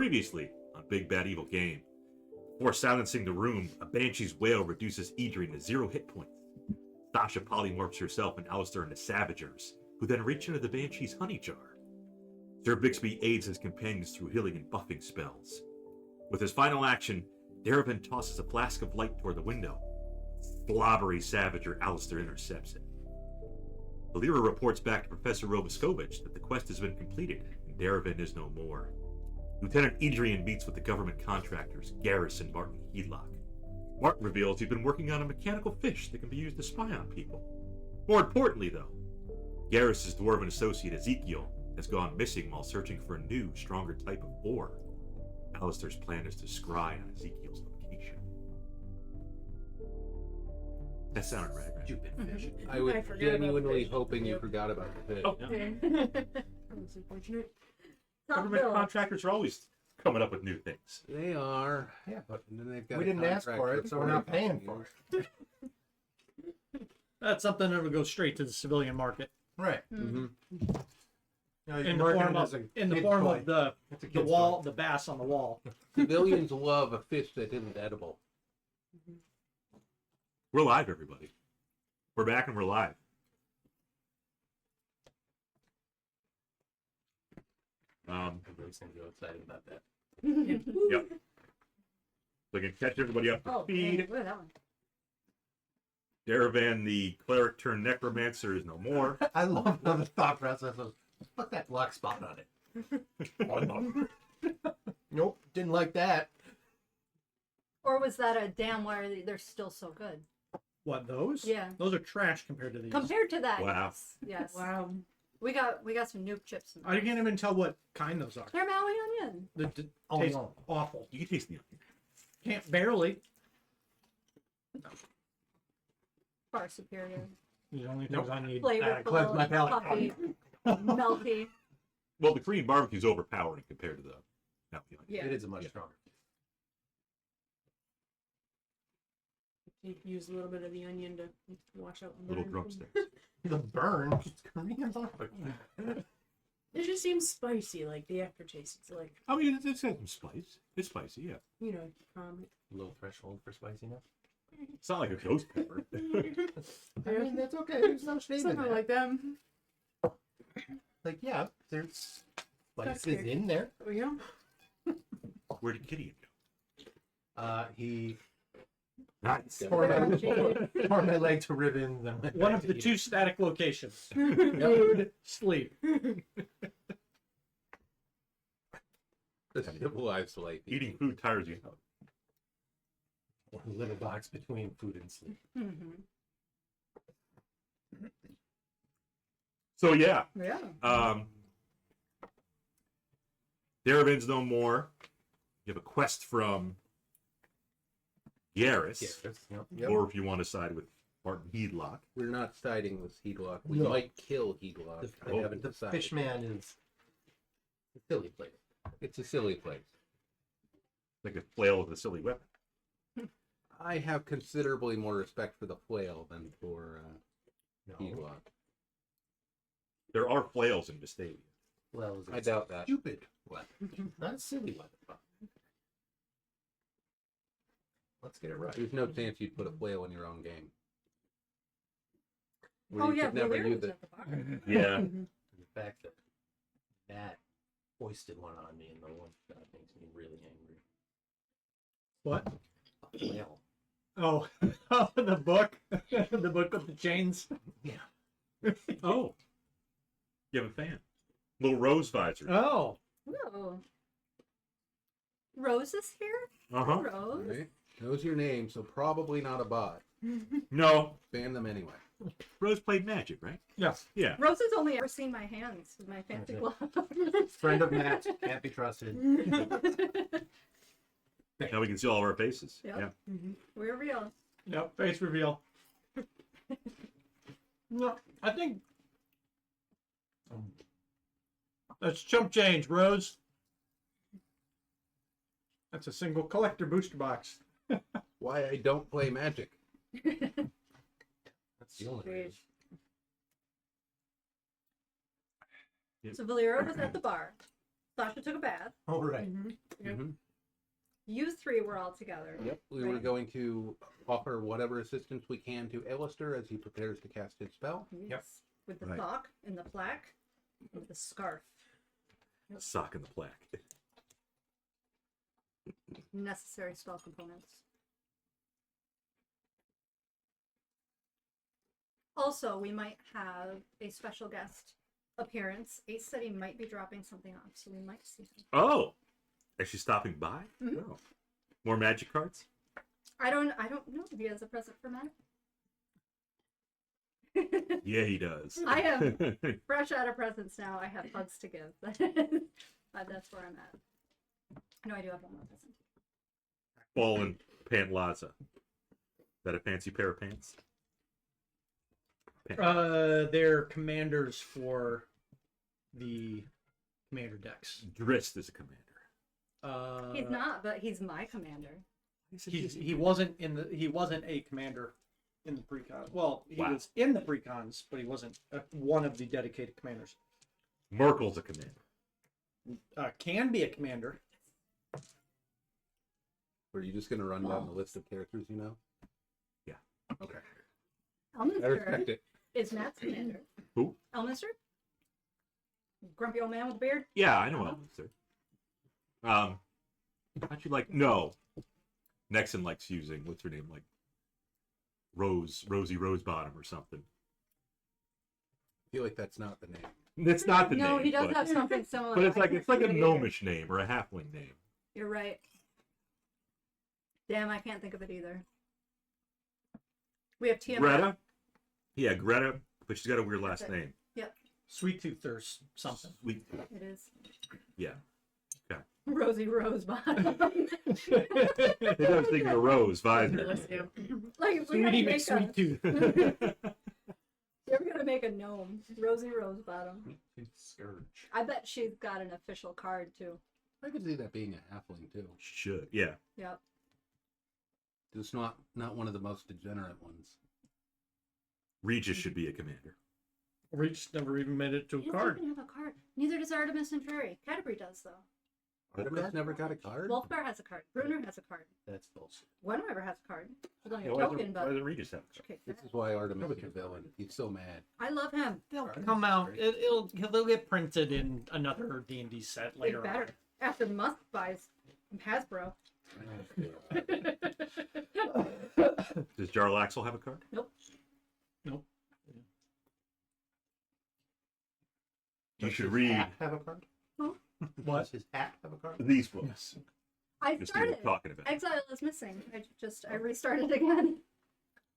Previously on Big Bad Evil Game. Before silencing the room, a banshee's wail reduces Edrian to 0 hit points. Sasha polymorphs herself and Alister into savagers, who then reach into the banshee's honey jar. Sir Bixby aids his companions through healing and buffing spells. With his final action, Deraven tosses a flask of light toward the window. Slobbery savager Alister intercepts it. Volira reports back to Professor Rovaskovic that the quest has been completed and Deraven is no more. Lieutenant Edrian meets with the government contractors, Garris and Martin Heedlock. Martin reveals he's been working on a mechanical fish that can be used to spy on people. More importantly, though, Garris's dwarven associate Ezekiel has gone missing while searching for a new, stronger type of ore. Alister's plan is to scry on Ezekiel's location. That sounded right. Stupid fish. I was genuinely hoping you forgot about the fish. Oh, Okay. That's unfortunate. government contractors are always coming up with new things. They are. Yeah, but then they've got. We didn't ask for it, so we're not paying for it. That's something that would go straight to the civilian market. Right. Mm-hmm. You know, In the form of the wall, toy. the bass on the wall. Civilians love a fish that isn't edible. We're live, everybody. We're back and we're live. Everybody's gonna go excited about that. Yep. So I can catch everybody up to speed. Look at that one. Deraven, the cleric turned necromancer, is no more. I love how the thought process was, put that black spot on it. Nope, didn't like that. Or was that a damn wire? They're still so good. What, those? Yeah. Those are trash compared to these. Compared to that, Wow. yes. Yes. Wow. We got some noob chips. In I can't even tell what kind those are. They're Maui onion. They Oh, taste no. awful. You can taste the onion. Can't barely. Far superior. The only things I need. cleanse Flavorful, my palate. puffy, melty. Well, the Korean barbecue is overpowering compared to the onion. Yeah. It is a much stronger. You use a little bit of the onion to wash out the Little burn. drumsticks. The burn, it's Korean barbecue. It just seems spicy, like the aftertaste. It's like, I mean, it's got some spice. It's spicy, yeah. you know, Low threshold for spiciness. It's not like a ghost pepper. I mean, that's okay. There's no shame in something that. like that. Like, yeah, there's That's spices good. in there. Oh, yeah. Where did Gideon go? He Nice. tore my leg to ribbons. And went One back of to the eating. two static locations. Food, sleep. The civilized life. Eating food tires you out. One little box between food and sleep. Mm-hmm. So, yeah. Yeah. Deraven's no more. You have a quest from Garris. Yep. Or if you want to side with Martin Heedlock. We're not siding with Heedlock. We No. might kill Heedlock. I haven't The decided. Fishman is a silly place. It's a silly place. Like a flail with a silly weapon. I have considerably more respect for the flail than for No. Heedlock. There are flails in Vestavia. Well, it's I doubt that. stupid weapon, not a silly weapon. Let's get it right. There's no chance you'd put a flail in your own game. Oh You yeah, could never Volira use was it. at the bar. Yeah. The fact that that hoisted one on me in the one shot makes me really angry. What? A flail. Oh, the book. The book with the chains. Yeah. Oh. You have a fan. Little rose visor. Oh. Oh. Rose is here? Uh-huh. Rose? Right? Knows your name, so probably not a bot. No. Ban them anyway. Rose played Magic, right? Yes. Yeah. Rose has only ever seen my hands with my fancy gloves. Friend of Matt, can't be trusted. Now we can see all of our faces. Yep. Yeah. We're real. Yep. Face reveal. No, I think that's chump change, Rose. That's a single collector booster box. Why I don't play Magic. That's the only reason. So Volira was at the bar. Sasha took a bath. All right. Yep. Mhm. You three were all together. Yep. We were Right. going to offer whatever assistance we can to Alister as he prepares to cast his spell. Yes. With the Right. sock and the plaque and the scarf. A sock in the plaque. Necessary spell components. Also, we might have a special guest appearance. Ace said he might be dropping something off, so we might see him. Oh, is she stopping by? Mhm. Oh. More magic cards? I don't know if he has a present for Matt. Yeah, he does. I am fresh out of presents now. I have hugs to give. That's where I'm at. No, I do have one more present. Fallen Pant Laza. Is that a fancy pair of pants? They're commanders for the commander decks. Drist is a commander. He's not, but he's my commander. He wasn't a commander in the precons. Well, he Wow. was in the precons, but he wasn't one of the dedicated commanders. Merkel's a commander. Can be a commander. Were you just going to run down the list of characters you know? Yeah. Okay. I Elminster respect it. is Matt's commander. Who? Elminster? Grumpy old man with a beard? Yeah, I know Alister. How'd you like? No. Nexon likes using, what's her name? Like Rosie Rosebottom or something. I feel like that's not the name. It's not the No, name. he does but, have something similar. but it's I like can't a think of it either. gnomish name or a halfling name. You're right. Damn, I can't think of it either. We have Tiamat. Greta? Yeah, Greta, but she's got a weird last That's it. name. Sweet Tooth or something. Sweet. It is. Yeah. Rosie Rosebottom. Maybe I was thinking of Rose Visor. Yeah. Like, we Sweetie gotta make a, McSweet Tooth. we're gonna make a gnome. Rosie Rosebottom. Scourge. I bet she's got an official card too. I could see that being a halfling too. Should. Yeah. Yep. Just not one of the most degenerate ones. Regis should be a commander. Reach never even made it to a You card. don't even have a card. Neither does Artemis and Prairie. Canterbury does though. Artemis never got a card? Wolfgar has a card. Bruner has a card. That's bullshit. Wenweber has a card. Hold on Yeah, your why token, does but Regis have? okay. This is why Artemis is a villain. He's so mad. I love him. They'll Artemis come is out. great. They'll get printed in another D&D set They later better. on. After Musk buys Hasbro. Does Jarlaxle have a card? Nope. You Does should his read hat have a card? What? Does his hat have a card? these books. I Just what we're started. talking about. Exile is missing. I restarted again.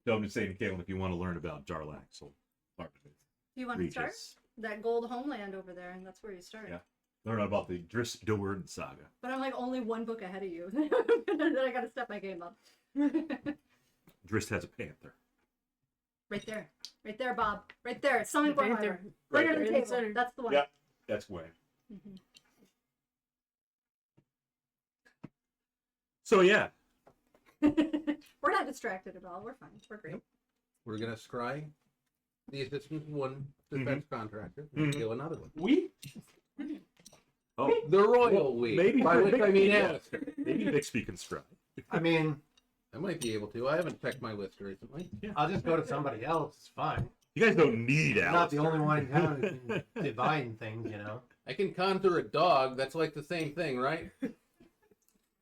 No, I'm just saying, Caitlin, if you want to learn about Jarlaxle, Artemis, Do you want to start? Regis, That gold homeland over there, and that's where you start. Yeah. learn about the Drist Doern saga. But I'm like only one book ahead of you. Then I gotta step my game up. Drist has a panther. Right there. Right there, Bob. Right there. Summon Right Warhammer. there. Right Right under there. the In the table. center. That's the one. Yeah. That's Gwen. Mhm. So yeah, We're not distracted at all. We're fine. We're great. We're gonna scry the assistant one defense contractor and Mhm. kill another one. We? oh, The royal we. maybe By for which I Bixby, mean yeah. Alister. maybe Bixby can scribe. I mean, I might be able to. I haven't checked my list recently. I'll just go to somebody else. It's fine. You guys don't need I'm not the Alistair. only one in town who can divine things, you know. I can conjure a dog. That's like the same thing, right?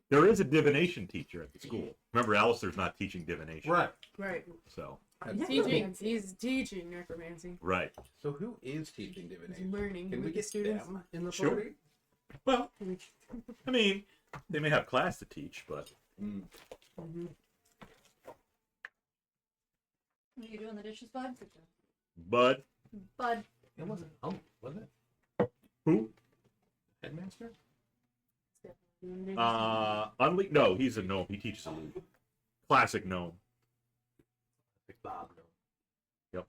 There is a divination teacher at the school. Remember, Alistair's not teaching divination. Right. Right. So, He's teaching necromancy. right. So who is teaching He's divination? learning Can we with the get students. them in the Sure. party? Well, I mean, they may have class to teach, but Mm. Mhm. Are you doing the dishes, Bud? Bud, Bud. It wasn't was it? who? Headmaster? No, he's a gnome. He teaches a lute. Classic gnome. Big Bob. No. Yep.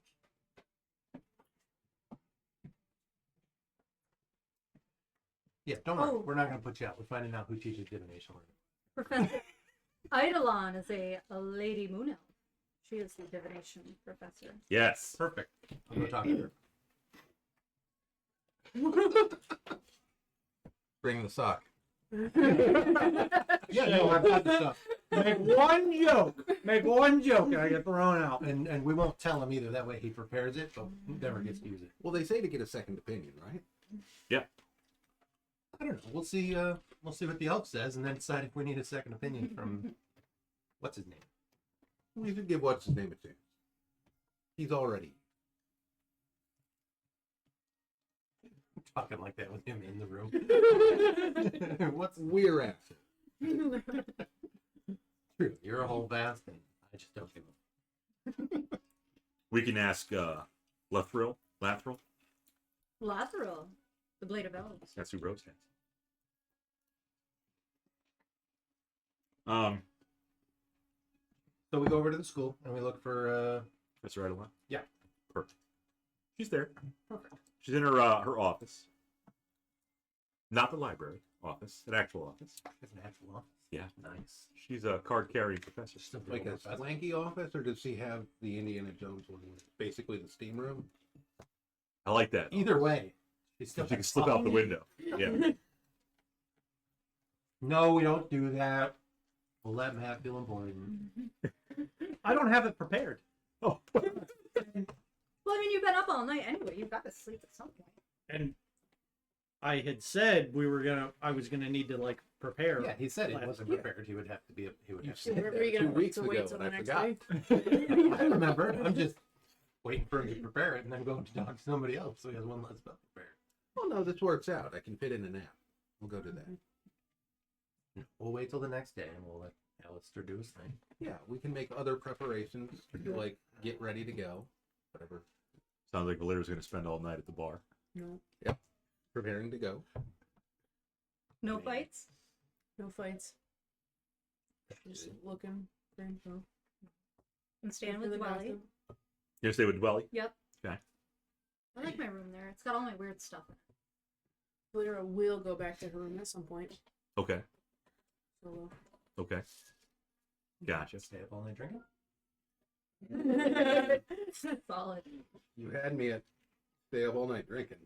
Yeah, don't worry. Oh. We're not going to put you out. We're finding out who teaches divination. Professor Eidolon is a Lady Moon Elf. She is the divination professor. Yes. Perfect. I'll go talk to her. Bring the sock. Yeah, no, I've got the stuff. Make one joke. Make one joke, and I get thrown out. And we won't tell him either. That way he prepares it, but never gets to use it. Well, they say to get a second opinion, right? Yeah. I don't know. We'll see. We'll see what the elf says, and then decide if we need a second opinion from what's his name. We should give what's his name a chance. He's already. Talking like that with him in the room. What's We're at true? You're a whole vast, and I just don't give a. We can ask Lateral. Lateral, the blade of elves. That's who Rose has. So we go over to the school and we look for. That's right along. Yeah. Perfect. She's there. Perfect. She's in her office. Not the library office, an actual office. It's an actual office. Yeah. Nice. She's a card-carrying professor. Still like a professor. swanky office, or does he have the Indiana Jones one? Basically the steam room. I like that. Either way, she's still. She can slip out the window. Yeah. No, we don't do that. We'll let Matt feel important. I don't have it prepared. Oh. Well, I mean, you've been up all night anyway. You've got to sleep at some point. And I had said I was gonna need to like prepare. Yeah, he said he last wasn't year. prepared. He would have to be. He would You have to. said Were you that gonna 2 weeks to wait ago, till and the I next forgot. day? I remember. I'm just waiting for him to prepare it and then go to talk to somebody else so he has one less spell prepared. Oh no, this works out. I can fit in a nap. We'll go to that. We'll wait till the next day and we'll let Alister do his thing. Yeah, we can make other preparations to like get ready to go. Whatever. Sounds like Valera's going to spend all night at the bar. No, Preparing to go. No Man. fights? no fights. Just looking for info. And staying For with the Dwelly. gossip. You gonna stay with Dwelly? Yep. Okay. I like my room there. It's got all my weird stuff in it. Volira will go back to her room at some point. Okay. So, Okay. Gotcha. Stay up all night drinking. Solid. You had me at stay up all night drinking.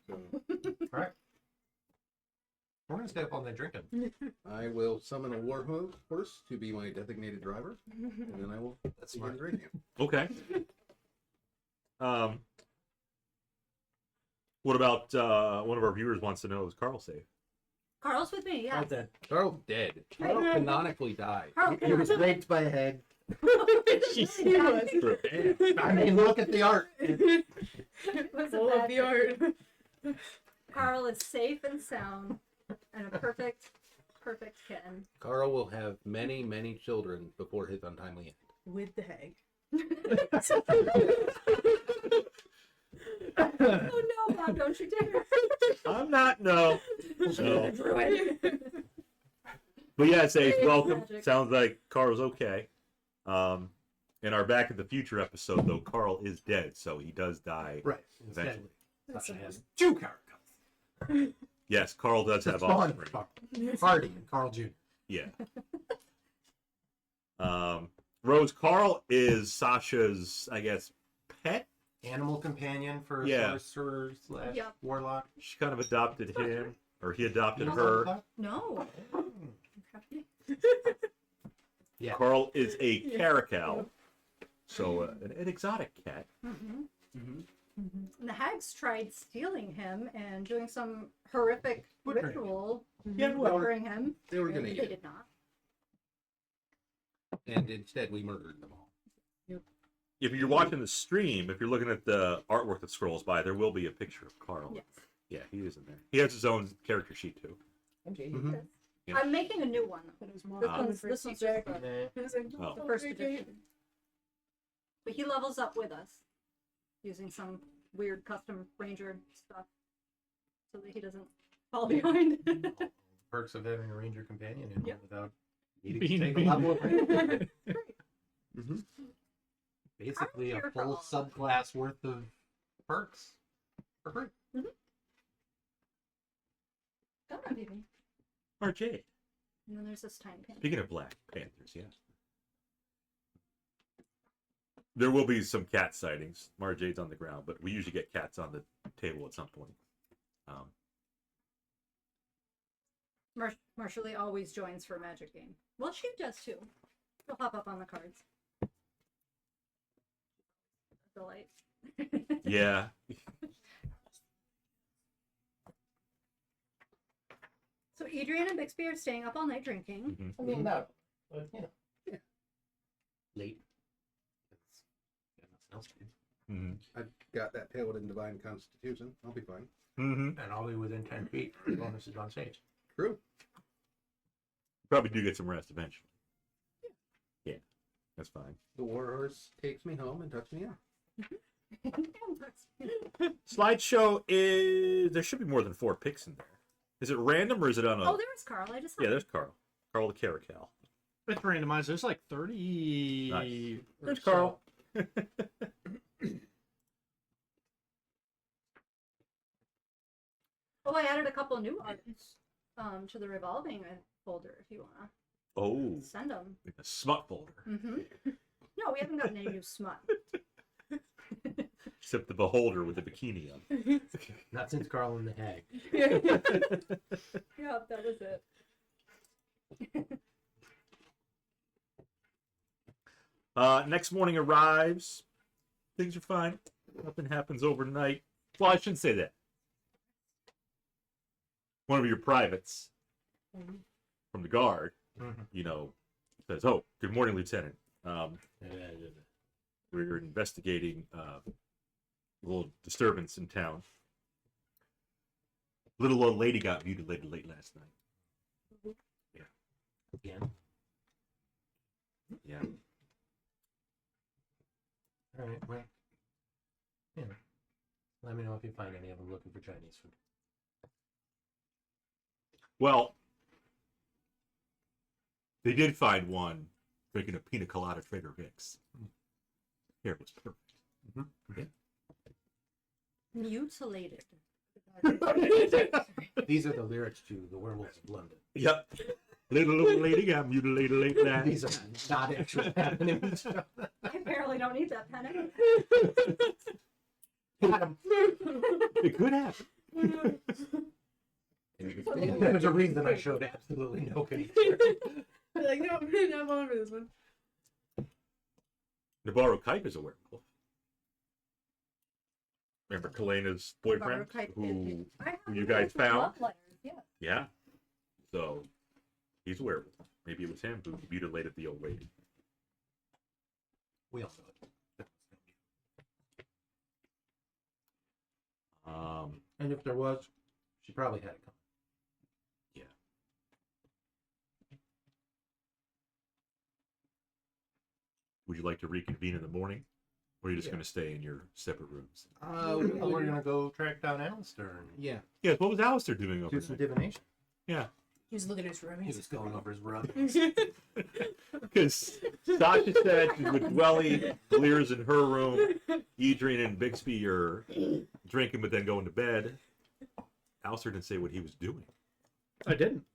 So All right. We're gonna stay up all night drinking. I will summon a war horse to be my designated driver, and then I will That's begin smart. the radio. Okay. What about one of our viewers wants to know, is Carl safe? Carl's with me, yeah. Carl's dead. Carl canonically died. Carl, He was raped by a hag. he was. I mean, look at the art. It was a Full bad of the art. Carl is safe and sound and a perfect kitten. Carl will have many, many children before his untimely end. With the hag. Oh no, Mom, don't you dare. I'm not, no. No. Druid. But yeah, say welcome. Magic. Sounds like Carl's okay. In our Back in the Future episode, though, Carl is dead, so he does die. Right. Eventually. Sasha has 2 characters. Yes, Carl does have Spawn offspring. Hardy and Carl Jr. Yeah. Rose, Carl is Sasha's, I guess, pet. Animal companion for Yeah. sorcerer / Yep. warlock. She kind of adopted him, or he adopted You know her. that? No. Yeah. Carl is a caracal, so an exotic cat. Mm-hmm. Mm-hmm. And the hags tried stealing him and doing some horrific Butchering. ritual, Yeah, well, butchering him. They were going to They eat it, did not. and instead we murdered them all. If you're watching the stream, if you're looking at the artwork that scrolls by, there will be a picture of Carl. Yes. Yeah, he is in there. He has his own character sheet too. Mhm. Yeah. I'm making a new one. But it was This more fun one's, for this one's Jack. just Nah. I was like, Oh. the first okay, edition. But he levels up with us using some weird custom ranger stuff so that he doesn't fall behind. Perks of having a ranger companion in Yep. without needing Being- to take being- a level of ranger. Mhm. Basically, I'm a here for full all of it. subclass worth of perks for free. Come on, baby. Or Jade. And then there's this tiny pin. Speaking of Black Panthers, yeah. There will be some cat sightings. Mara Jade's on the ground, but we usually get cats on the table at some point. Marshall always joins for a magic game. Well, she does too. She'll hop up on the cards. Delight. Yeah. So Edrian and Bixby are staying up all night drinking. Mhm. I mean, no. But, you know. Late. Got nothing else to do. Mm-hmm. I've got that Paladin Divine Constitution. I'll be fine. Mm-hmm. And I'll be within 10 feet. Bonuses on stage. True. Probably do get some rest eventually. Yeah, that's fine. The warhorse takes me home and tucks me in. Slideshow is there should be more than 4 picks in there. Is it random or is it on a? Oh, there was Carl. I just saw Yeah, him. there's Carl. Carl the Caracal. It's randomized. There's like 30. Nice. or There's so. Carl. Oh, I added a couple new artists to the revolving folder if you wanna Oh, send them. like a smut folder. Mm-hmm. No, we haven't gotten any new smut. Except the beholder with the bikini on. Not since Carl and the Hag. Yeah, that was it. Next morning arrives. Things are fine. Nothing happens overnight. Well, I shouldn't say that. One of your privates from the guard, you know, says, "Oh, good morning, Lieutenant. We're investigating a little disturbance in town. Little old lady got mutilated late last night." Again. Yeah. All right. Well, you know, let me know if you find any of them looking for Chinese food. Well, they did find one drinking a pina colada Trader Vic's. Hair was perfect. Mutilated. These are the lyrics to The Werewolves of London. Yep. Little old lady got mutilated late last These are not actually happening. I apparently don't need that pen. It could happen. There's a reason I showed absolutely no concern. Like, no, I'm not falling for this one. Navarro Kipe is a werewolf. Remember Kalena's boyfriend, who you guys found? Yeah. Yeah. So he's a werewolf. Maybe it was him who mutilated the old lady. We all know it. And if there was, she probably had it coming. Would you like to reconvene in the morning? Or are you just Yeah. going to stay in your separate rooms? We're gonna go track down Alister and Yeah. Yes, what was Alister doing over do some there? divination. Yeah. He was looking at his He rubbies. was going over his rub. Because Sasha said she's with Dwelly, Lear's in her room, Edrian and Bixby are drinking but then going to bed. Alister didn't say what he was doing. I didn't.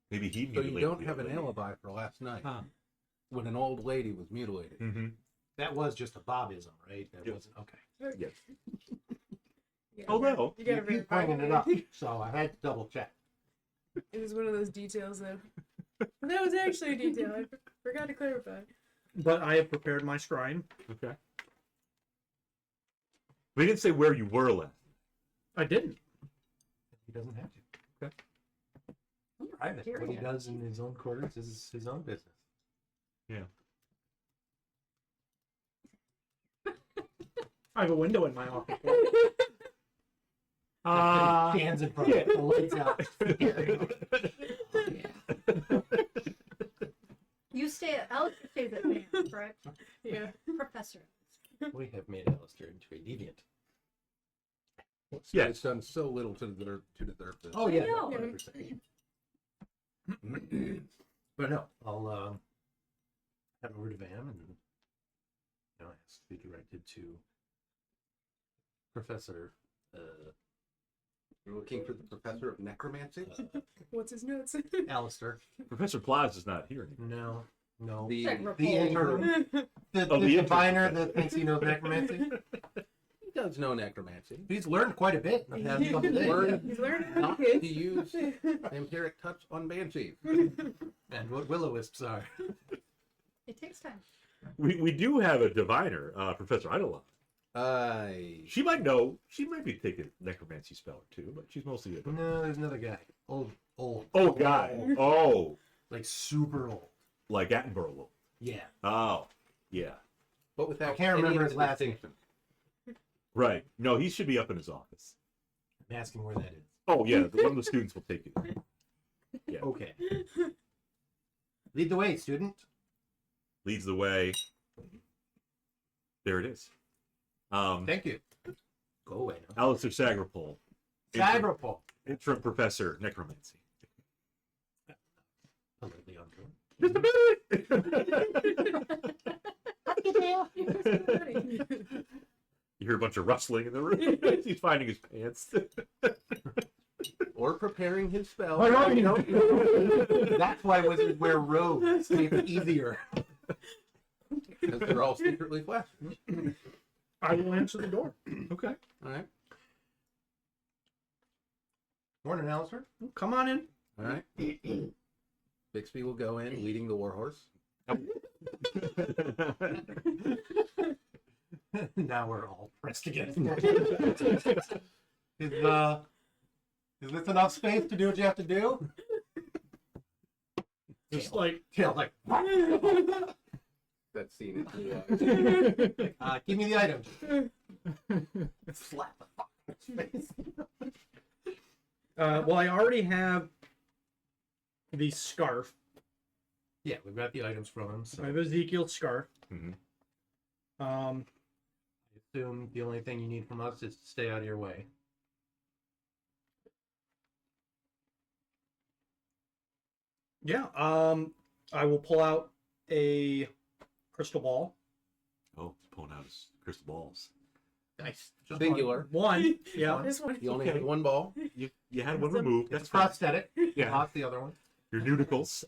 Maybe he So you mutilated don't the have old an lady. alibi for last night Huh. when an old lady was mutilated. Mm-hmm. That was just a Bobism, right? That Yep. wasn't okay. Yes. Yeah, Although, you gotta You keep verify bringing it up, so I had to double check. It was one of those details, though. That was actually a detail. I forgot to clarify. But I have prepared my shrine. okay. We didn't say where you were last. I didn't. He doesn't have to. I'm Private. What he curious. does in his own quarters is his own business. Yeah. I have a window in my office. Stands in front of it, the lights out. You stay at Alister stays at Van, correct? Yeah. Professor. We have made Alister into a deviant. Yes. It's done so little to deserve this. Oh yeah, know. 100%. But no, I'll have a word of Vam and ask to be directed to Professor You're looking for the professor of necromancy? What's his notes? Alister. Professor Plaza's not here anymore. No. The The interim. The Oh, the diviner that thinks he knows necromancy. He does know necromancy. He's learned quite a bit in the past couple days. Learned He's learning not kids. to use vampiric touch on banshees. And what will-o-wisps are. It takes time. We do have a diviner, Professor Heedlock. She might know. She might be taking a necromancy spell or two, but she's mostly a... No, there's another guy. Old. Oh, guy. Oh, Like super old. like Attenborough. will. Yeah. Oh, yeah. But without I can't any remember of his the last name. distinction. Right. No, he should be up in his office. I'm asking where that is. Oh, yeah. One of the students will take it. Yeah. Okay. Lead the way, student. Leads the way. There it is. Thank you. Go away now. Alister Sagrapol. Cyberpole. Interim Professor Necromancy. Politely untrue. Just a minute! You hear a bunch of rustling in the room. He's finding his pants. Or preparing his spell. That's why wizards wear robes. To make it easier. Because they're all secretly flashing. I will answer the door. Okay. All right. Morning, Alister. Come on in. All right. Bixby will go in, leading the warhorse. Now we're all pressed against Is this enough space to do what you have to do? Just like Tail like, That scene is blue eyes. give me the item. Slap the fuck in his face. well, I already have the scarf. Yeah, we've got the items from him. I So have Ezekiel's scarf. Mhm. I assume the only thing you need from us is to stay out of your way. Yeah. I will pull out a crystal ball. Oh, he's pulling out his crystal balls. Nice. Singular. One. Yeah. This one. He only Okay. had one ball. You had one It's a- removed. It's That's fine. prosthetic. Yeah. Lost the other one. Your nudicles.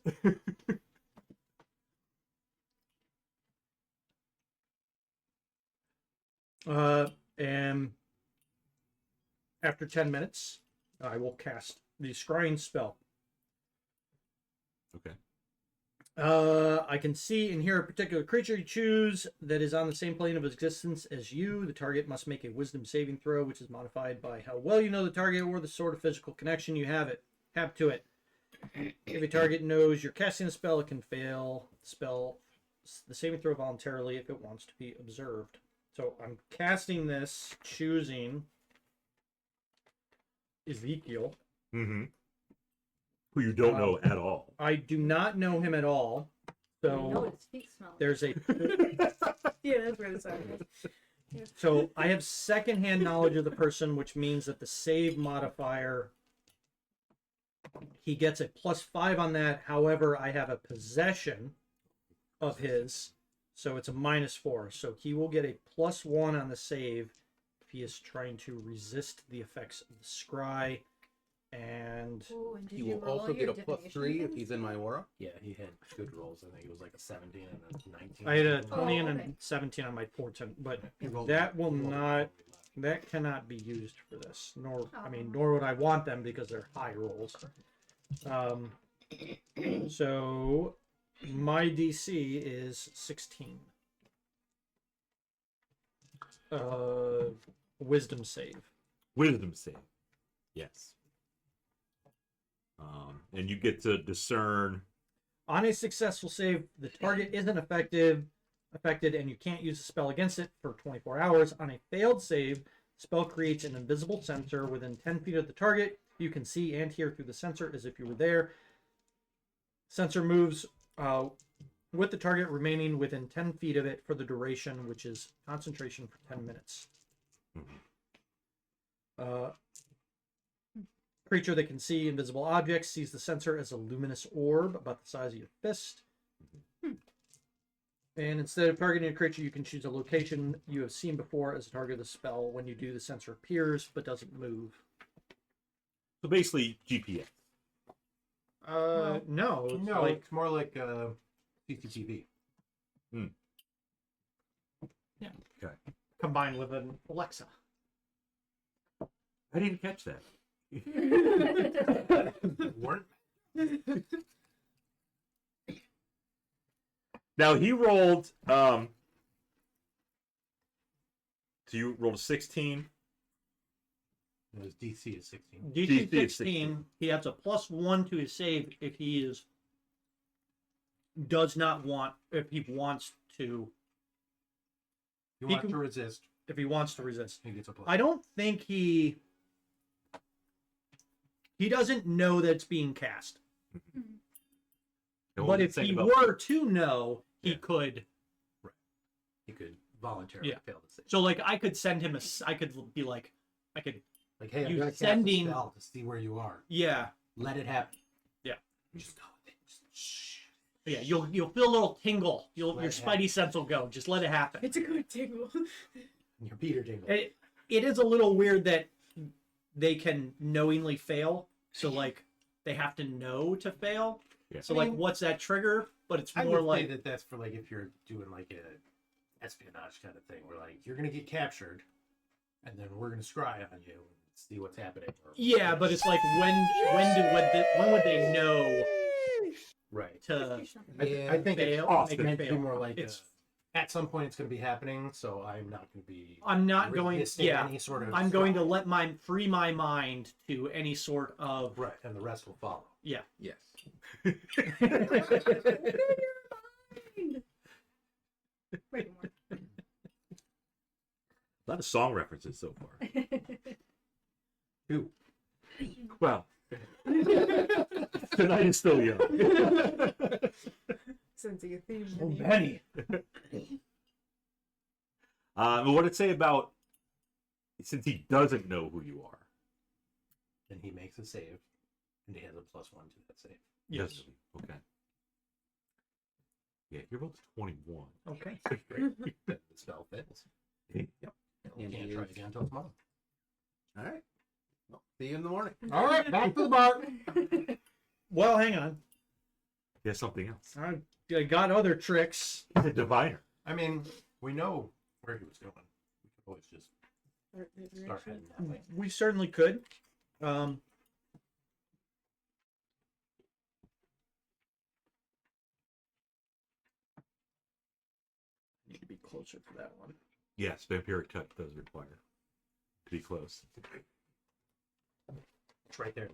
And after 10 minutes, I will cast the scrying spell. Okay. I can see and hear a particular creature you choose that is on the same plane of existence as you. The target must make a wisdom saving throw, which is modified by how well you know the target or the sort of physical connection you have to it. If a target knows you're casting a spell, it can fail the saving throw voluntarily if it wants to be observed. So I'm casting this, choosing Ezekiel. Mm-hmm. Who you don't know at all. I do not know him at all. You know So what his feet smell like. there's a Yeah, that's where it's at. so I have secondhand knowledge of the person, which means that the save modifier, he gets a +5 on that. However, I have a possession of his, so it's a -4. So he will get a +1 on the save if he is trying to resist the effects of the scry. And Ooh, and did He you will roll also get your a divination +3 if things? he's in my aura. Yeah, he had good rolls. I think it was like a 17 and a 19. I had a 20 Oh, and okay. a 17 on my portent, but He rolled- that will he rolled a not, 20. that cannot be used for this. Nor, I mean, Oh. nor would I want them because they're high rolls. So my DC is 16. Wisdom save. Wisdom save. Yes. And you get to discern. On a successful save, the target isn't affected, and you can't use the spell against it for 24 hours. On a failed save, the spell creates an invisible sensor within 10 feet of the target. You can see and hear through the sensor as if you were there. Sensor moves with the target remaining within 10 feet of it for the duration, which is concentration for 10 minutes. Creature that can see invisible objects sees the sensor as a luminous orb about the size of your fist. And instead of targeting a creature, you can choose a location you have seen before as a target of the spell. When you do, the sensor appears but doesn't move. So basically, GPS. No, it's No, like it's more like CCTV. combined with an Alexa. I didn't catch that. Weren't Now he rolled. So you rolled a 16. his DC is 16. DC DC is 16. He has a +1 to his save if he does not want, if he wants to, You He want can- to resist. if he wants to resist. He gets a plus. I don't think he doesn't know that it's being cast. No But one if saying he about- were to know, he Yeah. could. He could voluntarily Yeah. fail the save. So like I could send him I could be like, I could, Like, hey, I'm you gonna cast sending- a spell to see where you are. yeah, Let it happen. Yeah. Just go with it. Just shh. yeah. You'll feel a little tingle. Your Let it spidey sense will go. Just let it happen. It's a good tingle. And your Peter jingle. It is a little weird that they can knowingly fail. So like they have to know to fail. Yeah. So I like mean, what's that trigger? But it's I more would like say that that's for like if you're doing like a espionage kind of thing, where like you're gonna get captured, and then we're gonna scry on you and see what's happening. Or, yeah, but it's like when would they know right. to I think fail? it's Make it meant to be fail. more like It's at some point it's gonna be happening, so I'm not gonna be. I'm not going. resisting Yeah, any sort of I'm going to scry. free my mind to any sort of Right, and the rest will follow. yeah. Yes. Wait more. A lot of song references so far. Two. Well, tonight is still young. Sensing a theme. Oh, in you. Benny. What did it say about since he doesn't know who you are? And he makes a save, and he has a +1 to that save. Yes. Okay. Yeah, he rolled a 21. Okay. Then the spell fails. Yep. You And can't he try is- again until tomorrow. All right. Well, see you in the morning. All right, back to the bar. Well, hang on. He has something else. I got other tricks. He's a diviner. I mean, we know where he was going. We could always just start heading that way. We certainly could. Need to be closer for that one. Yes, vampiric touch does require to be close. It's right there.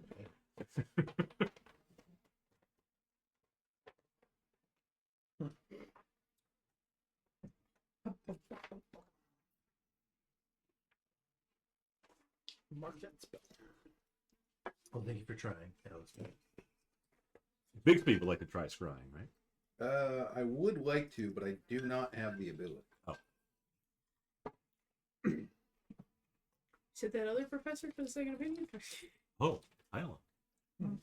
Mark that spell. Well, thank you for trying. That was good. Bixby would like to try scrying, right? I would like to, but I do not have the ability. Said that other professor for the second opinion? Oh, I don't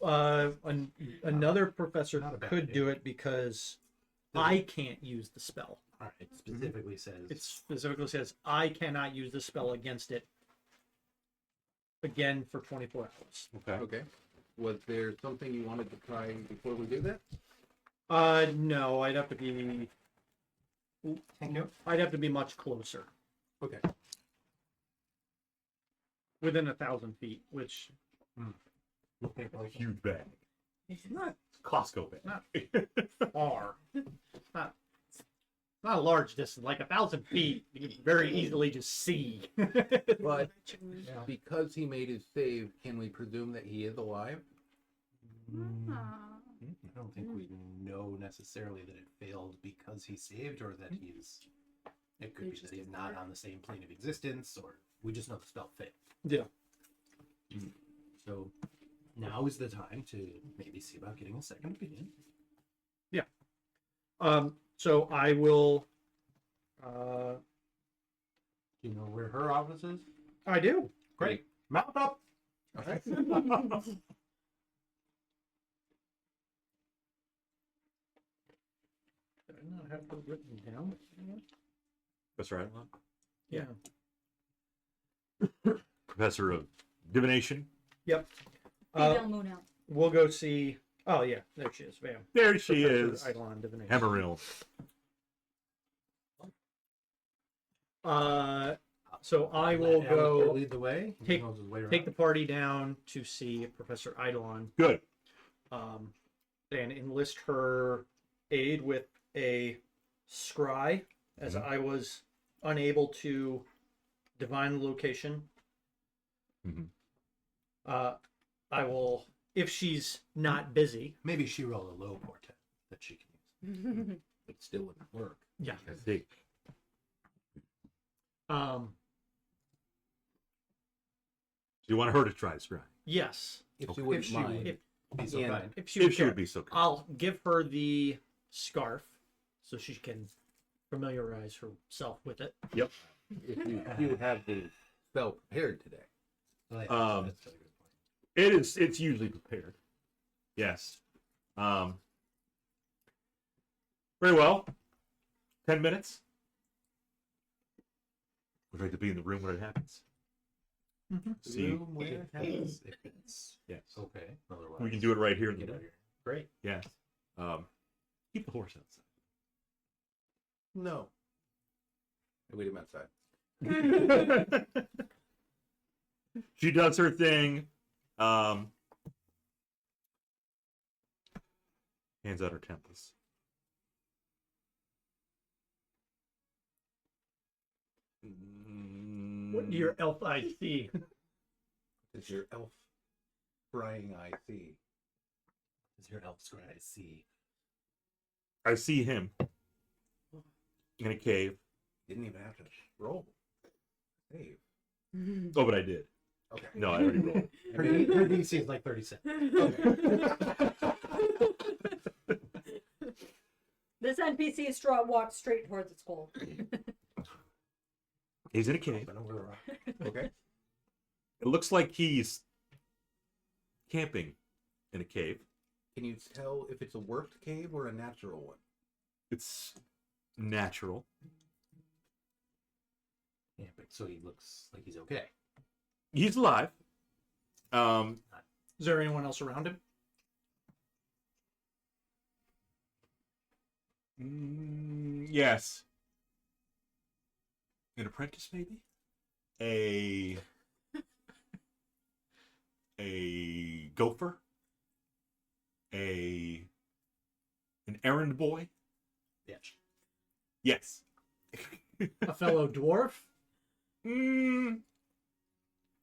know. Another professor Not a bad could idea. do it because Does I it? can't use the spell. All right. It specifically says It specifically says I cannot use the spell against it again for 24 hours. Okay. Okay. Was there something you wanted to try before we do that? No, I'd have to be. Thank you. I'd have to be much closer, Okay. within 1,000 feet, which Okay, well, Huge bag. is not Costco bag. Not- far. Not a large distance, like 1,000 feet. You can very easily just see. But Yeah. because he made his save, can we presume that he is alive? Ah. I don't think we know necessarily that it failed because he saved, or that he's. It could He be just that he's didn't not work. on the same plane of existence, or we just know the spell failed. Yeah. So now is the time to maybe see about getting a second opinion. So I will. Do you know where her office is? I do. Great. Mount up. Okay. Did I not have it written down? Professor Adlon? Yeah. Professor of divination. Yep. Female moon out. We'll go see. Oh yeah, there she is. Bam. There she Professor is. Eidolon Divination. Emerald. So I will Alistair go lead the way. He take- knows his way take the around. party down to see Professor Eidolon, Good. and enlist her aid with a scry, as Mhm. I was unable to divine the location. Mhm. I will, if she's not busy. Maybe she rolled a low portent that she can use. It still wouldn't work. Yeah. I see. Um. Do you want her to try scry? Yes. If Okay. you wouldn't If she mind. would be so And- kind. If she If would she care. would be so kind. I'll give her the scarf so she can familiarize herself with it. Yep. If you have the spell prepared today. Oh, yeah, Um, that's a good point. It's usually prepared. Yes. Very well. 10 minutes. Would you like to be in the room when it happens? See, Room where it happens, if it's yes. okay. Otherwise, We can do it right here in the Get out room. of here. Great. Yes. Keep the horse outside. No. I wait him outside. She does her thing. Hands out her templates. What do your elf eyes see? It's your elf frying eye see. Is your elf scry see? I see him in a cave. Didn't even have to roll. Save. Oh, but I did. Okay. No, I already rolled. Her DC is like 36. This NPC walks straight towards its goal. He's in a cave. I know where we're at. Okay. It looks like he's camping in a cave. Can you tell if it's a worked cave or a natural one? It's natural. Yeah, but so he looks like he's okay. He's alive. Is there anyone else around him? Yes. An apprentice, maybe? A gopher? An errand boy? Bitch. Yes. A fellow dwarf?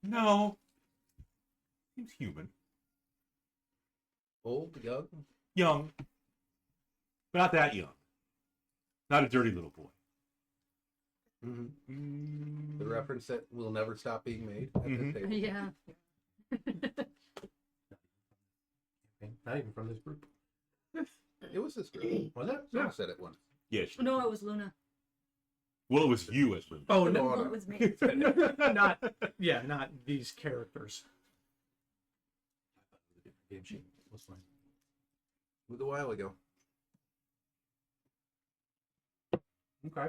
No. Seems human. Old, young? Young. But not that young. Not a dirty little boy. Mm-hmm. The reference that will never stop being made at Mhm. this table. Yeah. Okay. Not even from this group. It was this group. Was it? Someone said it once. Yeah. No, it was Luna. Well, it was you as Luna. Oh, No, no. Well, no. it was me. Not, yeah, not these characters. Game sheet. What's fine. It was a while ago. Okay.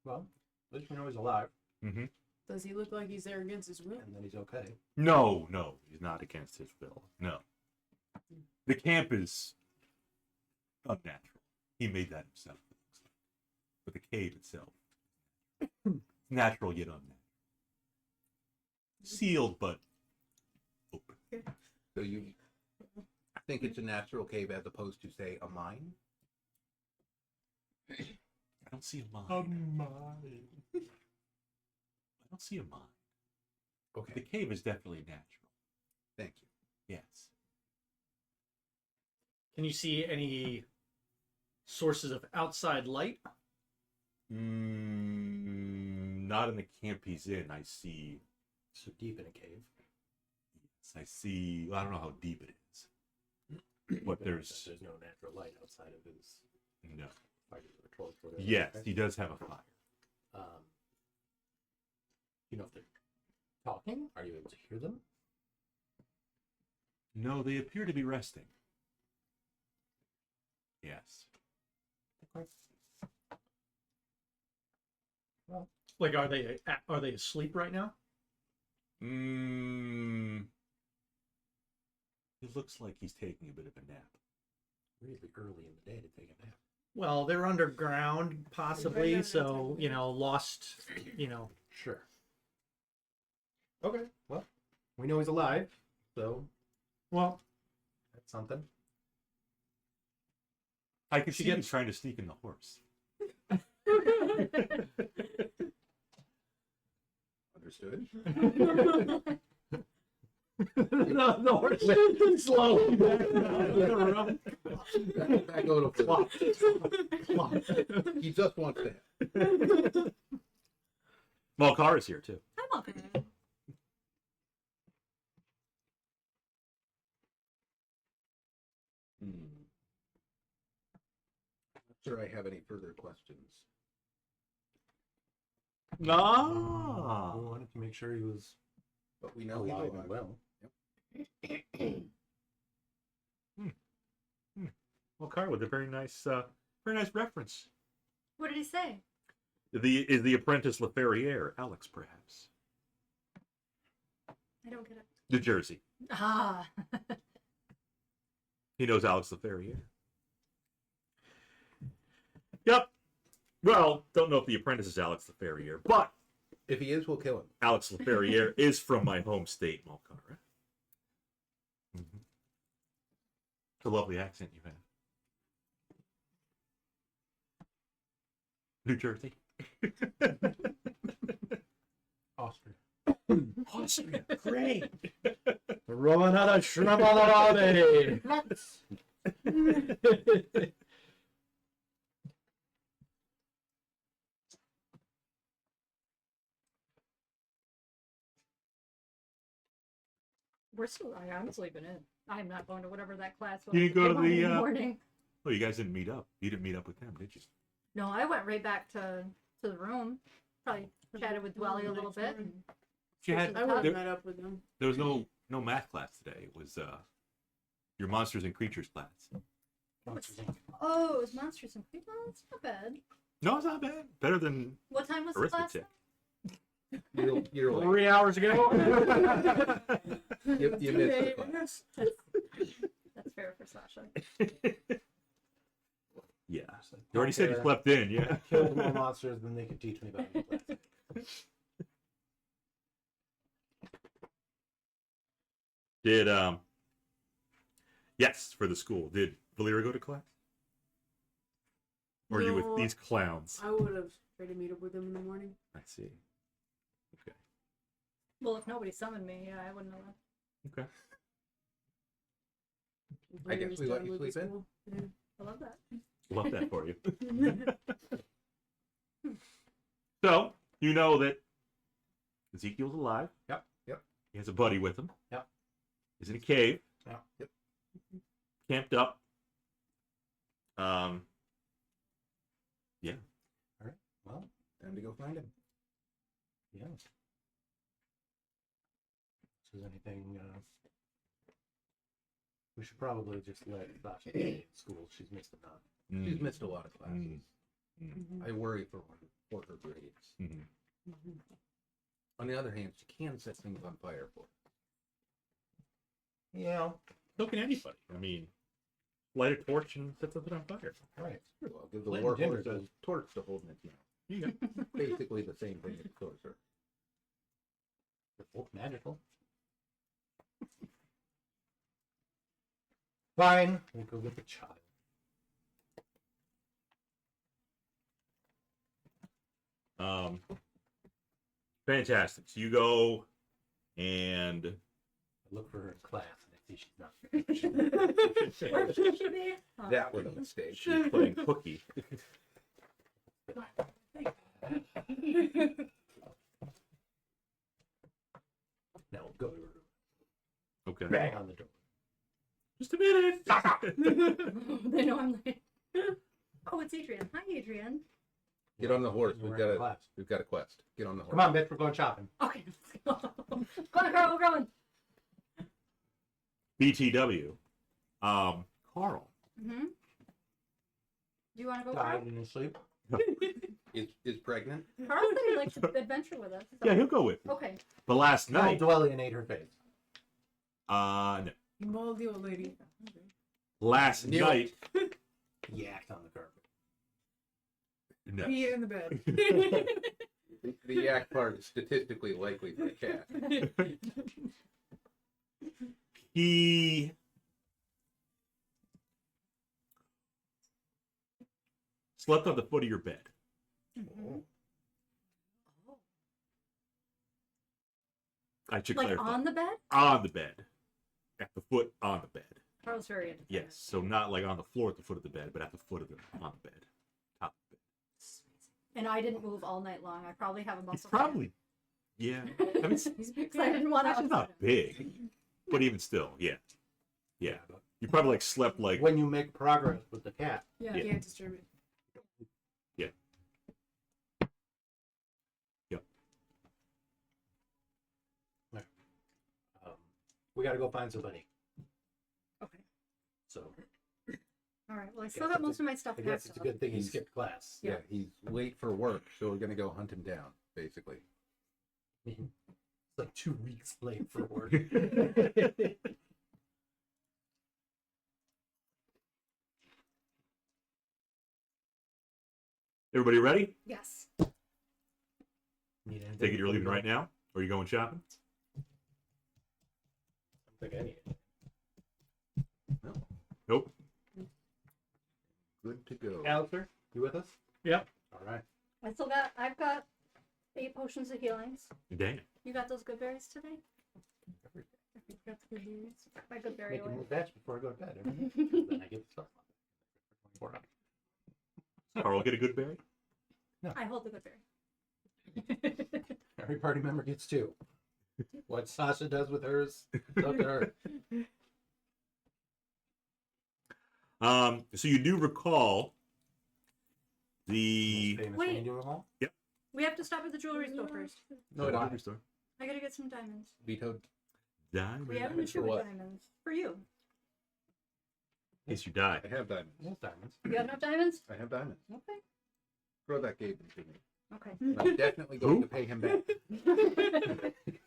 Well, at least we know he's alive, Mm-hmm. Does he look like he's there against his will? and that he's okay. No, he's not against his will. No. The camp is unnatural. He made that himself. It looks like. But the cave itself, natural yet unnatural. Sealed but open. So you think it's a natural cave as opposed to, say, a mine? I don't see a mine. I don't see a mine. The Okay. cave is definitely natural. Thank you. Yes. Can you see any sources of outside light? Not in the camp he's in. I see. So deep in a cave. I see. Well, I don't know how deep it is, but there's no natural light outside of his no. fire or torch. Whatever. Yes, he does have a fire. You know if they're talking? Are you able to hear them? No, they appear to be resting. Yes. Okay. Well, Like, are they asleep right now? It looks like he's taking a bit of a nap. really early in the day to take a nap. Well, they're underground, possibly, Right, so, lost, Sure. Okay, well, we know he's alive, so Well, that's something. I can see you trying to sneak in the horse. Understood. The horse slowly back Back a little flop. He just wants that. Malkara's here too. I'm okay. Not sure I have any further questions. No. We wanted to make sure he was But we know he's alive alive. and well. Malkara with a very nice reference. What did he say? Is the apprentice Leferrier, Alex, perhaps? I don't get it. New Jersey. Ah. He knows Alex Leferrier. Yep. Well, don't know if the apprentice is Alex Leferrier, but If he is, we'll kill him. Alex Leferrier is from my home state, Malkara. Mm-hmm. It's a lovely accent you have. New Jersey. Austria. Austria. Great. Romanata Shramalarabe. Let's. I'm sleeping in. I'm not going to whatever that class was. You didn't go to in the, morning. Oh, you guys didn't meet up. You didn't meet up with them, did you? No, I went right back to the room. Probably chatted with Dwelly a little bit. And You had I would have there, met up with them. there was no math class today. It was your monsters and creatures class. oh, it was Monsters and Creatures. Oh, it's not bad. No, it's not bad. Better than What time was the class? arithmetic. You're late. 3 hours ago. You missed the class. That's fair for Sasha. Yeah. You already said you slept in, yeah. Killed more monsters than they could teach me about in class. Did yes, for the school. Did Volira go to class? Or are you with No. these clowns? I would have tried to meet up with them in the morning. I see. Okay. Well, if nobody summoned me, yeah, I wouldn't have. Okay. I guess Just we let done you with the sleep in. school. I love that. Love that for you. Yeah. So, you know that Ezekiel's alive. Yep. He has a buddy with him. Yep. He's in a cave. Yep. Camped up. Yeah. All right. Well, Time to go find him. yeah. So is anything we should probably just let Sasha stay in school. She's missed a lot. She's missed a lot of classes. Mhm. I worry for her grades. Mhm. Mhm. On the other hand, she can set things on fire for her. Yeah. So can anybody. I mean, light a torch and set something on fire. Right. Sure, I'll give the Lit war timbers horse a is- torch to hold in its mouth. You go. Basically the same thing as sorcerer. They're both magical. Fine. We'll go with the child. Fantastic. So you go and I look for her in class and I see she's not. Where should she be? Oh. That was a mistake. she's playing hooky. Now we'll go to her room. Okay. Bang on the door. Just a minute. They know I'm late. Oh, it's Adrian. Hi, Adrian. Get on the horse. We're We've in got class. a quest. Get on the horse. Come on, bitch. We're going shopping. Okay, let's go. Go on, Carl, we're going. BTW. Carl. Mm-hmm. Do you want to go, Died Carl? in his sleep. Is pregnant. Carl said he'd like to adventure with us. so- Yeah, he'll go with me. Okay. But last No, night, Dwellian ate her face. no. Moldy old lady. Last Knew night, Yacked on the carpet. no. Pee in the bed. The yak part is statistically likely for a cat. He slept on the foot of your bed. Mhm. I should Like clarify. on the bed? On the bed. At the foot on the bed. I was very into Yes. So not like on the floor at the foot of the bed, but at the foot of the on the bed. Top of the bed. And I didn't move all night long. I probably have a muscle. It's probably yeah. I mean, it's He's a big I didn't want to. not big, but even still, yeah. Yeah. You probably like slept like When you make progress with the cat, Yeah, Yeah. can't disturb it. we got to go find somebody. Okay. So All right. Well, I I still guess got most of my stuff I guess packed it's a up. good thing he skipped class. Yeah, he's late for work, so we're gonna go hunt him down, basically. It's like 2 weeks late for work. everybody ready? Yes. Need anything Take it you're before we leaving go? right now? Or are you going shopping? I don't think I need it. Nope. Good to go. Alister, you with us? Yep. All right. I've got 8 potions of healings. Damn. You got those good berries today? That's good news. My good berry Make a oil. move batch before I go to bed. Then I get the stuff. 24 hours. Carl get a good berry? I hold the good berry. Every party member gets 2. What Sasha does with hers, it's up to her. So you do recall the Famous Wait. Angel of Hall? We have to stop at the jewelry store first. No, I don't. store. I gotta get some diamonds. Vetoed. Diamond. We have an Diamonds issue for with what? diamonds. For you. In case you die. I have diamonds. Yes, diamonds. You have enough diamonds? I have diamonds. Okay. Throw that Gabe into me. Okay. I'm definitely going Who? to pay him back.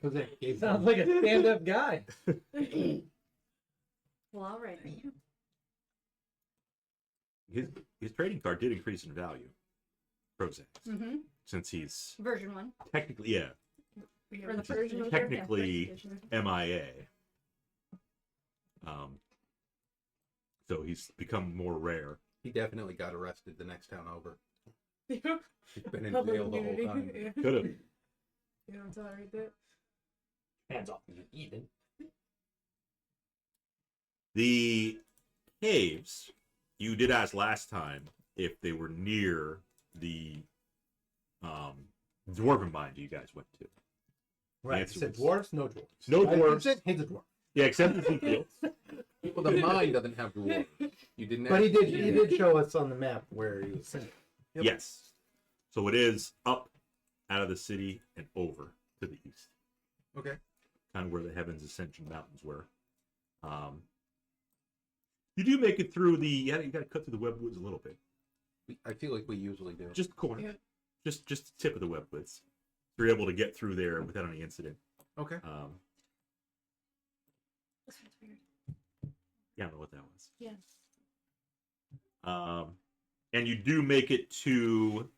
Who's that? Gabe Sounds like a stand-up guy. Well, all right. His trading card did increase in value. Prozac. Mm-hmm. Since he's Version 1. technically Or the version of technically MIA. So he's become more rare. He definitely got arrested the next town over. Yeah. He's been in Public jail the whole nudity. time. Yeah. Could have. You don't tolerate that. Hands off me, even. The caves, you did ask last time if they were near the dwarven mine you guys went to. Right. Answer He said was- dwarves, no dwarves. No I dwarves. said he's a dwarf. Yeah, except Ezekiel. Well, the mine doesn't have dwarves. You didn't. But he ask- did show us on the map where he was sitting. Yep. Yes. So it is up out of the city and over to the east. Okay. Kind of where the Heavens Ascension Mountains were. You do make it through the. Yeah, you got to cut through the webwoods a little bit. I feel like we usually do. Just the corner. Yeah. Just the tip of the webwoods. You're able to get through there without any incident. Okay. This one's weird. Yeah, I don't know what that was. Yes. And you do make it to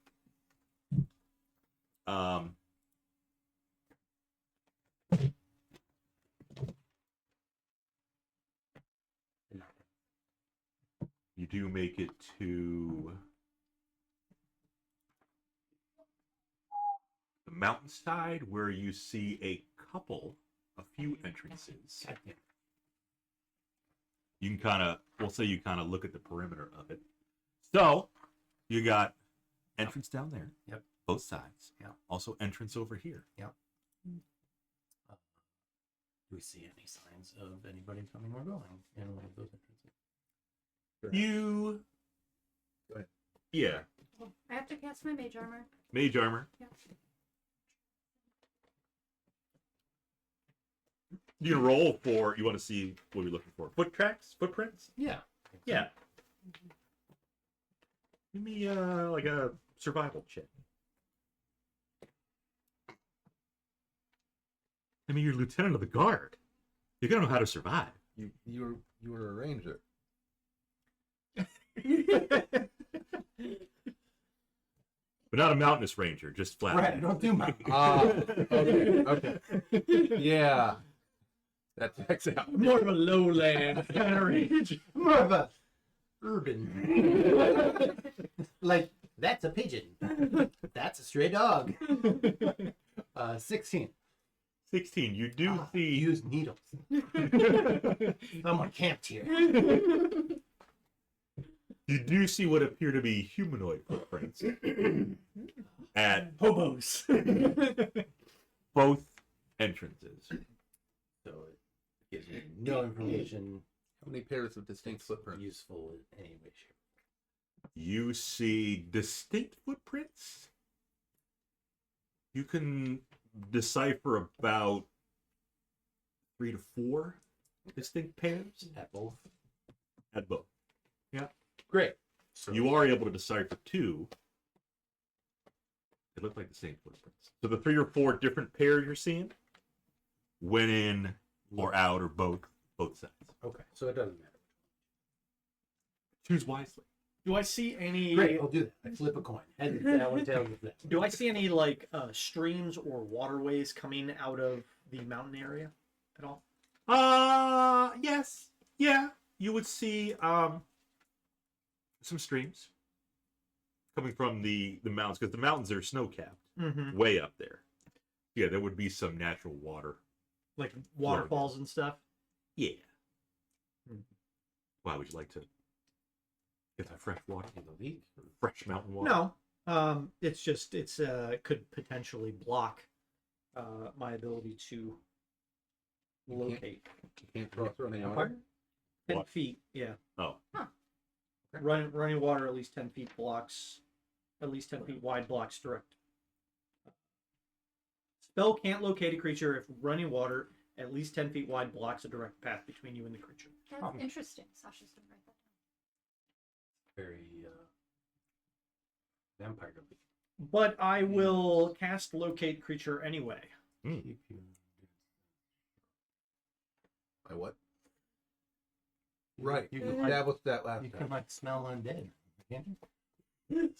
you do make it to the mountainside where you see a few entrances. You can kind of, we'll say you kind of look at the perimeter of it. So, you got entrance down there. Yep. Both sides. Yeah. Also entrance over here. Do we see any signs of anybody coming or going in one of those entrances? You. Go ahead. Yeah. Well, I have to cast my mage armor. Mage armor. Yeah. You can roll for, you want to see what you're looking for. Foot tracks? Footprints? Yeah. Yeah. Give me like a survival check. I mean, you're lieutenant of the guard. You're gonna know how to survive. You were a ranger. but not a mountainous ranger, just flat. Right, I don't do my. Okay. Yeah. That checks out. More of a lowland kind of range. More of a urban. Like, that's a pigeon. That's a stray dog. 16. 16. You do see. Use needles. Someone camped here. You do see what appear to be humanoid footprints at Hobos. both entrances. So it gives me no information How many pairs of distinct footprints? useful in any way, shape. You see distinct footprints. You can decipher about 3 to 4 distinct pairs At both. at both. Great. So You are able to decipher 2. They look like the same footprints. So the 3 or 4 different pairs you're seeing went in or out or both sides. okay, so it doesn't matter. Choose wisely. Do I see any? Great, I'll do that. I flip a coin. Head is that one, tails is that. Do I see any like streams or waterways coming out of the mountain area at all? Yes. Yeah. You would see some streams coming from the mountains, because the mountains are snow capped Mm-hmm. way up there. Yeah, there would be some natural water. Like waterfalls and stuff. Yeah. Hmm. Why would you like to get that fresh water? In the league. Fresh mountain water? No, it's just could potentially block my ability to locate. You can't cross running water. Pardon? 10 What? feet, yeah. Oh. Running water at least 10 feet blocks, at least 10 feet wide blocks direct. Spell can't locate a creature if running water at least 10 feet wide blocks a direct path between you and the creature. That's interesting. Sasha's gonna write that down. Very vampire league. But I will cast locate creature anyway. Keep you. By what? Right. You You can, established that last you can time. like smell undead. Can't you?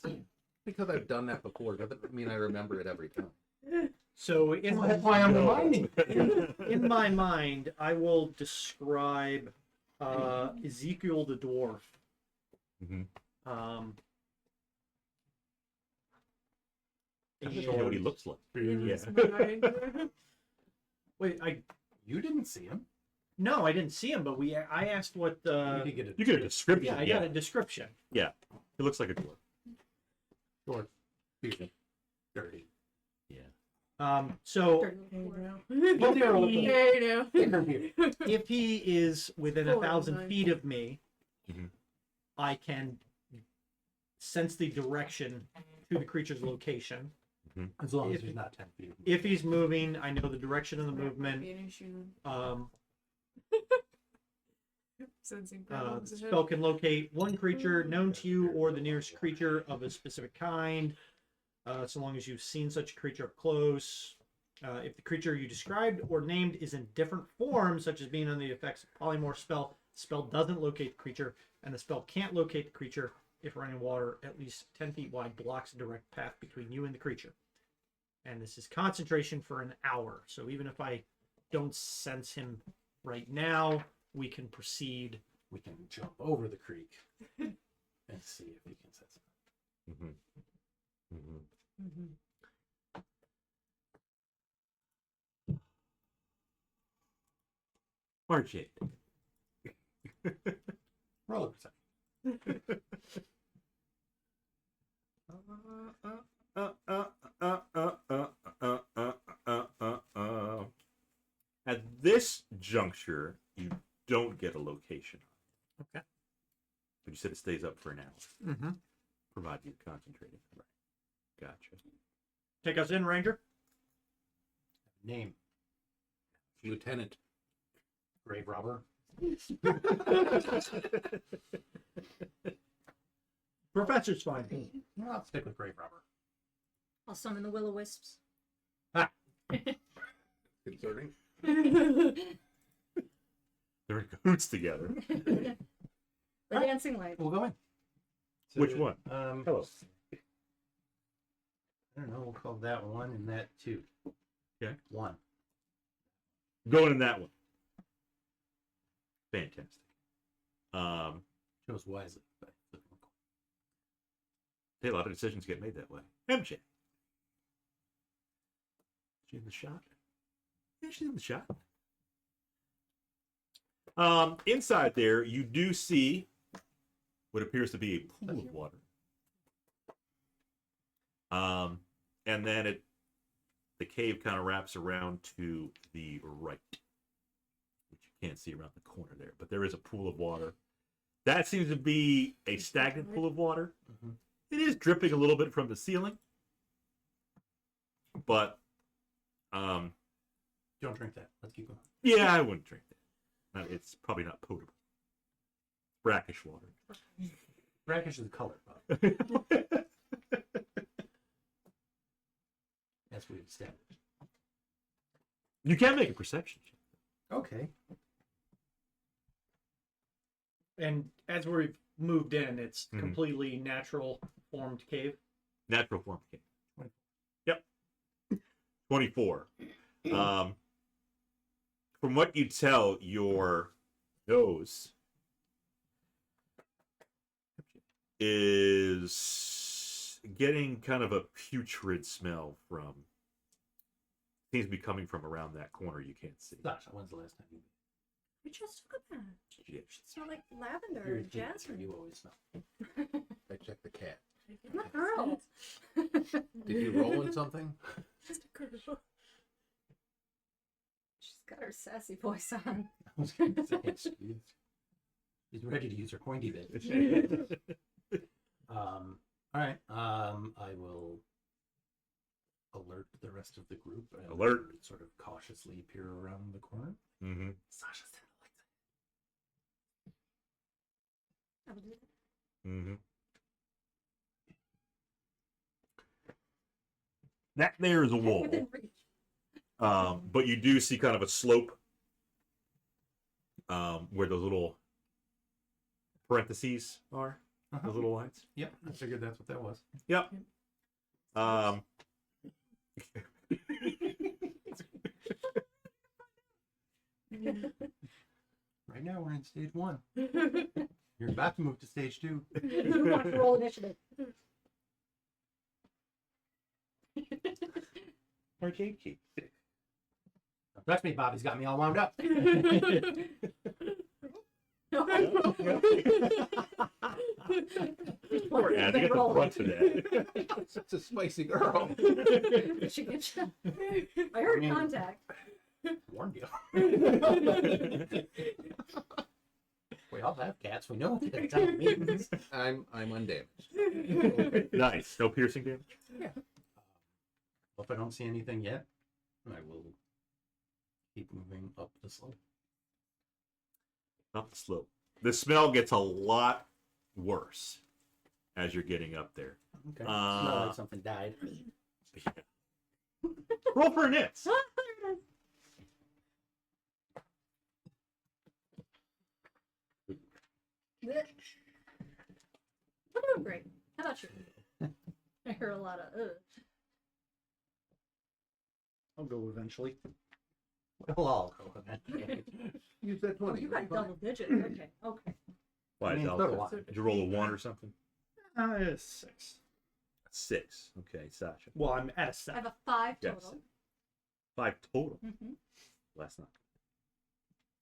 Because I've done that before doesn't mean I remember it every time. So in That's why I'm reminding. in my mind, I will describe Ezekiel the dwarf. Mhm. Um, I just know what he looks like. Yeah. Wait, You didn't see him. no, I didn't see him, but I asked what You did get a You get a description. yeah, I got a description. It looks like a dwarf. short, fusion, dirty. Yeah. So There you go. Well, they're all he- There you go. if he is within Full 1,000 enzyme. feet of me, Mhm. I can sense the direction to the creature's location. As long as If- he's not 10 feet. If he's moving, I know the direction of the movement. Sensing The problems ahead. spell can locate one creature known to you or the nearest creature of a specific kind, so long as you've seen such a creature up close. If the creature you described or named is in different forms, such as being under the effects of polymorph spell, the spell doesn't locate the creature, and the spell can't locate the creature if running water at least 10 feet wide blocks a direct path between you and the creature. And this is concentration for an hour, so even if I don't sense him right now, we can proceed. We can jump over the creek and see if he can sense it. Mm-hmm. Mm-hmm. Mhm. RJ. Roll a perception. At this juncture, you don't get a location. Okay. But you said it stays up for an hour, Mm-hmm. provided you're concentrating. Right. Gotcha. Take us in, Ranger. Name. Lieutenant. Grave robber. Professor's fine. No, I'll stick with grave robber. I'll summon the will-o-wisps. Concerning. They're in cahoots together. The dancing light. We'll go in. Which one? Um, Hello. call that 1 and that 2. Okay. 1. Going in that one. Fantastic. Chose wisely. But A lot of decisions get made that way. MJ. She in the shot? Yeah, she's in the shot. Inside there, you do see what appears to be a pool of water. And then the cave kind of wraps around to the right, which you can't see around the corner there, but there is a pool of water. That seems to be a stagnant pool of water. Mhm. It is dripping a little bit from the ceiling, but don't drink that. Let's keep going. yeah, I wouldn't drink that. It's probably not potable. Brackish water. Brackish is the color, Bob. As we've established. You can make a perception check. Okay. And as we've moved in, it's Mhm. completely natural formed cave. Natural form cave. 24. Yep. 24. From what you tell, your nose is getting kind of a putrid smell from. Seems to be coming from around that corner you can't see. Sasha, when's the last time you We just took a bath. Yeah. It smelled like lavender You're a and teenager, jasmine. You always smell. I checked the cat. I'm a girl. Did you roll in something? Just a girl. She's got her sassy voice on. I was going to say, she's ready to use her pointy bit. All right. I will alert the rest of the group. And Alert. Sort of cautiously peer around the corner. Mm-hmm. Sasha's turn the lights I will do that. Mm-hmm. That there is a wall. Within reach. But you do see kind of a slope where those little parentheses are, Uh-huh. those little lines. Yep, I figured that's what that was. Yep. Right now we're in stage 1. You're about to move to stage 2. Who wants to roll initiative? RJK. Touch me, Bobby's got me all wound up. Poor Andy, get the brunt of that. Such a spicy girl. She gets you. I heard mean- contact. Warned you. We all have cats. We know what the time it means. I'm undamaged. Nice. No piercing damage? If I don't see anything yet, I will keep moving up the slope. Up the slope. The smell gets a lot worse as you're getting up there. Okay. Smell like something died. Roll for an it. I'm doing great. How about you? I hear a lot of I'll go eventually. We'll all go eventually. Use that Oh, 20. you got double digits. Okay. Okay. Why, I mean, Al? so do I. Did you roll a 1 or something? 6. 6. Okay, Sasha. Well, I'm at a I 7. have a 5 Yes. total. 5 total. Mm-hmm. Last night.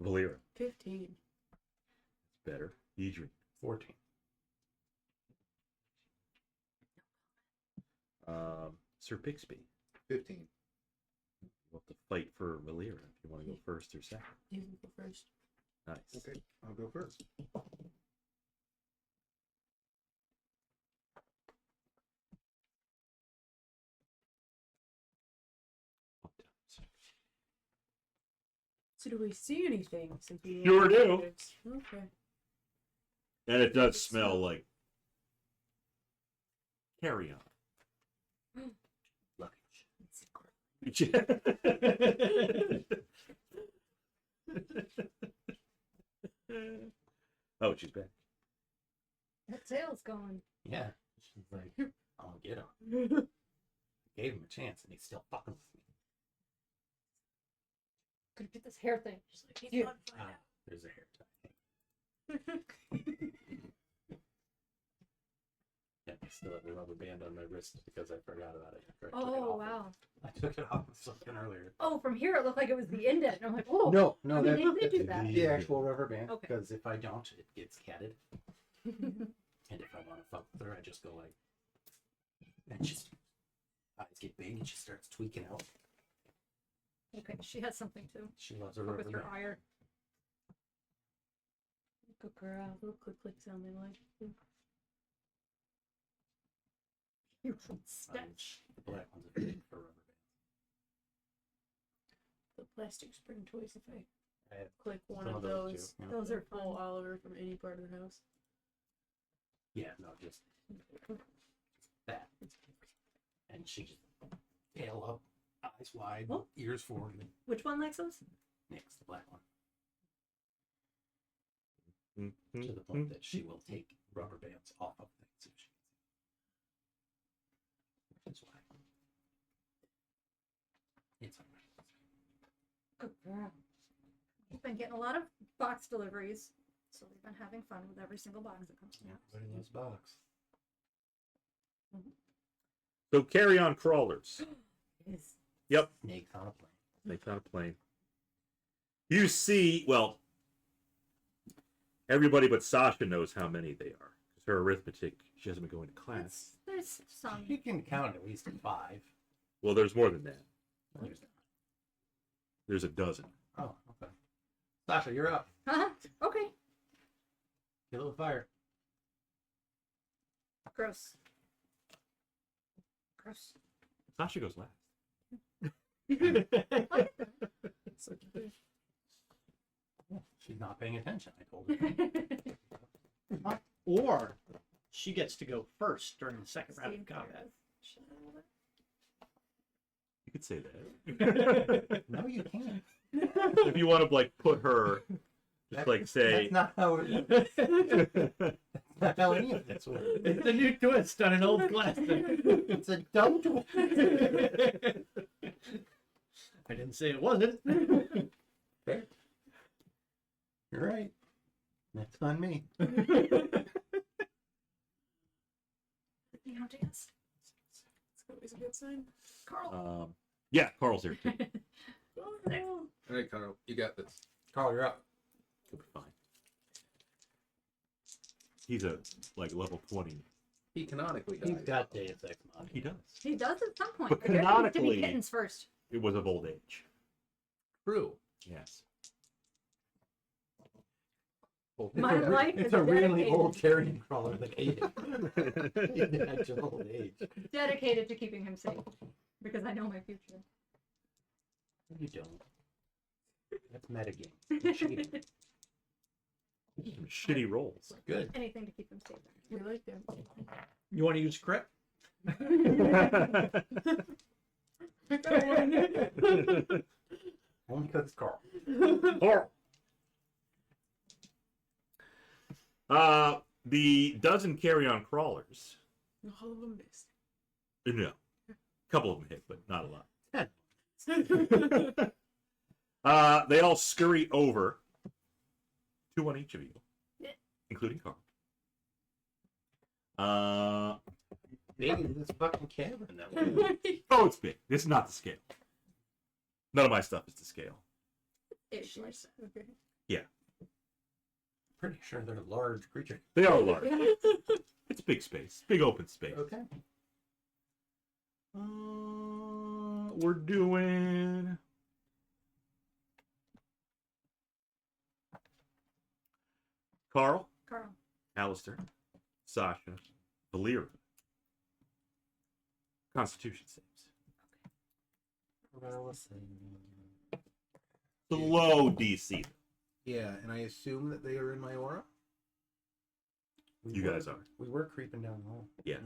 Volira. 15. Better. Edrian. 14. Sir Bixby. 15. We'll have to fight for Volira if you want to go first or second. You can go first. Nice. Okay, I'll go first. So do we see anything since we Sure do. Okay. And it does smell like carry on. Luggage. Oh, she's back. That tail's going. Yeah. She's like, I'll get him. gave him a chance, and he's still fucking with me. Gonna get this hair thing. Just like, he's Yeah. not find out. There's a hair tie. Yeah, I still have a rubber band on my wrist because I forgot about it after I took it Oh off. wow. I took it off something earlier. Oh, from here it looked like it was the indent. And I'm like, oh. No, I mean, they do that. the actual rubber band. Okay. Because if I don't, it gets catted. And if I want to fuck with her, I just go like, and she's eyes get big and she starts tweaking out. Okay, she has something too. She loves a Fuck rubber with her band. ire. Good girl. Little click click sounding like. You stench. The black ones are big for rubber The plastic spring toys, if I bands. I have click one some of too, those, yeah. Those are pull fun. Oliver from any part of the house. Yeah, no, just that. And she just tail up, eyes wide, Oh. ears forward, and Which one likes those? next the black one. Mm-hmm. To the point that she will take rubber bands off of things if she can see. Which is why. It's alright. Good girl. We've been getting a lot of box deliveries, so we've been having fun with every single box that comes Yeah, out. put in those box. So carry on crawlers. Yes. Yep. Snakes on a plane. Snakes on a plane. You see, well, everybody but Sasha knows how many they are. Because her arithmetic, she hasn't been going to class. There's some. You can count at least 5. Well, there's more than that. There's There's a dozen. Oh, okay. Sasha, you're up. Huh? Okay. Get a little fire. Gross. Gross. Sasha goes last. So cute. She's not paying attention, I told her. Or she gets to go first during the second round of combat. You could say that. No, you can't. If you want to, like, put her, just like say. That's not how it That's not how any of this works. It's a new twist on an old classic. It's a dumb twist. I didn't say it wasn't. Fair. You're right. That's on me. You know, dance. It's always a good sign. Carl. Yeah, Carl's there too. Oh, no. All right, Carl, you got this. Carl, you're up. He'll be fine. He's a like level 20. He canonically He's died. got Deus Ex Machina. He does. He does at some point. But They're going to canonically- be kittens first. It was of old age. True. Yes. My life It's is a really dedicated. old carrion crawler that ate it. In the actual old age. Dedicated to keeping him safe. Because I know my future. You don't. That's metagame. It's cheating. Some shitty rolls. Good. Anything to keep him safe. We like them. You want to use crit? Only because it's Carl. Carl. The dozen carry-on crawlers. All of them missed. No, a couple of them hit, but not a lot. They all scurry over. 2 on each of you, including Carl. Big is this fucking cavern that we're Oh, it's big. This is not the scale. None of my stuff is to scale. Ish. Okay. pretty sure they're large creatures. They are large. It's big space, big open space. Okay. We're doing. Carl, Carl. Alister, Sasha, Volira. Constitution saves. Well, let's see. Below DC. Yeah, and I assume that they are in my aura. You guys are. We were creeping down the hole. Yeah.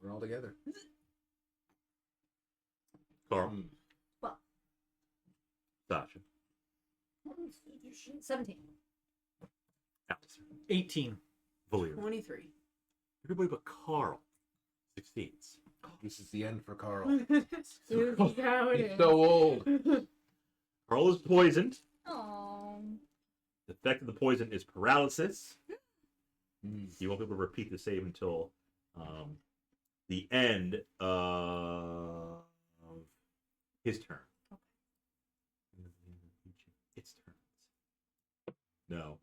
We're all together. Carl, Well. Sasha, 17. Alister, 18. Volira. 23. Everybody but Carl succeeds. This is the end for Carl. This is how it He's is. so old. Carl is poisoned. Oh. The effect of the poison is paralysis. Mm. You won't be able to repeat the save until the end of his turn. Its turn. No.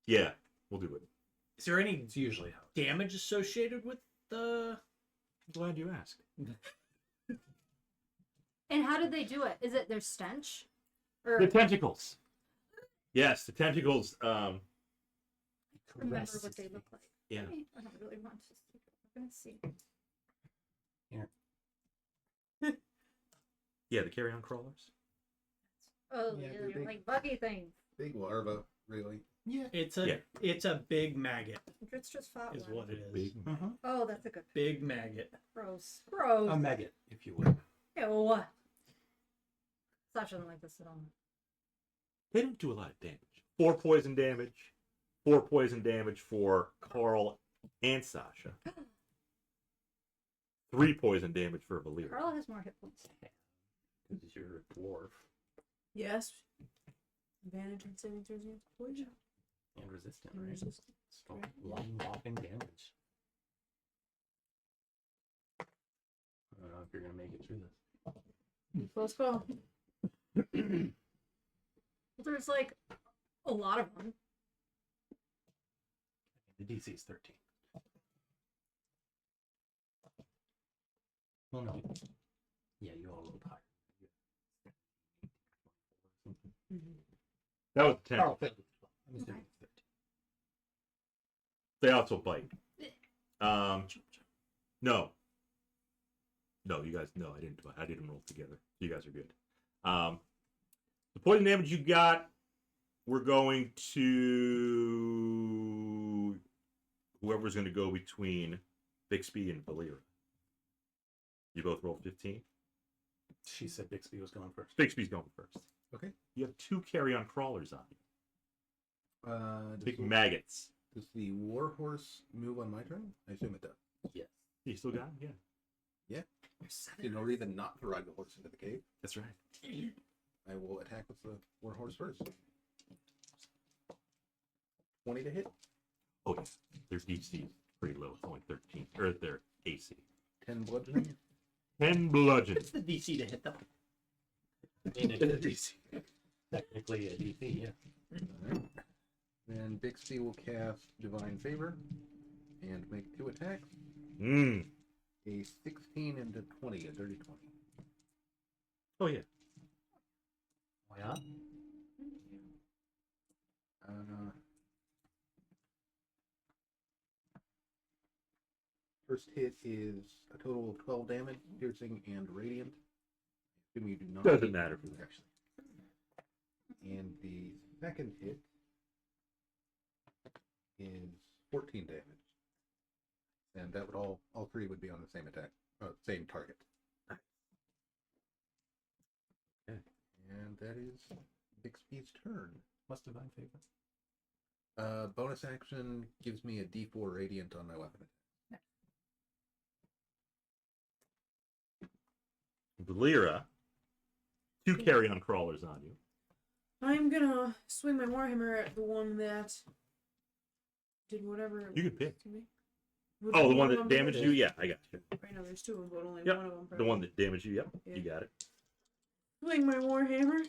Yeah, we'll do it. Is there any It's usually how. damage associated with the? I'm glad you asked. And how did they do it? Is it their stench? Or The tentacles. Yes, the tentacles. remember Caress what they it. look like? Yeah. I don't really want to see. We're gonna see. Yeah, the carry-on crawlers. Oh, Yeah, yeah, they're big. like buggy things. Big larva, really. Yeah. It's a big maggot It's just fought is one. what it is. Big. Oh, that's a good. Big maggot. Gross. Gross. A maggot, if you will. Ew. Sasha doesn't like this at all. They don't do a lot of damage. 4 poison damage. 4 poison damage for Carl and Sasha. 3 poison damage for Volira. Carl has more hit points. Because you're a dwarf. Yes. Advantage on saving throws against poison. And resistant, And right? resistant. So long walking damage. I don't know if you're going to make it through this. Close call. There's like a lot of them. The DC is 13. Well, no. Yeah, you all rolled higher. That was 10. I'm assuming it's 13. They also bite. No. No, you guys. No, I didn't. I didn't roll together. You guys are good. The poison damage you got, we're going to whoever's going to go between Bixby and Volira. You both rolled 15. She said Bixby was going first. Bixby's going first. Okay. You have 2 carry-on crawlers on you. Big Does, maggots. does the warhorse move on my turn? I assume it does. Yes. You still got them? Yeah. In order even not to ride the horse into the cave, That's right. I will attack with the warhorse first. 20 to hit. Oh, yeah. Their DC is pretty low. It's only 13. Or their AC. 10 bludgeoning. 10 bludgeon. What's the DC to hit them? I mean, it's a DC. Technically a DC, yeah. Alright. Then Bixby will cast Divine Favor and make 2 attacks. Mmm. A 16 and a 20, a dirty 20. Oh, yeah. Why not? First hit is a total of 12 damage, piercing and radiant. I assume you do not. Doesn't take matter damage, for that. actually. And the second hit is 14 damage. And that would all 3 would be on the same attack, same target. Okay. And that is Bixby's turn. What's divine favor? Bonus action gives me a D4 radiant on my weapon. Volira. 2 carry-on crawlers on you. I'm gonna swing my warhammer at the one that did whatever. You can pick. To me. Oh, the one Which that damaged you? Yeah, I got you. Right now, there's 2 of them, but only Yep, one of them. The one that damaged you? Yep. Yeah. You got it. Swing my warhammer.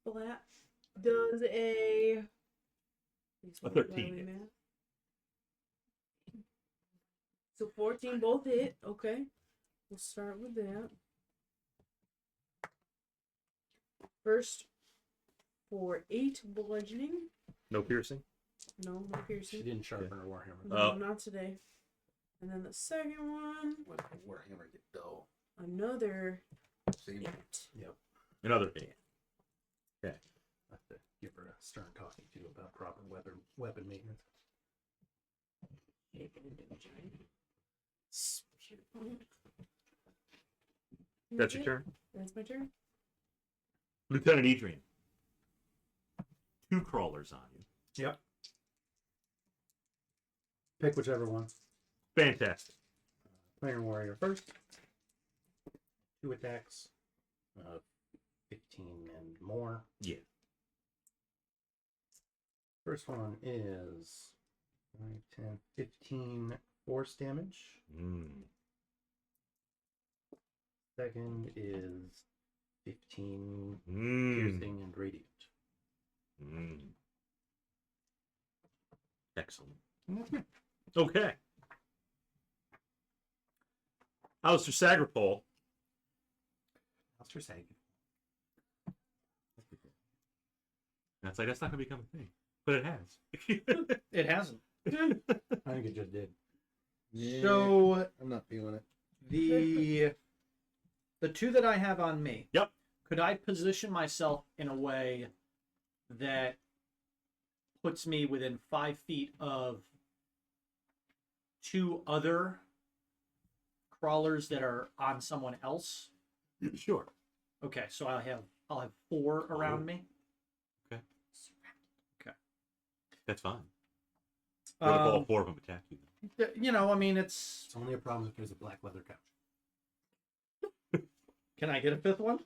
Splat. Does a 13 hits. So 14 both hit. Okay. We'll start with that. First for 8 bludgeoning. No piercing? No, no She piercing. didn't sharpen her warhammer. No, Oh. not today. And then the second one, When the warhammer get dull. another Same. 8. Yep. Another 8. I have to give her a stern talking to about proper weapon maintenance. That's your turn? That's my turn. Lieutenant Edrian. 2 crawlers on you. Yep. Pick whichever one. Fantastic. Iron Warrior first. 2 attacks. 15 and more. Yeah. First one is 5, 10, 15 force damage. Second is 15 piercing and radiant. Excellent. Okay. Alister Sagrapole. Alister Sagan. That's like, that's not going to become a thing. But it has. It hasn't. I think it just did. Yeah, So I'm not feeling it. the 2 that I have on me. Yep. Could I position myself in a way that puts me within 5 feet of 2 other crawlers that are on someone else? Sure. Okay, so I'll have 4 around me. That's fine. What if all 4 of them attack you? You know, I mean, it's. It's only a problem if there's a black leather couch. Can I get a 5th one?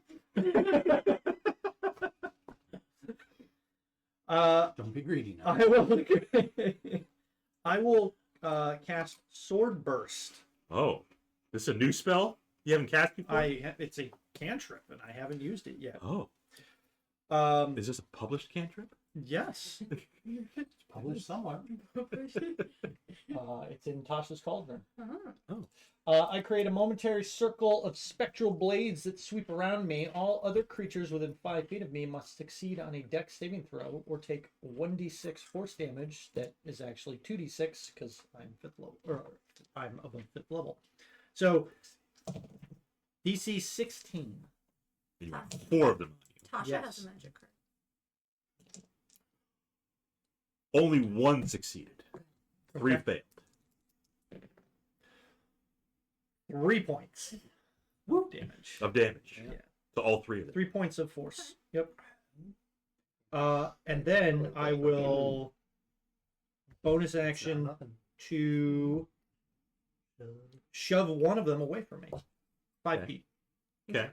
Don't be greedy now. I will. I will cast Sword Burst. Oh. This is a new spell? You haven't cast before? It's a cantrip, and I haven't used it yet. Oh. Is this a published cantrip? Yes. It's published somewhere. It's in Tasha's Cauldron. Uh-huh. I create a momentary circle of spectral blades that sweep around me. All other creatures within 5 feet of me must succeed on a dex saving throw or take 1d6 force damage. That is actually 2d6 because I'm 5th level, or I'm above 5th level. So DC 16. You have 4 of them on you. Tasha Yes. has a magic card. Only 1 succeeded. 3 Okay. failed. 3 points. Damage. Of damage. Yeah. So all 3 of them. 3 points of force. Yep. And then I will bonus action Nothing. to shove one of them away from me. 5 Okay. feet. Okay.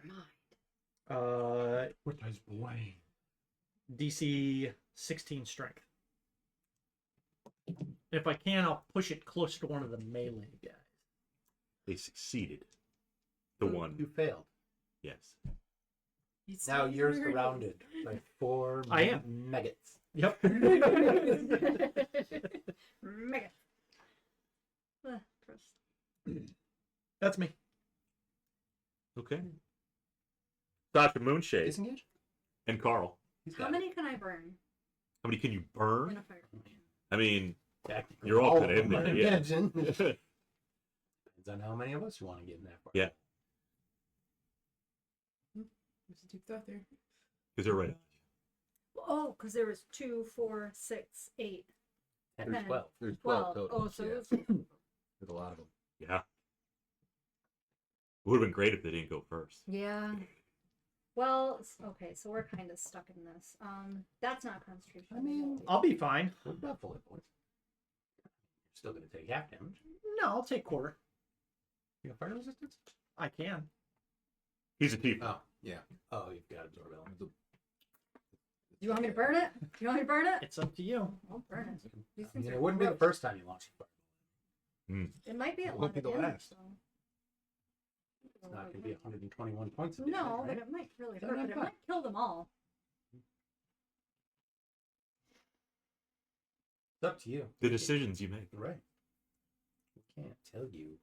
What does blame? DC 16 strength. If I can, I'll push it closer to one of the melee guys. They succeeded. The one. You failed. Yes. Now you're surrounded by 4 I am. maggots. Yep. Mega. Gross. That's me. Okay. Sasha Moonshade Disengage? and Carl. He's How got many can I burn How many can you in burn? a fire? I mean, Technically, you're all of good in them, there, I yeah. imagine. Depends on how many of us you want to get in that far. Yeah. There's a deep thought there. Because they're right on Oh, because there was 2, 4, 6, 8, 10 or 10. 12. There's 12 12. total. Oh, so yeah. it's There's a lot of them. you. Yeah. It would have been great if they didn't go first. yeah. Well, okay, so we're kind of stuck in this. That's not concentration. I mean, I'll be fine. We're not full hit points. You're still going to take half damage. No, I'll take quarter. You got fire resistance? I can. He's a thief. Oh, yeah. Oh, you've got absorb element. Do you want me to burn it? Do you want me to burn it? It's up to you. I'll burn it. These I things mean, are it wouldn't be the gross. first time you launched a fire. It might be It a won't lot be of the damage, last. though. It's not going to be 121 points. of No, damage, but right? it might really Yeah, hurt. not But it bad. might kill them all. It's up to you. The decisions you make. Right. We can't tell you.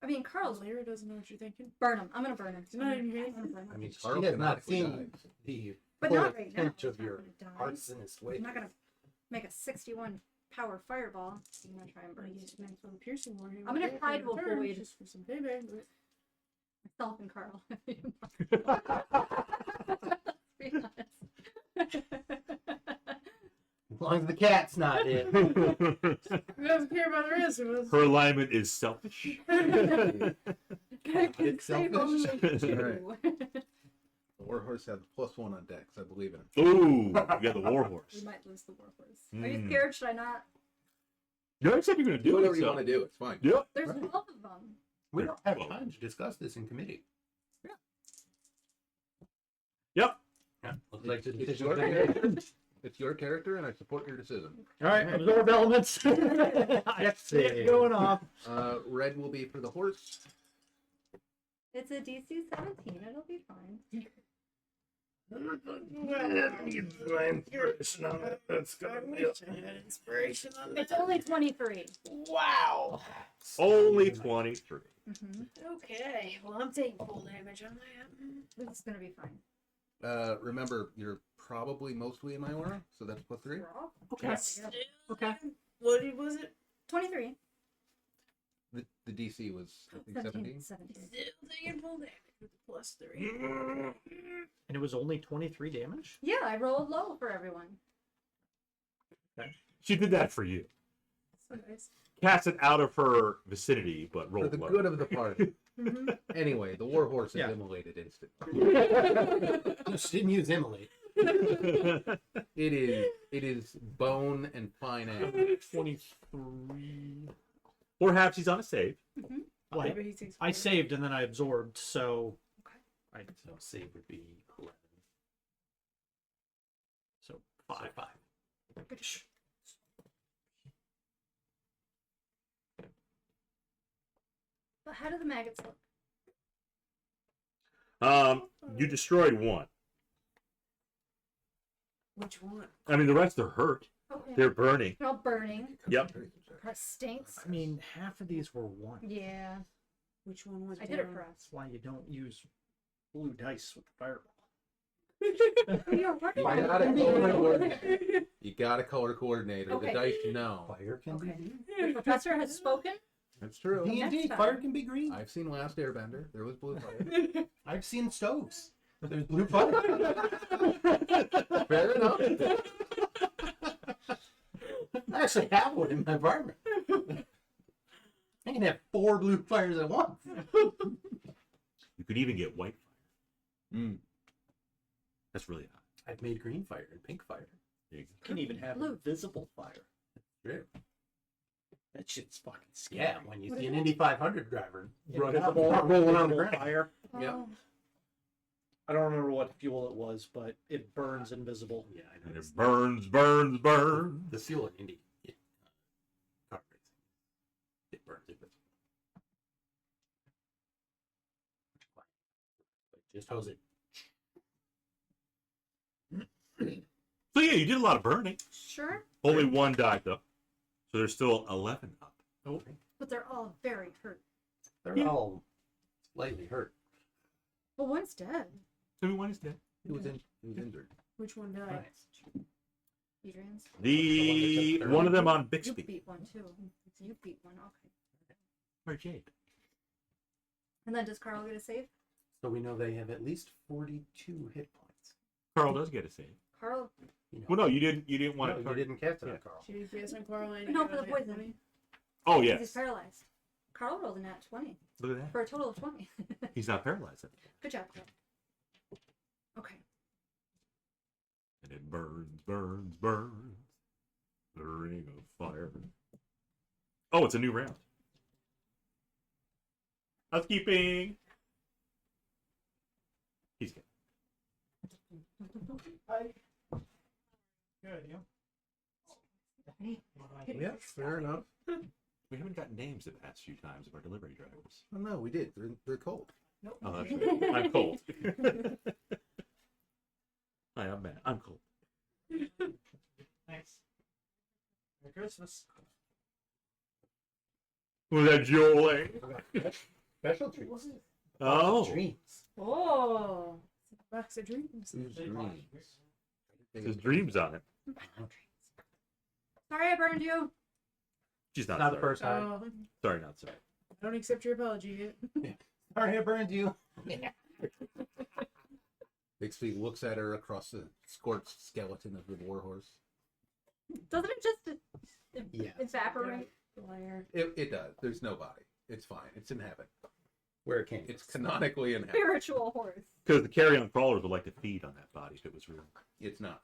I mean, Carl's Lyra doesn't know what you're thinking. burn him. I'm gonna burn him. It's not in here. I'm gonna burn him. I mean, Carl she has can not automatically seen die. the But full not right now. extent It's of not your gonna die. arsonist way. I'm not gonna make a 61 power fireball. I'm gonna try and But burn you just meant for the piercing one. I'm gonna try to avoid- just for some payback. But myself and Carl. Let's be honest. As long as the cat's not dead. who doesn't care about the rest of us? Her alignment is selfish. I can It's save selfish. only 2. The Warhorse has a +1 on Dex. I believe in him. Ooh, you got the We warhorse. might lose the warhorse. Are you Mm. scared? Should I not? You already said you're going to Do do whatever it. you So. want to do. It's fine. Yep. There's Right. 12 of them. We don't have Well- time to discuss this in committee. Yep. Yeah, looks like the It's decision's your been made. character. It's your character, and I support your decision. All right, absorb elements. Let's see. Going off. Red will be for the horse. It's a DC 17. It'll be fine. Inspiration on It's only 23. Wow. Only 23. Okay. Well, I'm taking full damage on that. This is gonna be fine. Remember, you're probably mostly in my aura, so that's +3. We're all Okay. together. Okay. What was it? 23. The DC was, I think, 17. 17. Still taking full damage with the +3. And it was only 23 damage? Yeah, I rolled low for everyone. She did that for you. So nice. Cast it out of her vicinity, but For roll the low. good of the party. Mhm. Anyway, the war horse is Yeah. immolated instantly. She didn't use immolate. It is bone and fine ash. 23. Or perhaps he's on a save. Well, Maybe he takes I full saved and then I absorbed, so. So save would be 11. So So 5. 5. But how do the maggots look? You destroyed one. Which one? I mean, the rest are hurt. Okay. They're burning. They're all burning. Yep. That stinks. I mean, half of these were 1. Yeah. Which one was I did it down? for That's us. why you don't use blue dice with the fireball. You're working You on gotta it. color coordinate. You got a color coordinator. Okay. The dice know. Fire can Okay. be The professor has spoken. That's true. Next D&D, time. fire can be green. I've seen Last Airbender. There was blue fire. I've seen stoves. There's blue fire. Fair enough. I actually have one in my apartment. I can have 4 blue fires at once. You could even get white fire. Mm. That's really hot. I've made green fire and pink fire. There you You can even have Blue. invisible fire. True. That shit's fucking scary. Yeah, when you What see is an it? Indy 500 driver run up, Invisible, rolling on the invisible ground. fire. Yep. Oh. I don't remember what fuel it was, but it burns invisible. Yeah, I And know. it burns, burns, burns. The fuel in Indy car racing. It burns invisible. Just hose it. So yeah, you did a lot of burning. Sure. Only one died though. So there's still 11 up. Oh, But they're all very hurt. they're all slightly hurt. Well, one's dead. So one is dead. He was injured. Which one died? Nice. Adrian's. The one of them on You Bixby. beat one too. You beat one. Okay. Or Jade. And then does Carl get a save? So we know they have at least 42 hit points. Carl does get a save. Carl. You know. Well, no, you didn't want No, to. you didn't cast it on Yeah. Carl. Should we guess on Coral and No, for the poison. Oh 'Cause yes. He's paralyzed. Carl rolled a nat 20 Look at that. for a total of 20. He's not paralyzed. Good job, Carl. Okay. And it burns, burns, burns. The ring of fire. Oh, it's a new round. Housekeeping. He's good. Good, yeah. Yeah, fair enough. We haven't gotten names the past few times of our delivery drivers. Oh, no, we did. They're cold. Oh, that's right. I'm cold. Hi, I'm Matt. I'm cold. Thanks. Merry Christmas. Was that Joel? Special treats. Oh. Dreams. Oh, box of dreams. Whose dreams? There's dreams on it. Sorry I burned you. She's not, Not the sorry. first time. Oh, Sorry, not sorry. I don't accept your apology yet. Sorry, I burned you. Bixby looks at her across the scorched skeleton of the warhorse. Doesn't it just Yeah. evaporate? Liar. It does. There's no body. It's fine. It's in heaven. Where it came. It's canonically in heaven. Spiritual horse. Because the carry-on crawlers would like to feed on that body if it was real. It's not.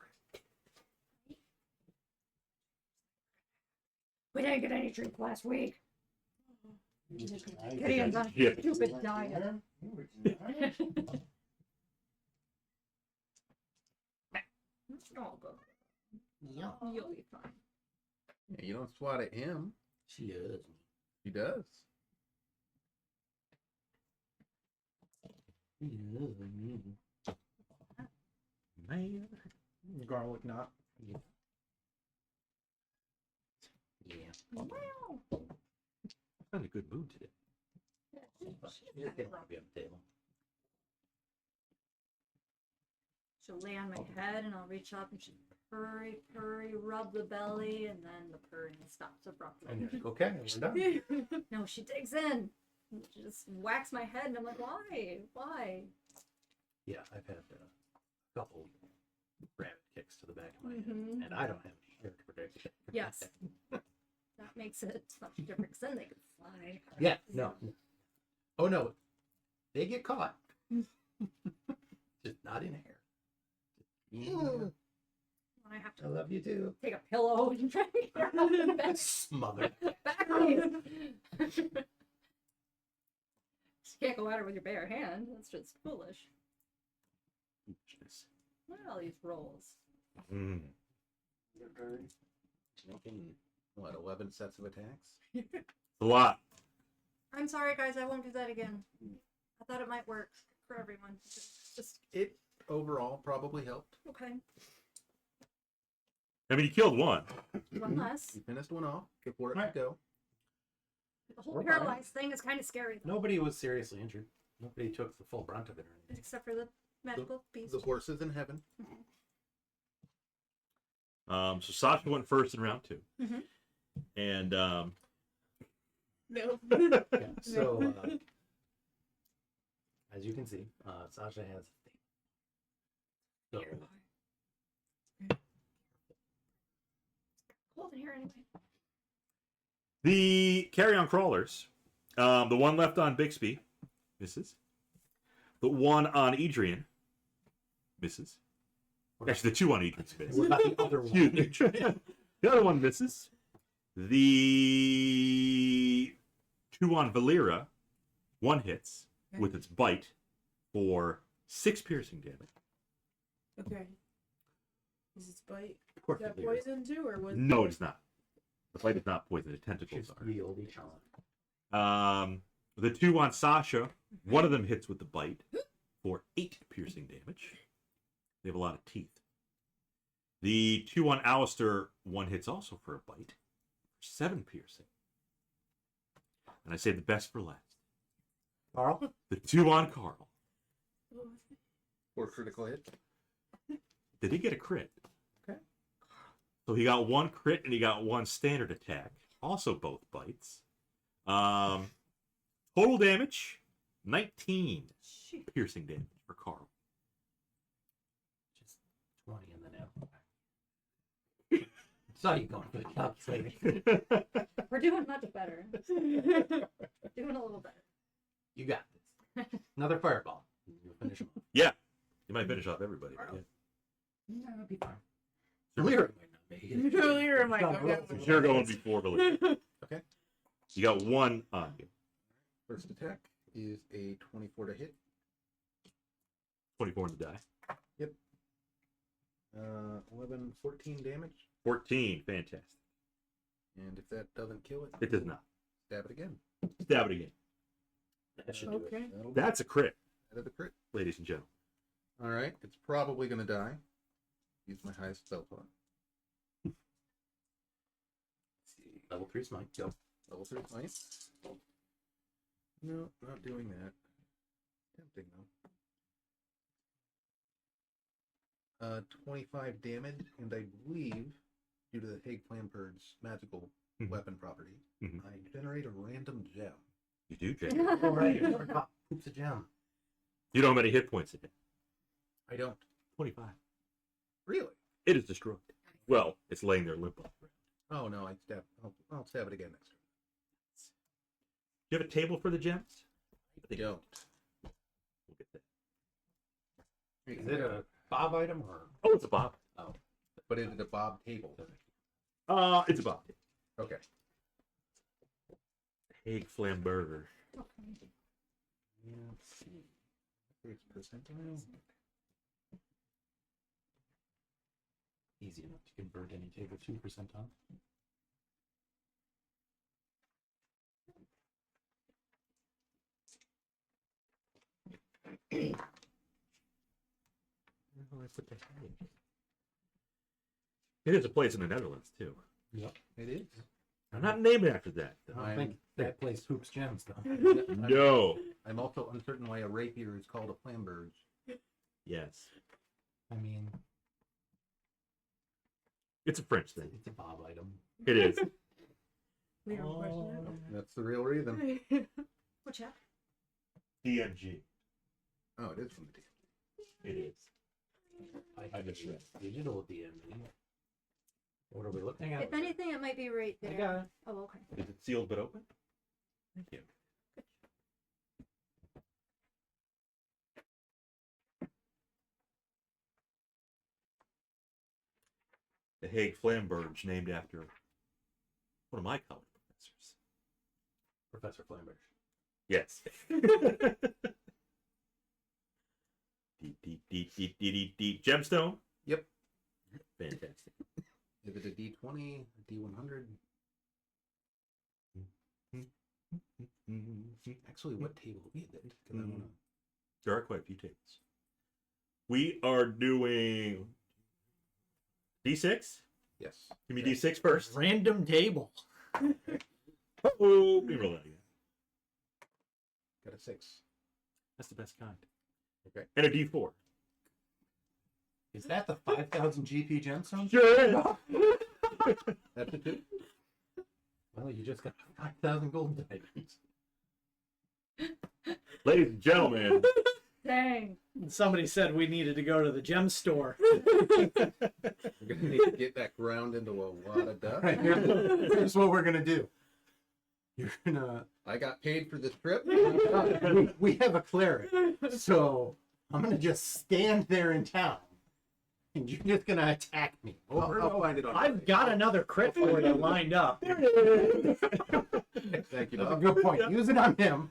We didn't get any drink last week. I Gideon's on Yeah. a stupid diet. Oh, go. You'll be fine. Yeah, you don't swat at him. She is. He does. Man. Garlic knot. Yeah. Wow. I'm in a good mood today. She'll get Robbie on the table. She'll lay on my head and I'll reach up and she'll purry, rub the belly, and then the purring stops abruptly. And you're like, okay, we're done. No, she digs in. She just whacks my head and I'm like, why? Why? Yeah, I've had a couple rabbit kicks to the back of my head, Mhm. and I don't have any hair to protect it. Yes. That makes it much different because then they can fly. Yeah, no. Oh no, they get caught. Just not in hair. Yeah, I have I to love you too. take a pillow and try to get her out of the bed. Smother. Back please. You can't go at her with your bare hand. That's just foolish. Foolishness. Look at all these rolls. Mm. Making What, 11 sets of attacks? A lot. I'm sorry, guys. I won't do that again. I thought it might work for everyone. Just It overall probably helped. okay. I mean, you killed one. One less. You finished one off before it could go. The whole We're fine. paralyzed thing is kind of scary, though. Nobody was seriously injured. Nobody took the full brunt of it or anything. Except for the magical beast. The horses in heaven. So Sasha went first in round 2. Mhm. And No. Yeah, so as you can see, Sasha has so Cold in here anyway. the carry-on crawlers, the one left on Bixby, misses. The one on Edrian, misses. Actually, the two on Edrian misses. what about the other one? Excuse me. The other one misses. The two on Volira, one hits with its bite for 6 piercing damage. Okay. Is its bite Poor that Volira. poison too, or was No, it is not. The bite is not poison. The tentacles She's are. yield each other. The two on Sasha, one of them hits with the bite for 8 piercing damage. They have a lot of teeth. The two on Alister, one hits also for a bite for 7 piercing. And I say the best for last. Carl? The two on Carl. Or critical hit. Did he get a crit? Okay. So he got 1 crit and he got 1 standard attack. Also both bites. Total damage, 19 piercing damage for Carl. Just 20 and then out. Saw you going for the calculator. We're doing much better. Doing a little better. You got this. Another fireball. You'll finish him off. Yeah. You might finish off everybody. But yeah. No, it'll be fine. Volira might not make it. Volira might Don't go roll down. for You're going before Valera. Okay. You got 1 on you. First attack is a 24 to hit. 24 on the die. 11, 14 damage. 14. Fantastic. And if that doesn't kill it, It does not. stab it again. Stab it again. That should do it. Okay. That'll be That's a crit, out of the crit. ladies and gentlemen. All right. It's probably going to die. Use my highest spell slot. Level 3 smite. Go. Level 3 smite. No, not doing that. Tempting though. 25 damage, and I believe, due to the Hague Flamper's magical Mhm. weapon property, Mhm. I generate a random gem. You do, Jay. All right. Another cop poops a gem. You know how many hit points it has. I don't. 25. Really? It is destroyed. Well, it's laying there limp on the ground. Oh no, I stab. I'll stab it again next turn. Do you have a table for the gems? I don't. We'll get that. Is it a Bob item or? Oh, it's a bob. Oh, But is it a bob table? It's a bob. Okay. Egg flamberger. Let's see. It's percentile. Easy enough to convert any table to percentile. Where do I put the egg? It is a place in the Netherlands too. Yep. It is. I'm not naming after that. I don't think that place hoops gems though. No. I'm also uncertain why a rapier is called a flamberge. Yes. I mean, It's a French thing. it's a Bob item. It is. We don't question That's the real reason. it. What's that? DMG. Oh, it is from the It is. I just read digital DMG. What are we looking at? If anything, it might be right I there. got it. Oh, okay. Is it sealed but open? Thank you. The Hague Flamberge, named after one of my college professors. Professor Flamberge. Yes. Deep gemstone. Yep. Fantastic. Is it a D20, a D100? Actually, what table is it? 'Cause I wanna... There are quite a few tables. We are doing D6. Yes. Give me D6 first. Random table. Oh, we roll that again. Got a 6. That's the best kind. Okay. And a D4. Is that the 5,000 GP gemstone? Sure. That's a 2. Well, you just got 5,000 gold diamonds. Ladies and gentlemen, Dang. Somebody said we needed to go to the gem store. We're gonna need to get that ground into a lot of dust. Right, here's what we're gonna do. You're gonna. I got paid for this trip. We have a cleric, so I'm gonna just stand there in town, and you're just gonna attack me. I'll find it on. I've got another crit for you lined up. Thank you. That's a Doc. good point. Use it on him,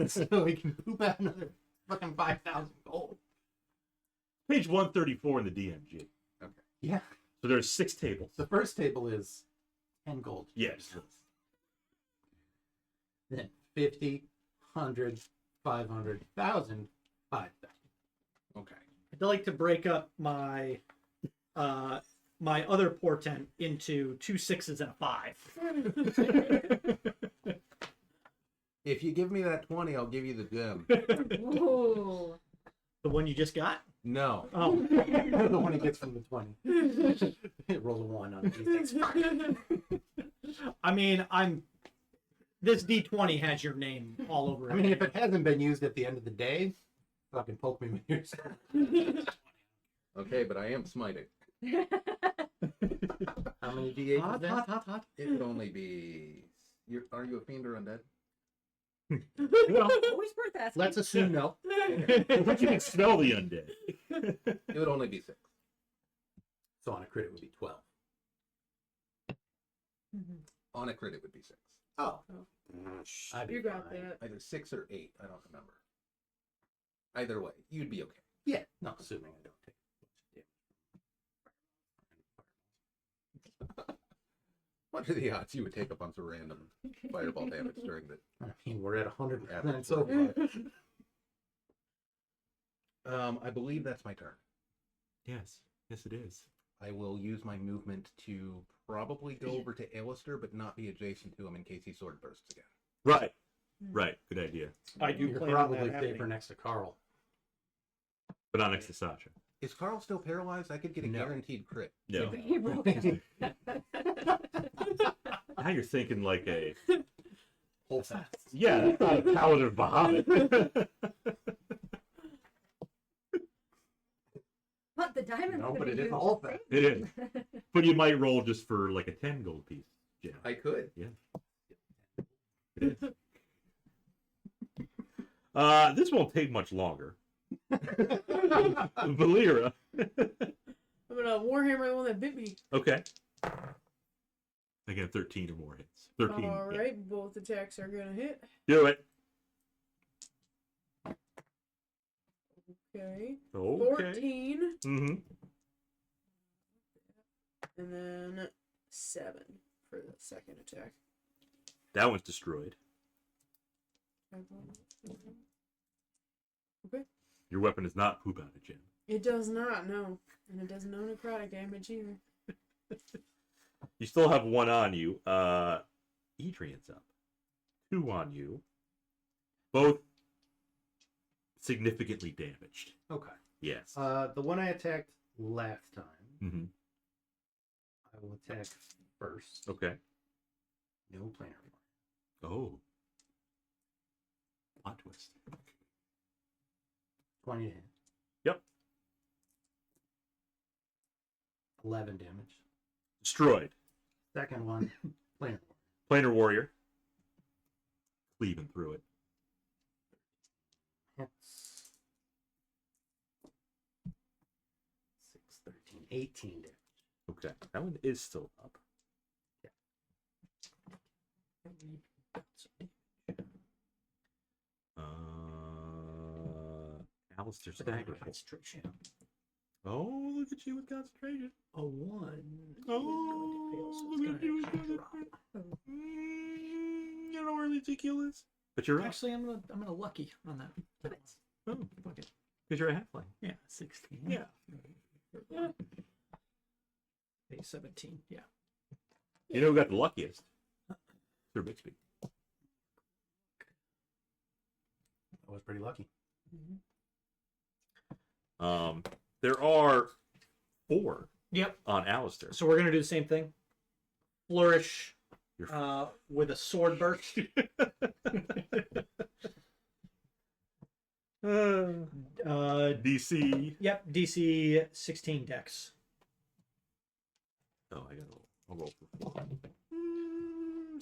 so he can poop out another fucking 5,000 gold. page 134 in the DMG. Yeah. So there's 6 tables. The first table is 10 gold. Yes. Then 50, 100, 500, 1,000, 5,000. Okay. I'd like to break up my my other portent into 2 6s and a 5. If you give me that 20, I'll give you the gem. Ooh. The one you just got? No. Oh, The one he gets from the 20. It rolls a 1 on D6. I mean, this D20 has your name all over it. I mean, if it hasn't been used at the end of the day, fucking poke me with your sword. Okay, but I am smiting. How many D8 is hot, that? hot, hot, hot. It would only be. Are you a fiend or undead? Always worth asking. Let's assume no. But you can smell the undead. It would only be 6. So on a crit, it would be 12. On a crit, it would be 6. Oh. I'd be You got fine. that. Either 6 or 8. I don't remember. Either way, you'd be okay. Yeah, not assuming I don't take What are the odds you would take a bunch of random fireball damage during the? I mean, we're at 100% Average. so far. I believe that's my turn. Yes. Yes, it is. I will use my movement to probably go over to Alister, but not be adjacent to him in case he sword bursts again. Right. Right. Good idea. I do You're plan on probably that safer happening. next to Carl. But not next to Sasha. Is Carl still paralyzed? I could get a No. guaranteed crit. No. He broke it. Now you're thinking like a. Hold fast. Yeah, that's not a paladin of Bahamut. But the diamond's No, gonna but it be is used all to fast. It is. But you might roll just for like a 10 gold piece. Yeah. I could. This won't take much longer. Volira. I'm gonna Warhammer the one that bit me. Okay. Again, 13 or more hits. 13. All yeah. right, both attacks are gonna hit. Do it. Okay. Okay. 14, Mm-hmm. and then 7 for the second attack. That one's destroyed. Okay. Your weapon is not poop out a gem. It does not, no. And it does no necrotic damage either. You still have one on you. Edrian's up. 2 on you. Both significantly damaged. Okay. Yes. The one I attacked last time, Mm-hmm. I will attack first. Okay. No planar. Oh. Plot twist. 20 to hit. Yep. 11 damage. Destroyed. Second one, planar. Planar warrior. Cleaving through it. Hits. 6, 13, 18 damage. Okay. That one is still up. Alister's dagger. Concentration. Oh, look at you with concentration. A 1. Oh, look at you with concentration. You know where Ezekiel is? But you're up. Actually, I'm gonna lucky on that. Oh, fuck it. Because you're a halfling. Yeah, 16. Yeah. A 17. Yeah. You know who got the luckiest? Sir Bixby. I was pretty lucky. There are 4 Yep. on Alister. So we're gonna do the same thing. Flourish You're with a sword burst. DC. Yep, DC 16 dex. Oh, I got I'll roll for 4.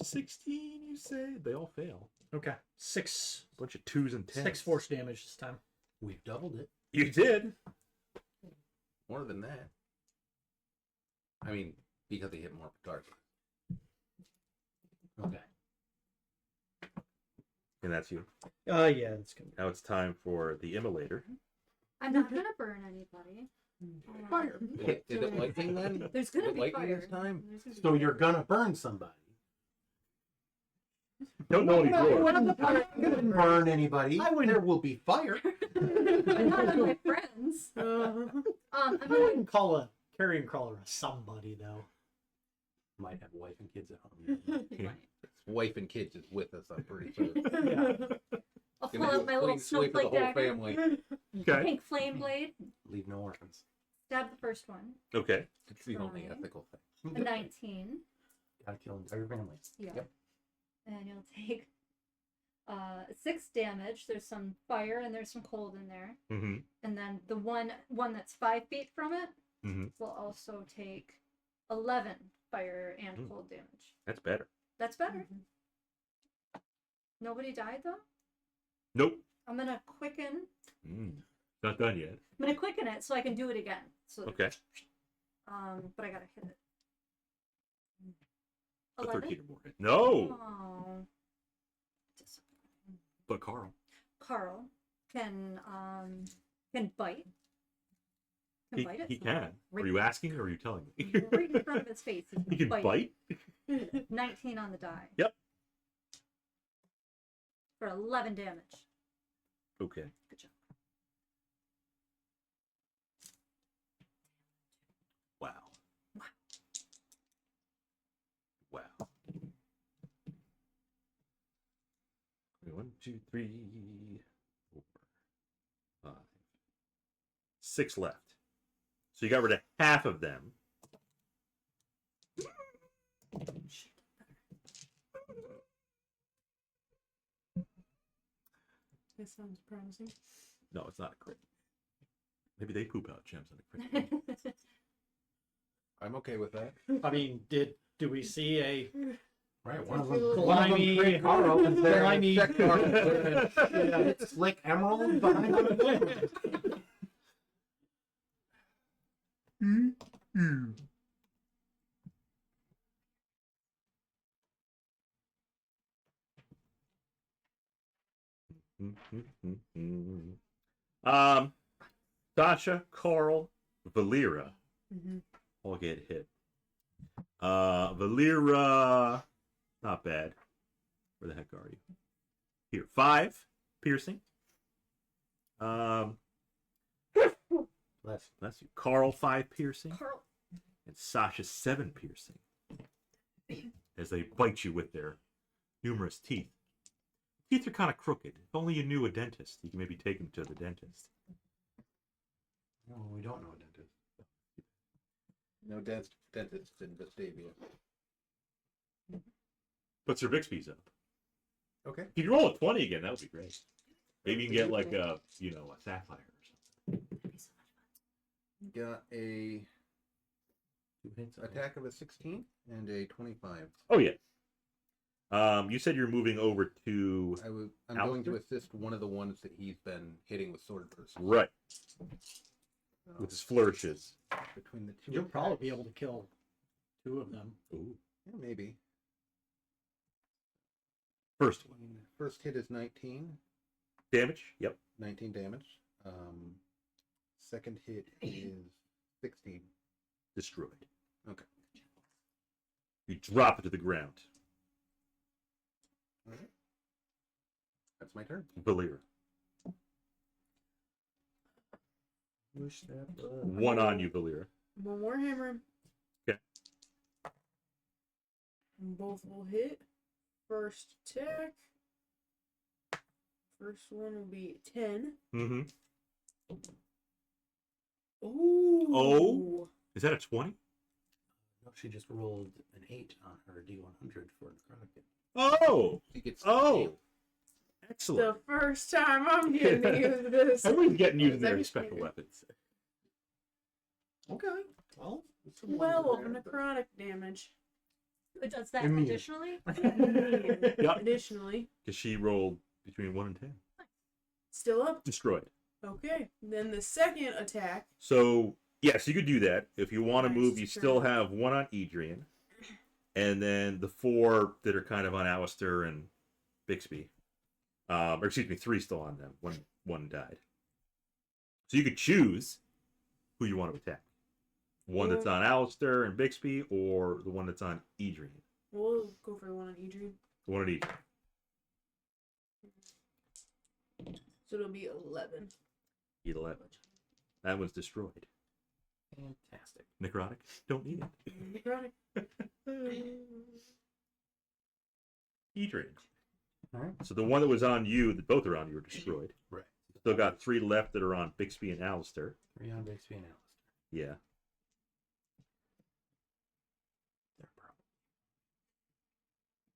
16, you say? They all fail. Okay. 6 Bunch of 2s and 10s. force damage this time. We've doubled it. You did. More than that. I mean, because they hit more targets. Okay. And that's you. Yeah, that's good. Now it's time for the immolator. I'm not gonna burn anybody. Fire. Is it lightning then? There's Is gonna it be lightning fire. this time? There's gonna be So fire. you're gonna burn somebody. Don't know any more. One of the I wouldn't burn anybody. There will be fire. None of my friends. Uh, I'm I gonna wouldn't call a carrion crawler a somebody though. Might have a wife and kids at home. Yeah. Wife and kids is with us, I'm pretty sure. I'll pull out my little Clean slate for the snowflake whole dagger. family. Okay. Pink flame blade. Leave no orphans. Stab the first one. Okay. It's the only Fine. ethical thing. A 19. Gotta kill entire families. Yeah. Yep. And you'll take 6 damage. There's some fire and there's some cold in there. Mm-hmm. And then the one that's 5 feet from it Mm-hmm. will also take 11 fire and Mm. cold damage. That's better. That's better. Nobody died though? Nope. I'm gonna quicken. Not done yet. I'm gonna quicken it so I can do it again. So Okay. but I gotta hit it. A 11? 13 or more. No. Oh. Disappointing. But Carl. Carl can bite. Can bite it. He can. Right- Are you asking or are you telling me? right in front of its face. He can bite? 19 on the die. Yep. For 11 damage. Okay. Good job. Wow. Wow. Wow. 1, 2, 3, 4, 5, 6 left. So you got rid of half of them. that sounds promising. No, it's not a crit. Maybe they poop out gems on a crit. I'm okay with that. I mean, do we see a Right, one of them- slimy, Great Carl is there. slimy? Check mark. It's slick emerald behind the Sasha, Carl, Volira Mm-hmm. all get hit. Volira, not bad. Where the heck are you? Here, 5 piercing. Bless you. Carl, 5 piercing. Carl. And Sasha, 7 piercing. As they bite you with their numerous teeth. Teeth are kind of crooked. If only you knew a dentist, you could maybe take him to the dentist. No, we don't know a dentist. No dentist in Vestavia. But Sir Bixby's up. Okay. If you roll a 20 again, that would be great. Maybe you can get like a sapphire or something. Got a attack of a 16 and a 25. Oh yeah. You said you're moving over to I'm going to Alister? assist one of the ones that he's been hitting with sword bursts. right So, with his flourishes. between the 2 You'll probably be attacks- able to kill 2 of them. Ooh. Yeah, maybe. First one. First hit is 19. Damage? Yep. 19 damage. Second hit is 16. Destroyed. Okay. You drop it to the ground. All right. That's my turn. Volira. Wish that. One on you, Volira. One more hammer. Okay. And both will hit. First attack. First one will be 10. Mm-hmm. Ooh. Oh. Is that a 20? No, she just rolled an 8 on her D100 for necrotic. Oh! He gets Oh! The Excellent. first time I'm getting to use this. Everyone's getting using That their is special weird. weapons. Okay. Well, 12 necrotic damage. Does that Immune. additionally? Yep. Additionally, Because she rolled between 1 and 10. still up. Destroyed. Okay. Then the second attack. So, yes, you could do that. If you want to Nice move, you still turn. have 1 on Edrian. And then the 4 that are kind of on Alister and Bixby. Or excuse me, 3 still on them. One died. So you could choose who you want to attack. One that's on Alister and Bixby, or the one that's on Edrian. We'll go for the one on Edrian. The one on Edrian. So it'll be 11. 11. That one's destroyed. Fantastic. Necrotic? Don't need it. Necrotic. Edrian. Alright. So the one that was on you, that both are on you, are destroyed. Right. Still got 3 left that are on Bixby and Alister. 3 on Bixby and Alister. Yeah. They're a problem.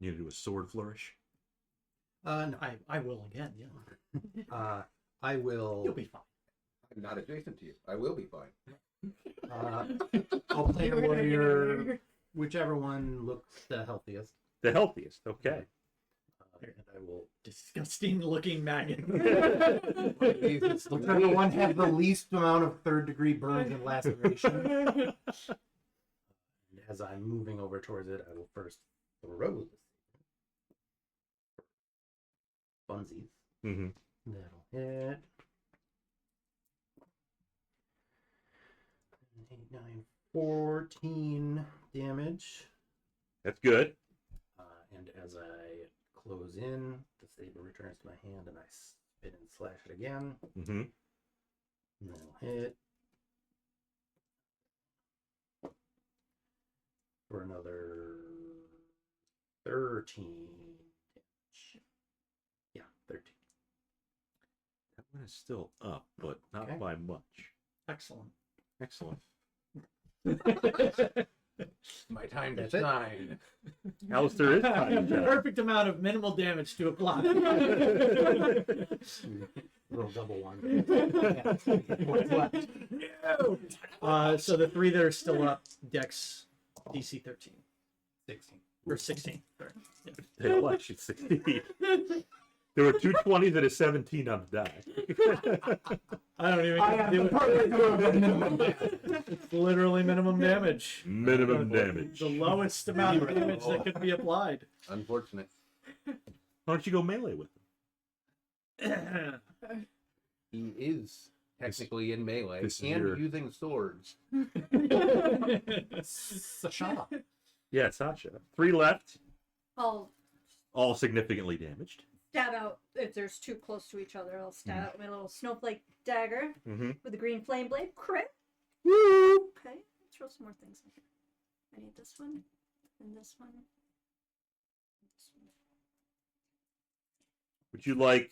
You gonna do a sword flourish? no, I will again, yeah. I will. You'll be fine. I'm not adjacent to you. I will be fine. I'll play a warrior, whichever one looks the healthiest. The healthiest, okay. And I will. Disgusting looking maggot. Whichever one has the least amount of 3rd-degree burns and laceration. And as I'm moving over towards it, I will first throw this. Funsies. Mm-hmm. That'll hit. 8, 9, 14 damage. That's good. And as I close in, the saber returns to my hand and I spin and slash it again. Mm-hmm. And that'll hit. For another 13 damage. Yeah, 13. That one is still up, but not Okay. by much. Excellent. Excellent. My time to That's it. shine. Alistair is kind of Perfect amount of minimal damage to apply. Roll double one. What's left? So the 3 that are still up, Dex DC 13 16. or 16. Sorry. They election 16. There were 2 20s and a 17 on the die. I don't even. the perfect amount of minimum damage. It's literally minimum damage. Minimum damage. The lowest amount of damage that could be applied. Unfortunate. Why don't you go melee with them? He is technically in melee this is and your- using swords. Sasha. Yeah, Sasha. 3 left, I'll all significantly damaged. stab out if there's two close to each other. I'll stab out my little snowflake dagger Mm-hmm. with the green flame blade. Crit. Woo! Okay, let's throw some more things in here. I need this one, and this one. This one. Would you like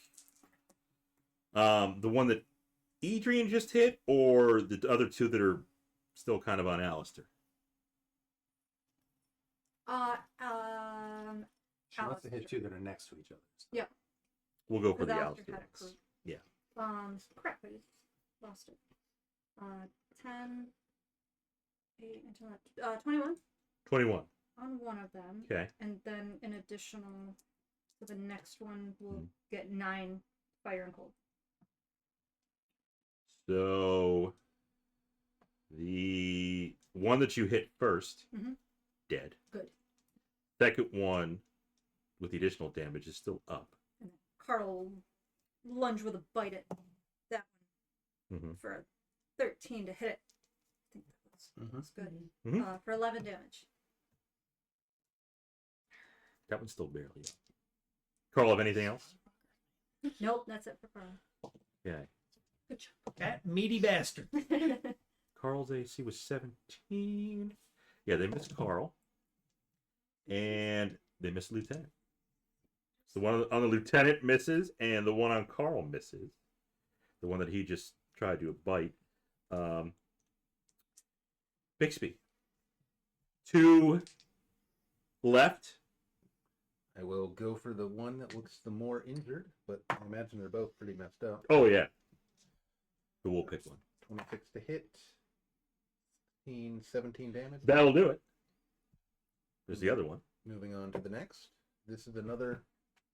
the one that Edrian just hit, or the other two that are still kind of on Alister? She wants to hit two that are next to each other. So. We'll go for the Alister Alister had it ones. crude. Yeah. Crap, I just lost it. 10, 8, until 21 21. on one of them. Okay. And then an additional, so the next one will Mhm. get 9 fire and cold. So the one that you hit 1st, Mhm. dead. Good. Second one with the additional damage is still up. And then Carl will lunge with a bite at that one Mm-hmm. for a 13 to hit it. I think that's good. Mhm. For 11 damage. That one's still barely up. Carl, have anything else? Nope, that's it for Carl. Okay. Good That meaty bastard. job. Carl's AC was 17. Yeah, they missed Carl. And they missed Lieutenant. The one on the Lieutenant misses, and the one on Carl misses. The one that he just tried to bite. Bixby. 2 left. I will go for the one that looks the more injured, but I imagine they're both pretty messed up. Oh, yeah. Who will pick one? 26 to hit. 17 damage. That'll do it. There's the other one. Moving on to the next. This is another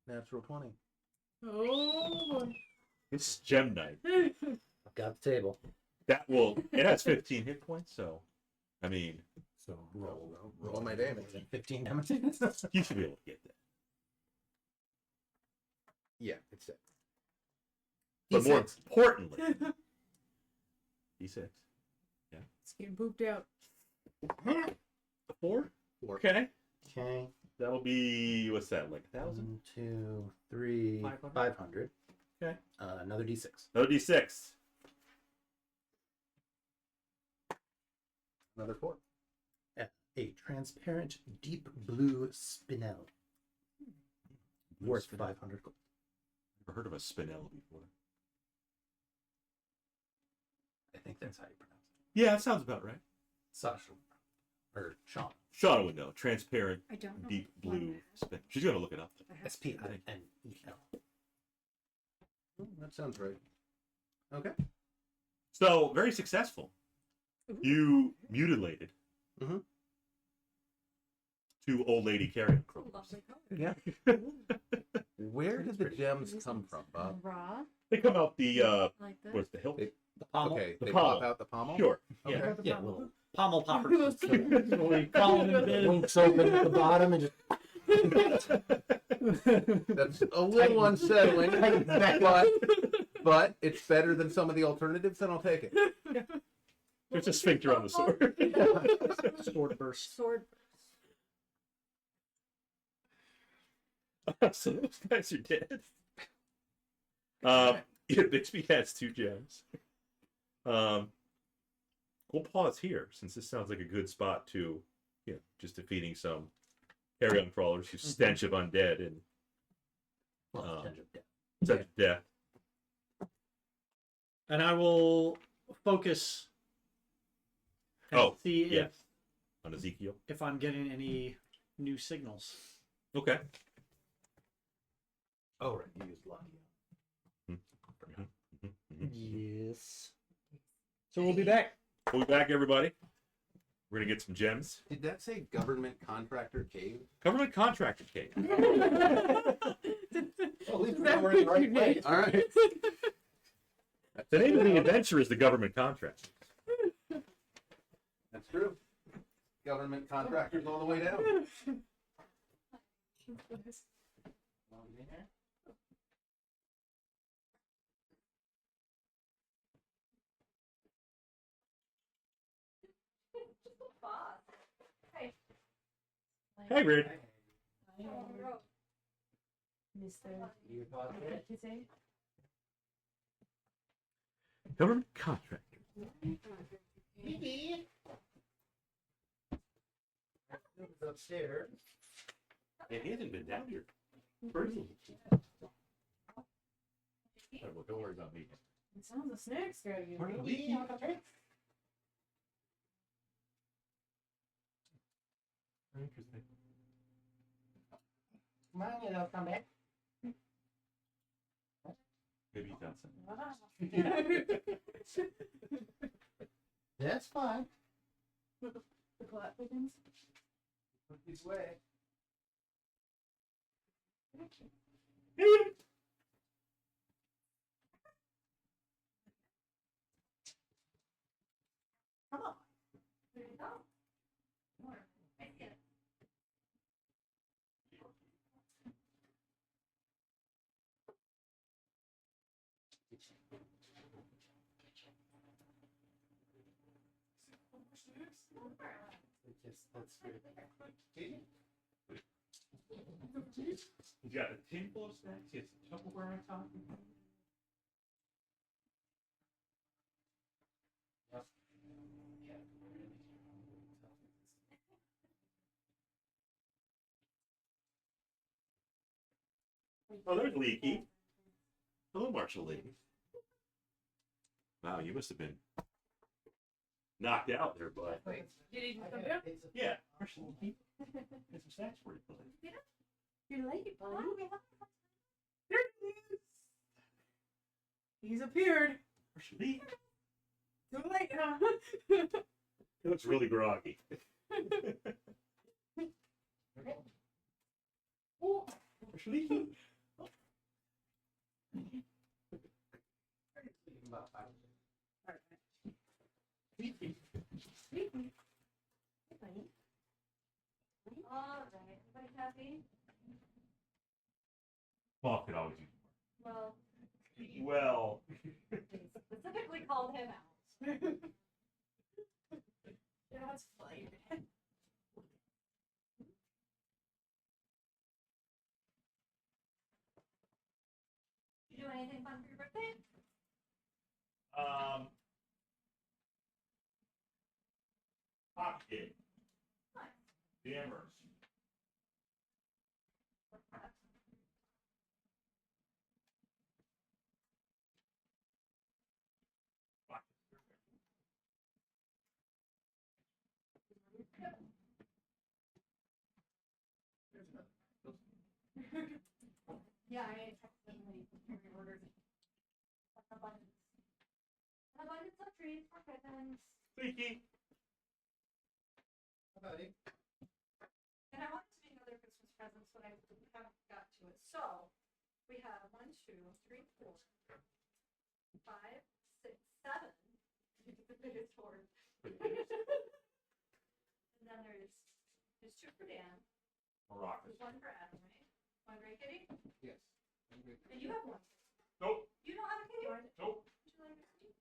natural 20. Oh boy. It's Gem Knight. I've got the table. That will. It has 15 hit points, so. I mean, So roll. Roll my damage. 15 damage. you should be able to get that. Yeah, it's it. But more D6. importantly, D6. It's getting pooped out. 4? 4. Okay. Okay. That'll be, what's that, like 1,000? 1, 2, 3, 500? 500. Okay. Another D6. Another D6. Another 4. A transparent deep blue spinel. Worth 500 gold. Never heard of a Spinel before. I think that's how you pronounce it. Yeah, that sounds about right. Sasha. Or Sean. Shauna would know. Transparent, I don't know. deep why blue I spin. She's going to look it up. have- SPINEL. That sounds right. Okay. So, very successful. Ooh. You mutilated Mhm. 2 old lady carrion crows. Lovely color. Yeah. Where did the gems come from, Bob? Raw, They come out the, like this. what's the hilt? They- The pommel. Okay, The they pommel. pop out the pommel? Sure. Okay. Yeah. Yeah, little Pommel poppers. That's what we call them in winks open at the bottom and just. That's a little unsettling, but it's better than some of the alternatives, and I'll take it. There's a sphincter on the sword. sword burst. Sword. So those guys are dead. Yeah, Bixby has 2 gems. We'll pause here since this sounds like a good spot to, just defeating some carrion crawlers who stench of undead and Well, Dungeon of Death. such death. And I will focus and Oh, see yes. On Ezekiel. if I'm getting any new signals. Okay. Oh, right. You used Lucky. Yes. So we'll be back. We'll be back, everybody. We're going to get some gems. Did that say government contractor cave? Government contractor cake. Well, at least we know we're in the right place. All right. The name of the adventure is the government contract. That's true. Government contractors all the way down. Hagrid. Mr. You thought that? You say? Government contractor. Upstairs. And he hasn't been down here. Personally. Well, don't worry about me. It sounds a snack's dragon. Interesting. Come on, you know, come back. Maybe he found something. That's fine. The plot thickens. Put these away. Come on. There you go. More. Right here. That's good. He's got a tin full of snacks. He has some Tupperware on top. Yep. Oh, there's Leaky. Hello, Marshal Lady. Wow, you must have been knocked out there, bud. Wait, did he come down? Yeah, Marshal Leaky. There's some snacks for you, bud. You're late, buddy. Oh, we have There he is. He's appeared. Marshal Leaky. Too late, huh? He looks really groggy. Oh, Marshal Leaky. all right. Everybody happy? Bob could always use Well, more. Well, we specifically called him out. Yeah, that's fine. You do anything fun for your birthday? Pocket Nice. jammers. What's that? Yeah, I accidentally reordered an abundance. An abundance of treats for kittens. Leaky. Buddy. And I wanted to make other Christmas presents, but I haven't got to it. So we have 1, 2, 3, 4, 5, 6, 7. It's the biggest hoard. And then there's 2 for Dan. Maracas. There's 1 for Adam, right? 1 right, Kitty? Yes. And you have 1. Nope. You don't have a kitty? Nope. Would you like a kitty?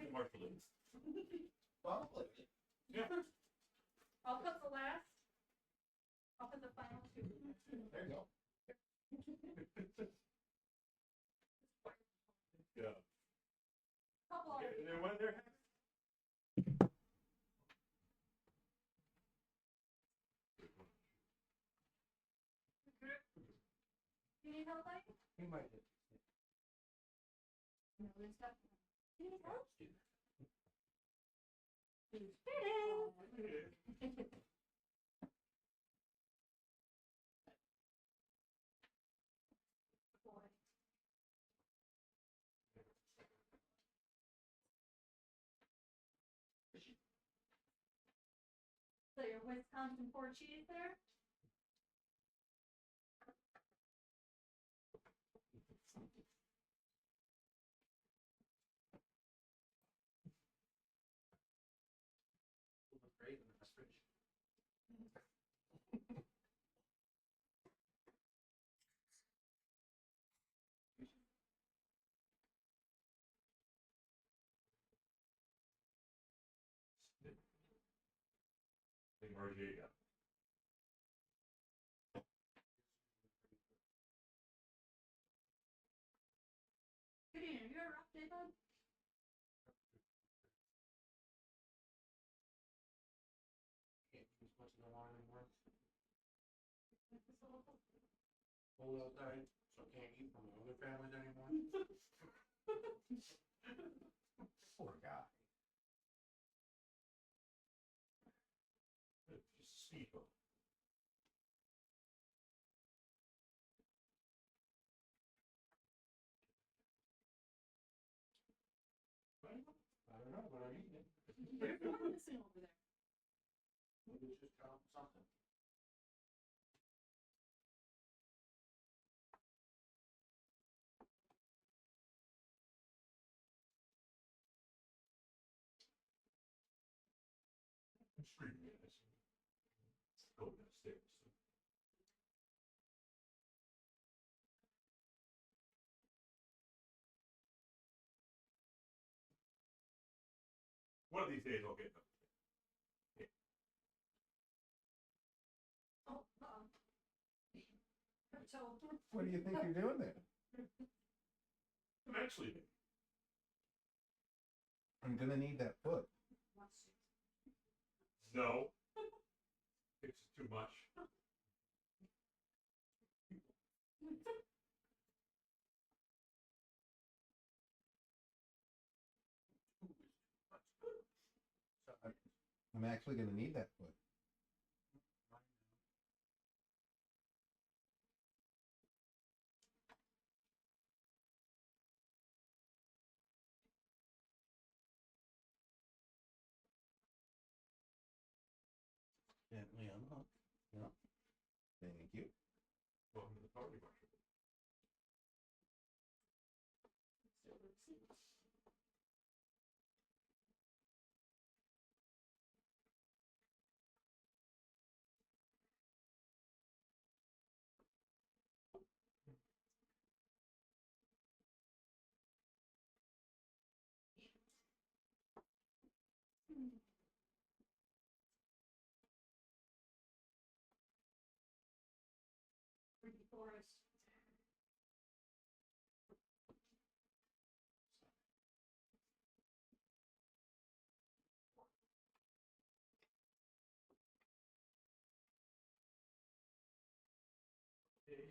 Marshal Leaky. Probably. Yeah. I'll put the last. I'll put the final 2. There you go. Yeah. Couple of And then one there. You need help, buddy? He might have. No, there's stuff. You need help? Do Who's fitting? Boy. So your Wisconsin 4 cheese there? Great in the fridge. Big RJ, yeah. cold outside, so I can't eat from other families anymore. Poor guy. Just speedboat. I don't know, but I'm eating it. You're going missing over there. Maybe it's just something. Extremely nice. Go downstairs. One of these days I'll get them. Oh, so, What do you think you're doing there? Eventually, maybe. I'm gonna need that foot. No. It's too much. I'm actually gonna need that foot. Gently unhook. Yeah. Thank you. Welcome to the party, Marshall. Creepy forest. Hey.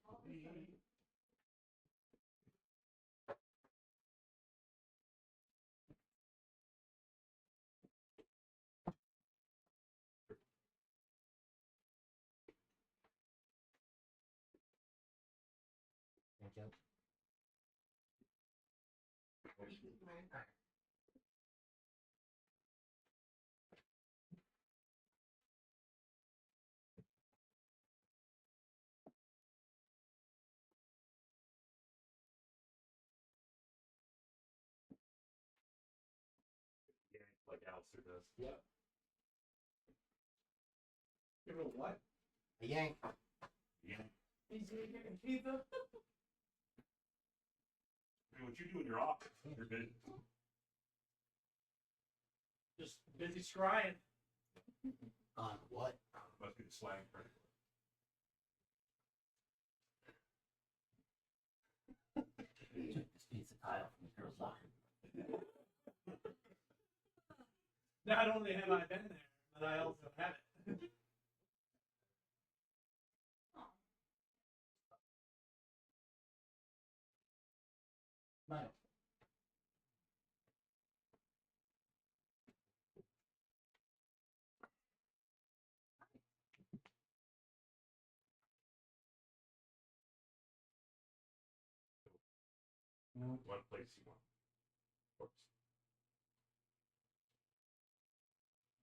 All the time. Thank you. Yeah, like Alister does. Yep. Give it a what? A yank. Yeah. He's making pizza. I mean, what you do in your office, you're busy. Just busy scrying. On what? Must be the slang for it. Took this piece of tile from the girl's locker. Not only have I been there, but I also have it. Mine. One place you want. Of course.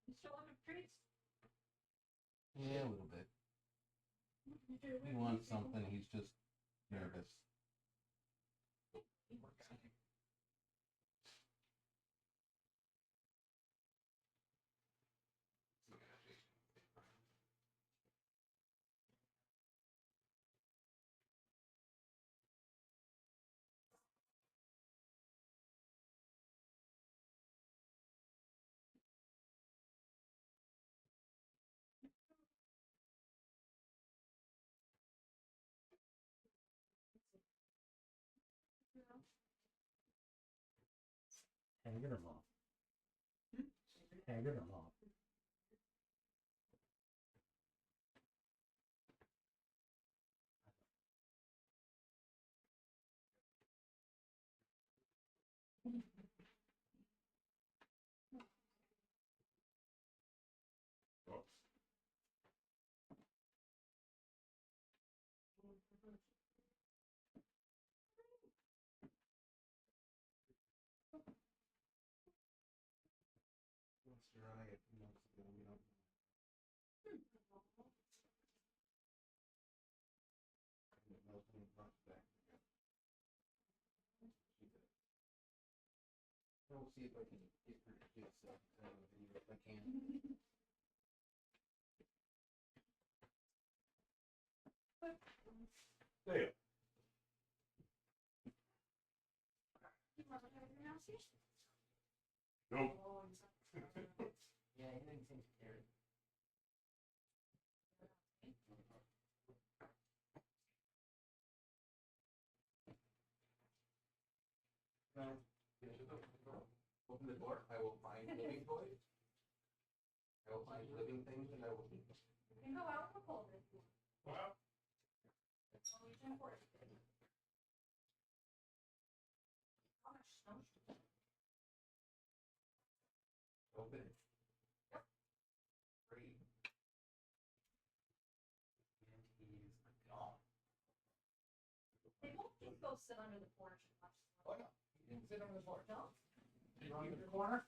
You still have a priest? Yeah, a little bit. He wants something. He's just nervous. Haggard or mom? Haggard or mom? I'll see if I can get her to do stuff if I can. There. Nope. Yeah, anything seems scary. Open the door. I will find living toys. I will find living things, and I will keep them. You can go out and hold it. Wow. It's always important. Gosh, no. Open it. Yep. Free. And he's gone. They won't just go sit under the porch and watch. Oh no, he didn't sit on the floor. No? He's on the corner.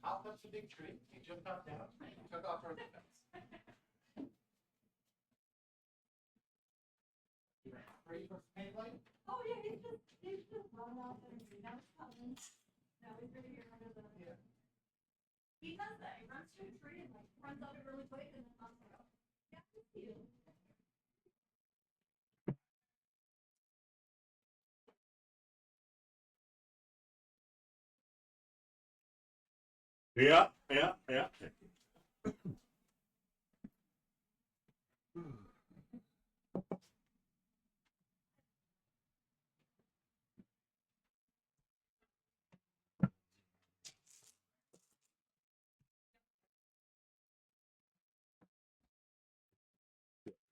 Out comes the big tree. He jumped out down. Took off from the fence. He ran free from paint light. Oh, yeah, he's just run off and now it's coming. Now he's right here under the. Yeah. He does that. He runs to a tree and like runs up it really quick and then comes out. Yeah, good for you. Yeah, yeah, yeah.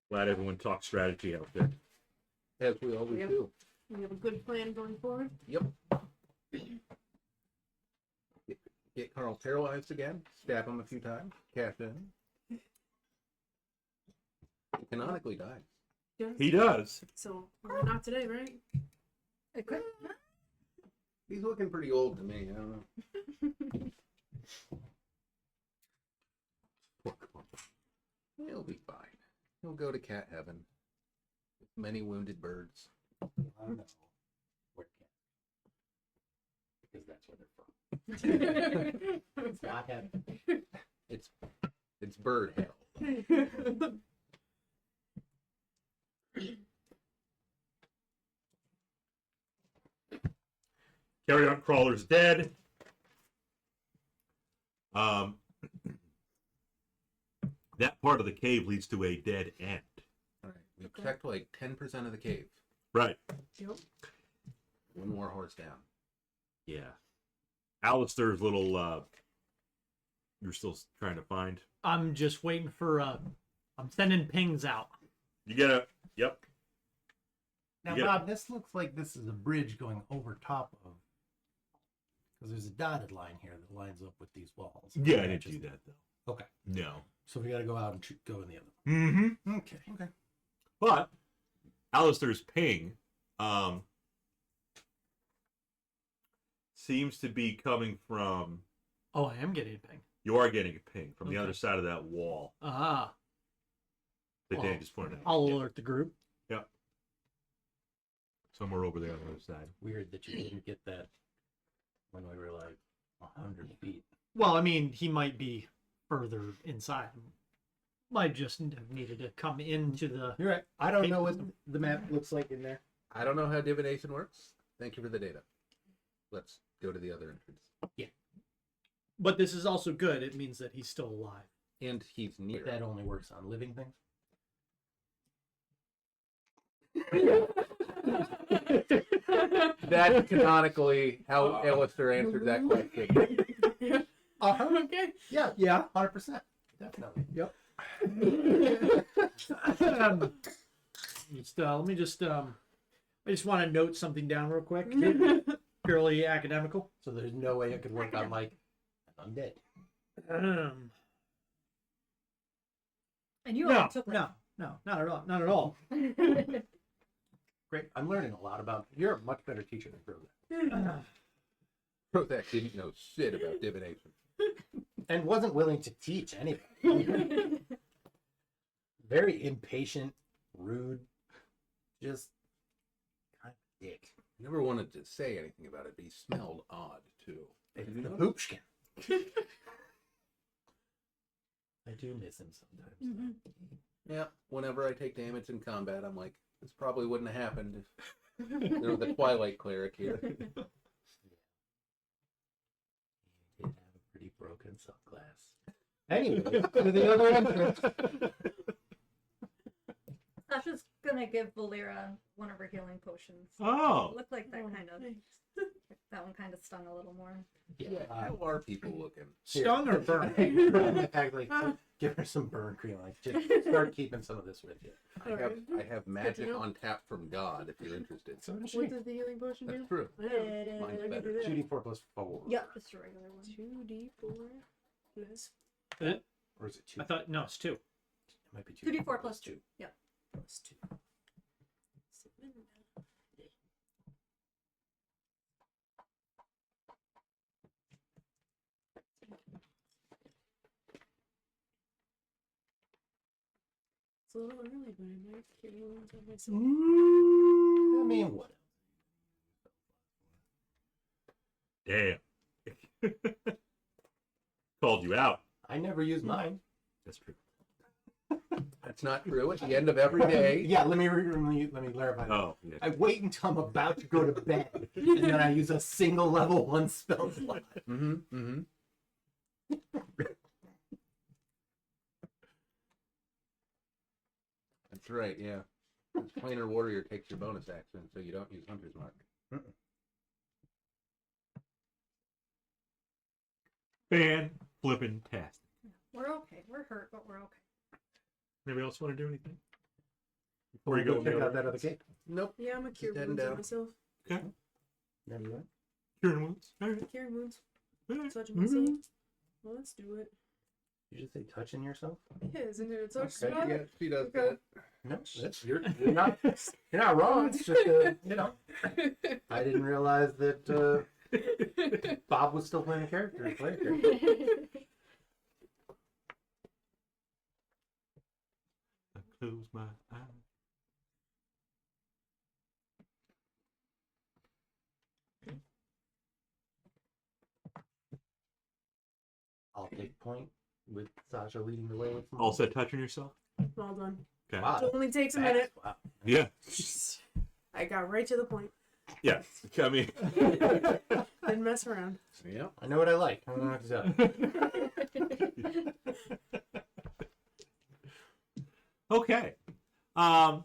Glad everyone talks strategy out there. As we always Yep. do. We have a good plan going forward. Yep. Get Carl paralyzed again. Stab him a few times. Cash in. He canonically died. Yeah. He does. So not today, right? He's looking pretty old to me. I don't know. Poor Carl. He'll be fine. He'll go to cat heaven. With many wounded birds. I know. Where can? Because that's where they're from. It's not heaven. It's bird hell. Carry on crawler's dead. That part of the cave leads to a dead end. All right. We've checked like 10% of the cave. Right. Yep. One more horse down. Yeah. Alister's little you're still trying to find. I'm just waiting for I'm sending pings out. You get a yep. Now, Yeah. Bob, this looks like this is a bridge going over top of, because there's a dotted line here that lines up with these walls. Yeah, I didn't do that though. Okay, No. so we got to go out and go in the other Mm-hmm. one. Okay. But Alister's ping seems to be coming from Oh, I am getting a ping. you are getting a ping from the Okay. other side of that wall Ah, that Well, Dan just pointed out. I'll Yeah. alert the group. Somewhere over there on the other side. Weird that you didn't get that when we were like 100 feet. Well, I mean, he might be further inside. Might just have needed to come into the. You're right. I don't know what the map looks like in there. I don't know how divination works. Thank you for the data. Let's go to the other entrance. But this is also good. It means that he's still alive. And he's near. But that only works on living things. That's canonically how Alister answered that question. Okay. Yeah, 100%. Definitely. Yep. Just let me just. I just want to note something down real quick. purely academical. So there's no way it could work on like an undead. And you No, all took like, no, not at all. Not at all. Great. I'm learning a lot about. You're a much better teacher than Grozak. Prozac didn't know shit about divination. And wasn't willing to teach anybody. Very impatient, rude, just kind of dick. Never wanted to say anything about it, but he smelled odd too. It's the poopskin. I do miss him sometimes. Yeah, whenever I take damage in combat, I'm like, this probably wouldn't have happened if there was a Twilight cleric here. He did have a pretty broken subclass. Anyway, to the other entrance. Sasha's gonna give Volira one of her healing potions. Oh, Looked like that kind of. That one kind of stung a little more. Yeah, how are people looking? Stung or burned? Actually, give her some burn cream. Like, just start keeping some of this with you. I have magic know. on tap from God if you're interested. So does What does the healing potion That's do? true. Yeah. Mine's Let me better. do that. 2d4 plus 4. Yep, just a regular one. 2d4 plus Or is it 2? I thought no, it's 2. It might be 2d4 plus 2. Yep. plus 2. 7. It's a little early, but I might cure wounds on myself. I mean, what? damn. Called you out. I never use mine. That's true. That's not true. At the end of every day, Yeah, let me clarify that. Oh, yeah. I wait until I'm about to go to bed, and then I use a single level 1 spell slot. That's right, yeah. This planar warrior takes your bonus action, so you don't use Hunter's Mark. Fan flippin' tastic. We're okay. We're hurt, but we're okay. Anybody else want to do anything? Before you Go go check in out that other gate. Nope. Yeah, I'm gonna cure Just heading wounds on down. myself. Okay. Never mind. Curing wounds. All right. Curing wounds. All right. Touching myself. Well, let's do it. You just say touching yourself? Yeah, isn't it a touch Okay, spot? Yeah, she does Okay. that. No, you're not wrong. It's just I didn't realize that Bob was still playing a character. I close my eyes. I'll take point with Sasha leading the way with some. All set touching yourself? Well done. Okay. Wow. It only takes a Fast. minute. Wow. Yeah. I got right to the point. Yeah. I mean, Didn't mess around. Yeah. I know what I like. I don't know what to tell you. okay. To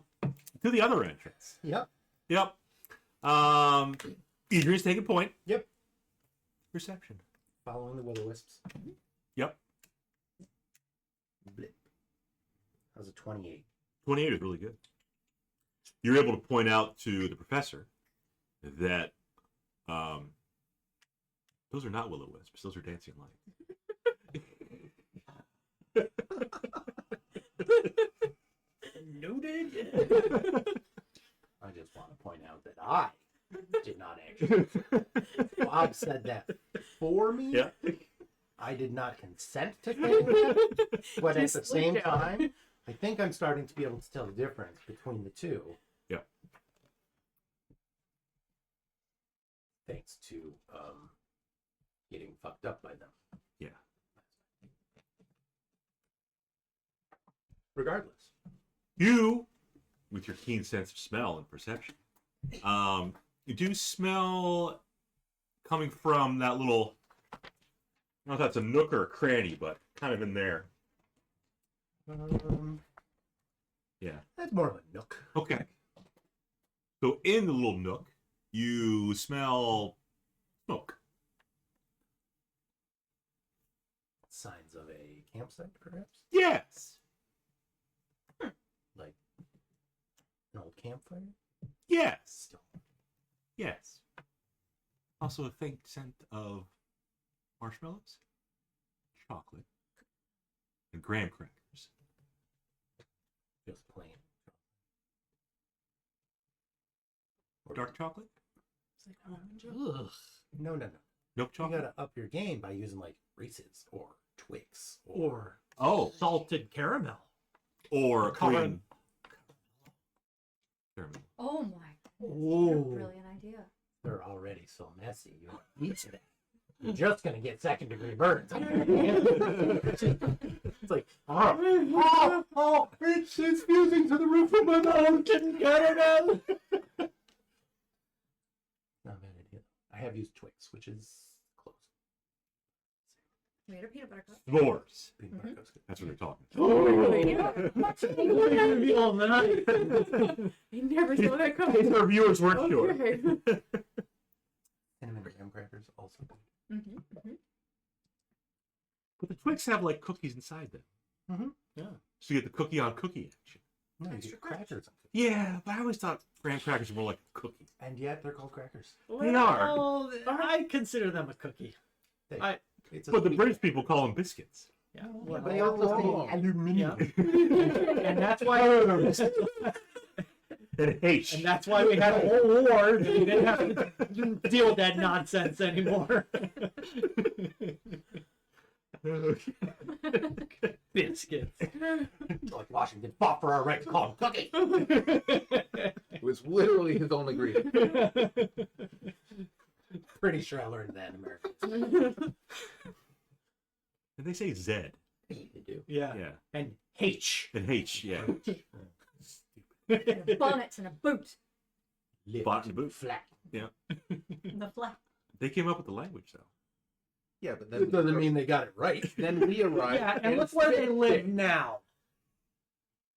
the other entrance. Yep. Yep. Edrian's taking point. Yep. Perception. Following the will-o-wisps. Yep. Blip. That was a 28. 28 is really good. You're able to point out to the professor that those are not will-o-wisps. Those are dancing lights. Noted. I just want to point out that I did not actually. Bob said that for me. Yeah. I did not consent to saying that. But at Just the same look out. time, I think I'm starting to be able to tell the difference between the two. Yeah. Thanks to getting fucked up by them. Yeah. Regardless. You, with your keen sense of smell and perception, you do smell coming from that little, I don't know if that's a nook or a cranny, but kind of in there. Yeah. That's more of a nook. Okay. So in the little nook, you smell smoke. Signs of a campsite, perhaps? Yes. Like an old campfire? Yes. Still. Yes. Also, a faint scent of marshmallows, chocolate, and graham crackers. Just plain. Dark chocolate? It's like almond joy. Ugh. No. Milk You chocolate? gotta up your game by using like Reese's or Twix or Or salted caramel. Or Color- cream. Caramel. Oh my goodness, what a Ooh. brilliant idea. they're already so messy. You don't need that. You're just gonna get second degree burns. It's like, It's fusing to the roof of my mouth. Caramel. not a bad idea. I have used Twix, which is close. We had a peanut butter cup. S'mores. Peanut butter cups good. That's what they're talking. Reveal that. I never saw that In coming. case our viewers weren't sure. Okay. Cinnamon graham crackers also good. But the Twix have like cookies inside them. Yeah. So you get the cookie on cookie action. No, you Extra get crackers. Yeah, but I always thought graham crackers were more like a cookie. And yet they're called crackers. They are. Well, I consider them a cookie. It's a But the sweet- British people call them biscuits. Yeah. Yeah, but they also say aluminium. And that's why. And H. And that's why we had a whole war. We didn't have to deal with that nonsense anymore. Biscuits. Like Washington fought for our right to call them cookies. It was literally his only ingredient. Pretty sure I learned that in America. And they say Z. They do. Yeah. Yeah. And H. And H, yeah. Bonnets and a boot. Lift, Bought and boot. flat. The flat. They came up with the language, though. Yeah, but That doesn't mean they got it right. then we arrived. Yeah, and look where they live now.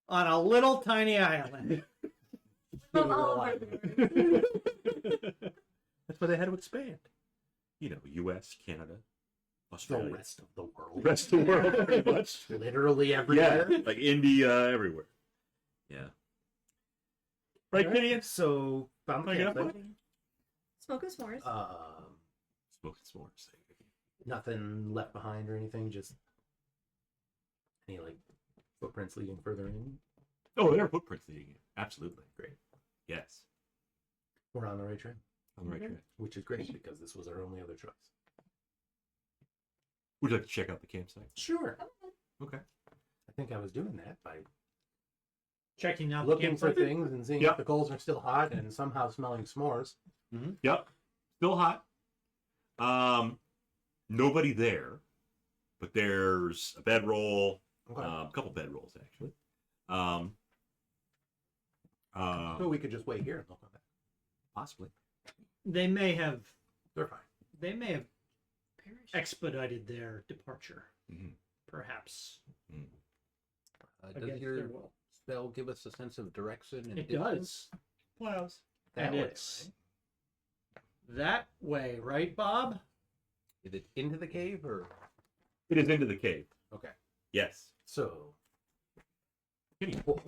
On a little tiny island. Well, all of That's why they had to expand. You know, U.S., Canada, The Australia. rest of the world. Rest of the world, pretty much. Literally Yeah, everywhere. like India, everywhere. Yeah. Right, Gideon? So, found the Wanna get up campsite. Smoking s'mores. Smoking s'mores. Nothing left behind or anything, just any like footprints leading further in. Oh, there are footprints leading in. Absolutely. Great. Yes. We're on the right track, On the right track. which is great because this was our only other choice. Would you like to check out the campsite? Sure. Okay. I think I was doing that by Checking out looking the for campsite. things and seeing Yep. if the coals are still hot and somehow smelling s'mores. Yep. Still hot. Nobody there, but there's a bedroll, Okay. a couple bedrolls actually. So we could just wait here and look on that. Possibly. They may have They're fine. expedited their departure. Mhm. Perhaps. Does Against your their will. spell give us a sense of direction and It distance? does. Plows. That And way, it's that way, right, Bob? Is it into the cave or? It is into the cave. Okay. Yes. So Gideon. whoa.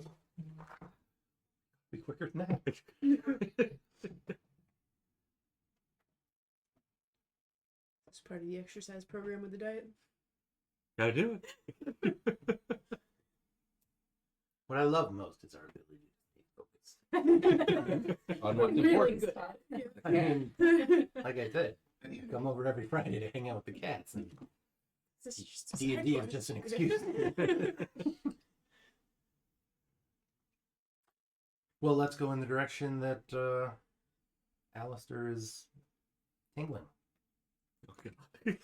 Be quicker than that. It's part of the exercise program with the diet. Gotta do it. What I love most is our ability to stay focused. On what's Really important. good. I mean, like I said, come over every Friday to hang out with the cats, and This is just a D&D is side just an quest. excuse. Well, let's go in the direction that Alister is tingling.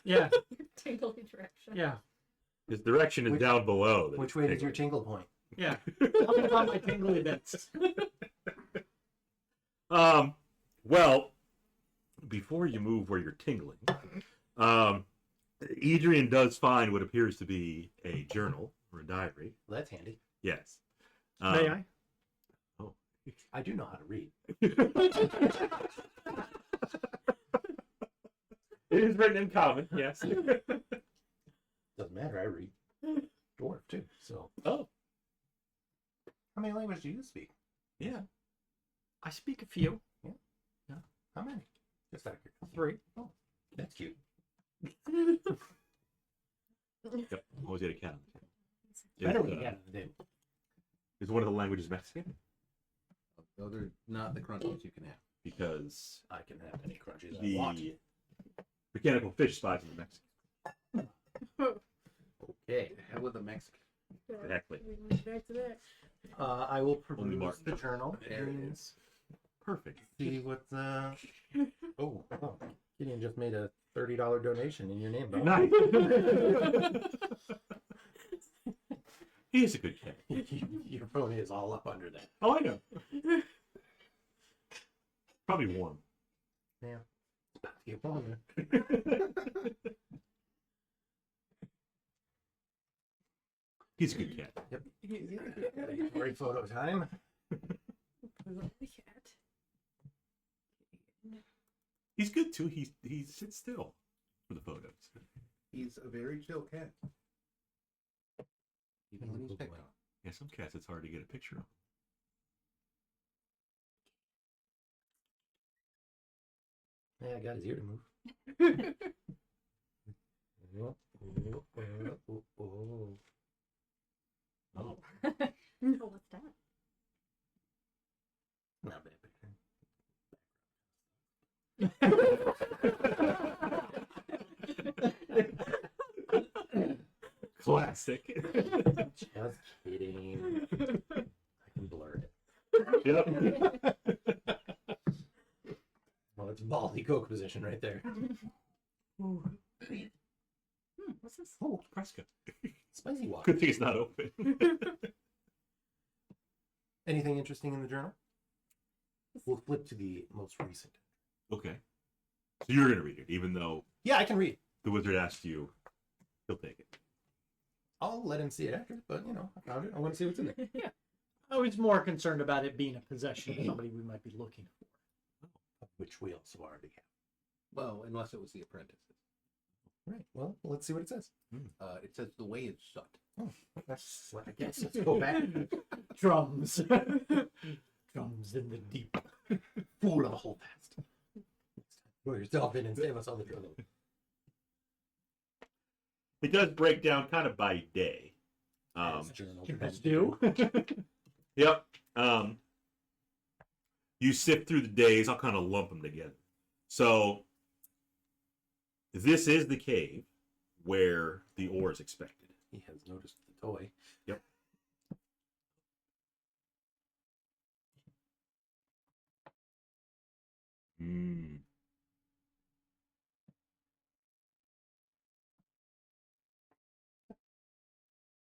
Yeah. Tingly direction. Yeah. His direction is Which- down below. that Which he's way does your tingling. tingle point? Yeah. Tell me about my tingly bits. Well, before you move where you're tingling, Edrian does find what appears to be a journal or a diary. Well, that's handy. Yes. May I? I do know how to read. It is written in common, yes. Doesn't matter. I read dwarf too. So, Oh, how many languages do you speak? yeah. I speak a few. How many? Just out of curiosity. 3. That's cute. Yep. Always get a cat on the table. Better Is, with a cat on the table. is one of the languages Mexican? Those are not the crunchies you can have. Because I can have any crunchies I the want. mechanical fish spies in Mexico. Okay. Hell with the Mexican. Exactly. We can get back to that. I will Only peruse Martin. the journal There it and is. Perfect. see what oh, Gideon just made a $30 donation in your name, bro. Nice. He is a good cat. Your phone is all up under that. Oh, I know. Probably warm. Yeah. It's about to get warmer. He's a good cat. Great photo time. The cat. He's good too. He sits still for the photos. He's a very chill cat. Even when he's Good picked boy. on. Yeah, some cats it's hard to get a picture of. Yeah, I got his ear to move. Oh, No, what's that? not bad picture. Classic. Just kidding. I can blur it. Yep. Well, it's ballsy coke position right there. What's this? Oh, Prescott. Spicy water. Good thing it's not open. Anything interesting in the journal? We'll flip to the most recent. Okay. So you're gonna read it, even though Yeah, I can read. the wizard asked you. He'll take it. I'll let him see it after, but you know, I found it. I want to see what's in there. I was more concerned about it being a possession of somebody we might be looking for. Which we also already have. Well, unless it was the apprentices. Right. Well, let's see what it says. It says the way is shut. Oh, that's what I guess. Let's go back. Drums. Drums in the deep. Fool of the whole past. Pull yourself in and save us all the trouble. It does break down kind of by day. As journals Let's tend to do. Yep. You sift through the days. I'll kind of lump them together. So this is the cave where the ore is expected. He has noticed the toy. Yep. Hmm.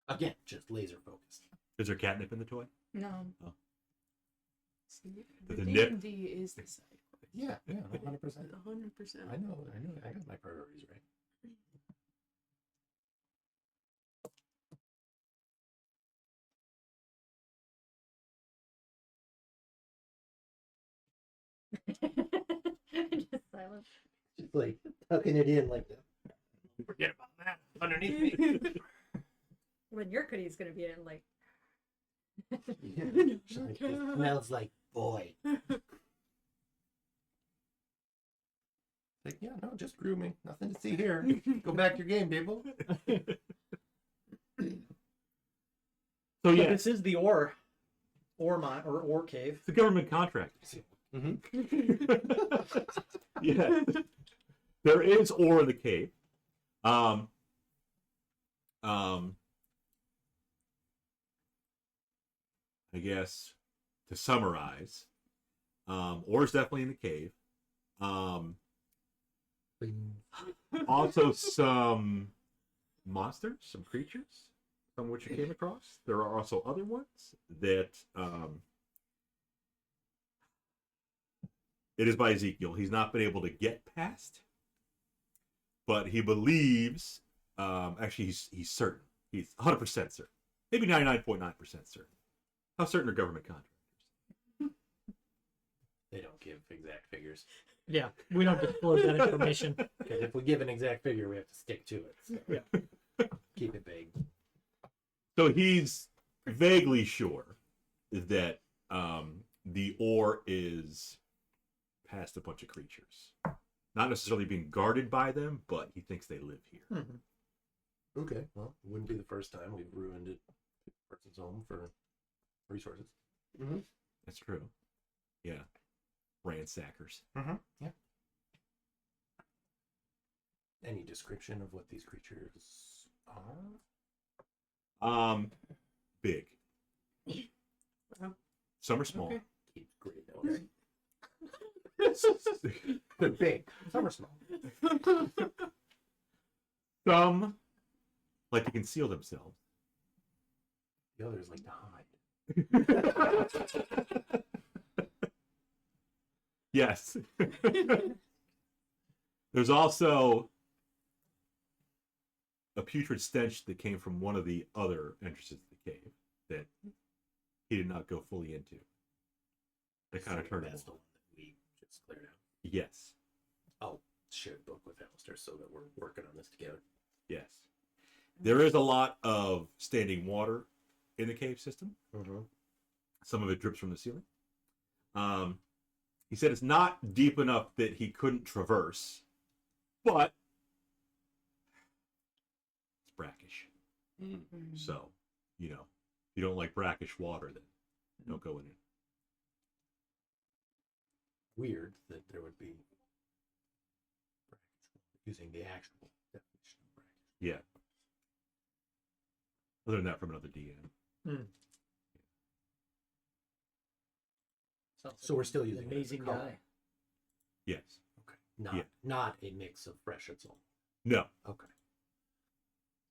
Again, just laser focused. Is there catnip in the toy? No. See, The the nip. D&D is the side. Yeah, 100%. 100%. I know. I got my priorities right. Just silent. Just like tucking it in like that. Forget about that. Underneath me. When your hoodie's gonna be in, like, Yeah. Like, it smells like boy. Like, yeah, no, just grooming. Nothing to see here. Go back to your game, people. So yeah, This is the ore mine or ore cave. it's a government contract. Yeah, there is ore in the cave. I guess to summarize, ore is definitely in the cave. Also some monsters, some creatures, some of which you came across. There are also other ones that it is by Ezekiel. He's not been able to get past, but he believes. Actually, he's certain. He's 100% certain. Maybe 99.9% certain. How certain are government contractors? They don't give exact figures. Yeah, we don't disclose that information. Because if we give an exact figure, we have to stick to it. So Yeah. keep it vague. So he's vaguely sure that the ore is past a bunch of creatures. not necessarily being guarded by them, but he thinks they live here. Mhm. Okay. Well, it wouldn't be the first time we've ruined a person's home for resources. That's true. Yeah. Ransackers. Yeah. Any description of what these creatures are? Big. Wow. Some are small. Okay. Keep great notes. They're big. Some are small. Some like to conceal themselves. The others like to hide. Yes. There's also a putrid stench that came from one of the other entrances to the cave that he did not go fully into. That kind of turned him That's the off. one that we just cleared out. Yes. I'll share the book with Alister so that we're working on this together. Yes. There is a lot of standing water in the cave system. Some of it drips from the ceiling. He said it's not deep enough that he couldn't traverse, but it's brackish. So, if you don't like brackish water, then don't go in it. Weird that there would be using the actual definition of brackish. Yeah. I learned that from another DM. Sounds So like we're still an using it as a amazing color. guy. Yes. Okay. Not a mix of fresh and salt. No. Okay.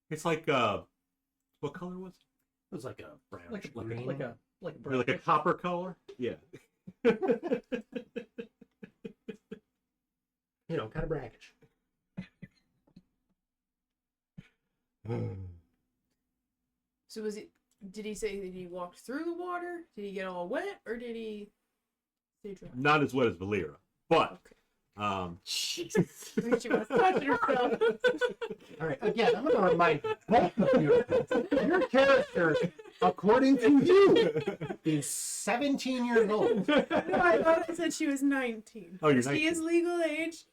It's like, what color was it? It was like a brown Like a green. like a Like a copper color? Yeah. Kind of brackish. So was it? Did he say that he walked through the water? Did he get all wet, or did he stay dry? Not as wet as Volira, but Jesus, she must touch herself. All right. Again, I'm going to remind both of you. Your character, according to you, is 17 years old. No, I thought I said she was 19. Oh, you're She 19. is legal age.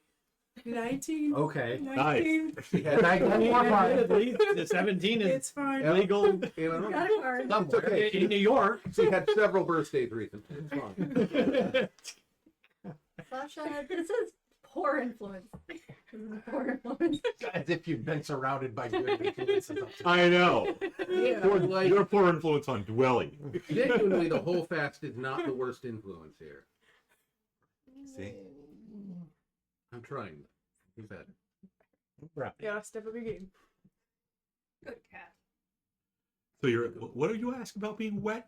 19. Okay. 19. And I got one more. Admittedly, the 17 is It's fine. legal Got it hard. It's okay. in New York. She had several birthdays recently. It's fine. Sasha, this is poor influence. This is poor influence. As if you've been surrounded by good influences. I know. Yeah, Poor, like, your poor influence on dwelling. genuinely, the whole fast is not the worst influence here. See? I'm trying. Do better. Right. Yeah, step up your game. Good cat. So what do you ask about being wet?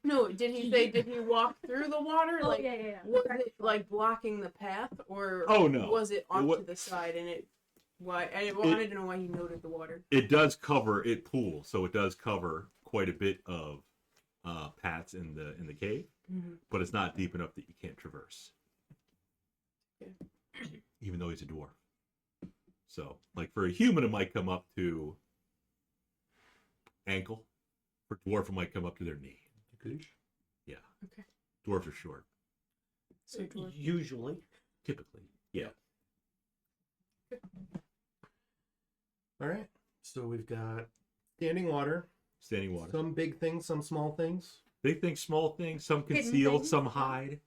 No, did he say, did he walk through the water? Oh, Like, yeah. was it like blocking the path, or Oh, no. was it off wa- to the side and it? Why? I wanted to know why he noted the water. It does cover it pools, so it does cover quite a bit of paths in the cave, but it's not deep enough that you can't traverse. Okay. Even though he's a dwarf. So, like for a human, it might come up to ankle. For dwarf, it might come up to their knee. Yeah. Okay. Dwarves are short, So dwarf. Usually. typically. Yeah. All right. So we've got standing water. Standing water. Some big things, some small things. Big things, small things. Some Hidden concealed, things. some hide.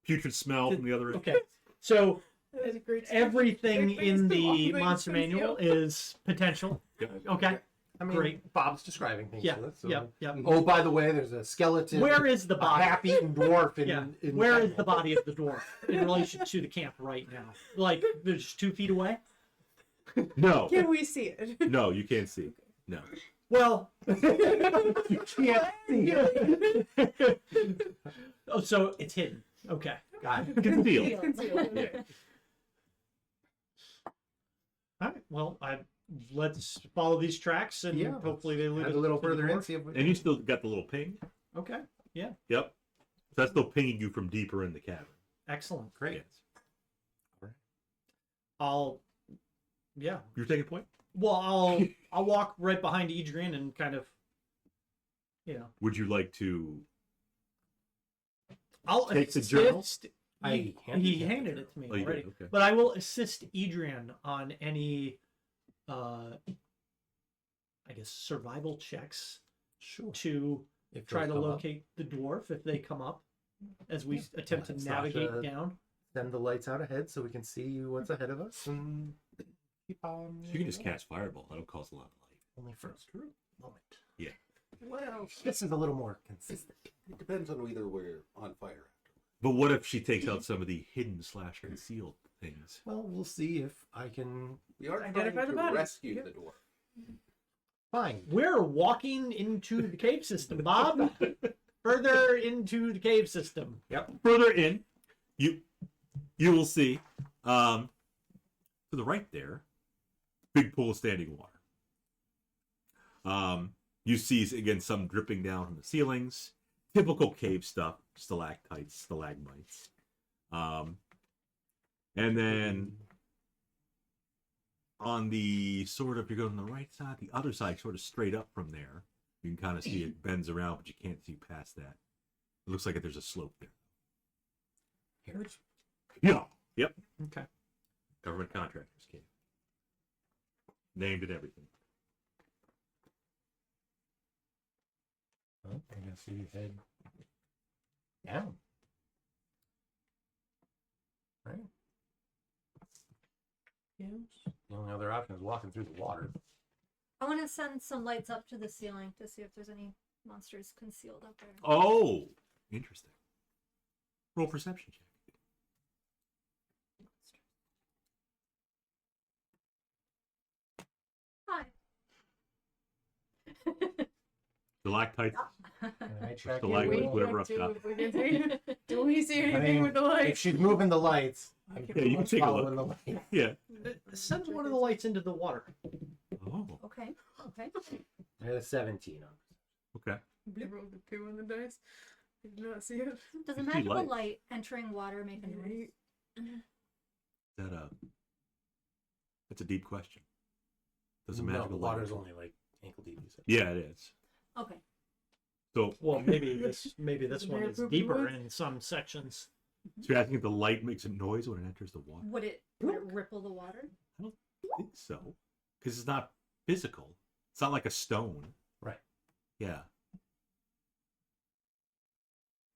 Putrid smell from the other end. Okay. So That was a great. everything Big things in to all the things monster manual concealed. is potential. Okay. I mean, Great. Bob's describing things Yeah. to us. So. Yeah. Oh, by the way, there's a skeleton. Where is the a body? half-eaten dwarf in, Yeah. in Where is the body of the dwarf in relation to the camp right now? Like, there's 2 feet away? No. Can we see it? No, you can't see. No. Well, You can't see it. oh, so it's hidden. Okay. Got it. Concealed. Concealed. Yeah. All right. Well, let's follow these tracks and Yeah, hopefully they lead Add us a little to the further in, dwarf. see if we And you still got the little ping. Okay. Yeah. Yep. So that's still pinging you from deeper in the cavern. Excellent. Great. Yes. Yeah. You're taking a point? Well, I'll walk right behind Edrian and kind of, Would you like to I'll Take the journal? I He handed it to me Oh, you already. did? Okay. But I will assist Edrian on any, I guess, survival checks Sure. to If try those to come up, locate the dwarf if they come up as we attempt to Let navigate Sasha- down. send the lights out ahead so we can see what's ahead of us and keep on. You can just cast Fireball. That'll cause a lot of light. only for a moment. Yeah. Well, this is a little more consistent. It depends on whether we're on fire after. But what if she takes out some of the hidden / concealed things? Well, we'll see if I can. We are Identify trying the to bodies. rescue Yep. the dwarf. Fine. We're walking into the cave system, Bob. Further into the cave system. Further in, you will see to the right there, big pool of standing water. You see again some dripping down from the ceilings, typical cave stuff, stalactites, stalagmites, and then on the sort of, you're going on the right side, the other side, sort of straight up from there, you can kind of see it bends around, but you can't see past that. It looks like there's a slope there. Which Yeah. Yep. Okay. Government contractors came. Named and everything. Well, I guess you head down. Right. yeah. The only other option is walking through the water. I want to send some lights up to the ceiling to see if there's any monsters concealed up there. Oh, interesting. Roll perception check. Hi. Stalactites. Can I check The light it? was we whatever check up too top. if we can see- Do we see anything mean, with the light? If she's moving the lights, I'm Yeah, you can take a following look. the light. Yeah. Send one of the lights into the water. Oh, Okay. Okay. I had a 17 on. okay. I rolled the 2 on the dice. I did not see it. Does a You see magical lights. light entering water make a noise? That's a deep question. Does a No, magical the light? water's only like ankle deep. You said. Yeah, it is. Okay. So, Well, maybe this one Bear is poop deeper woods? in some sections. so you're asking if the light makes a noise when it enters the water? Would it ripple the water? I don't think so, because it's not physical. It's not like a stone. Right. Yeah.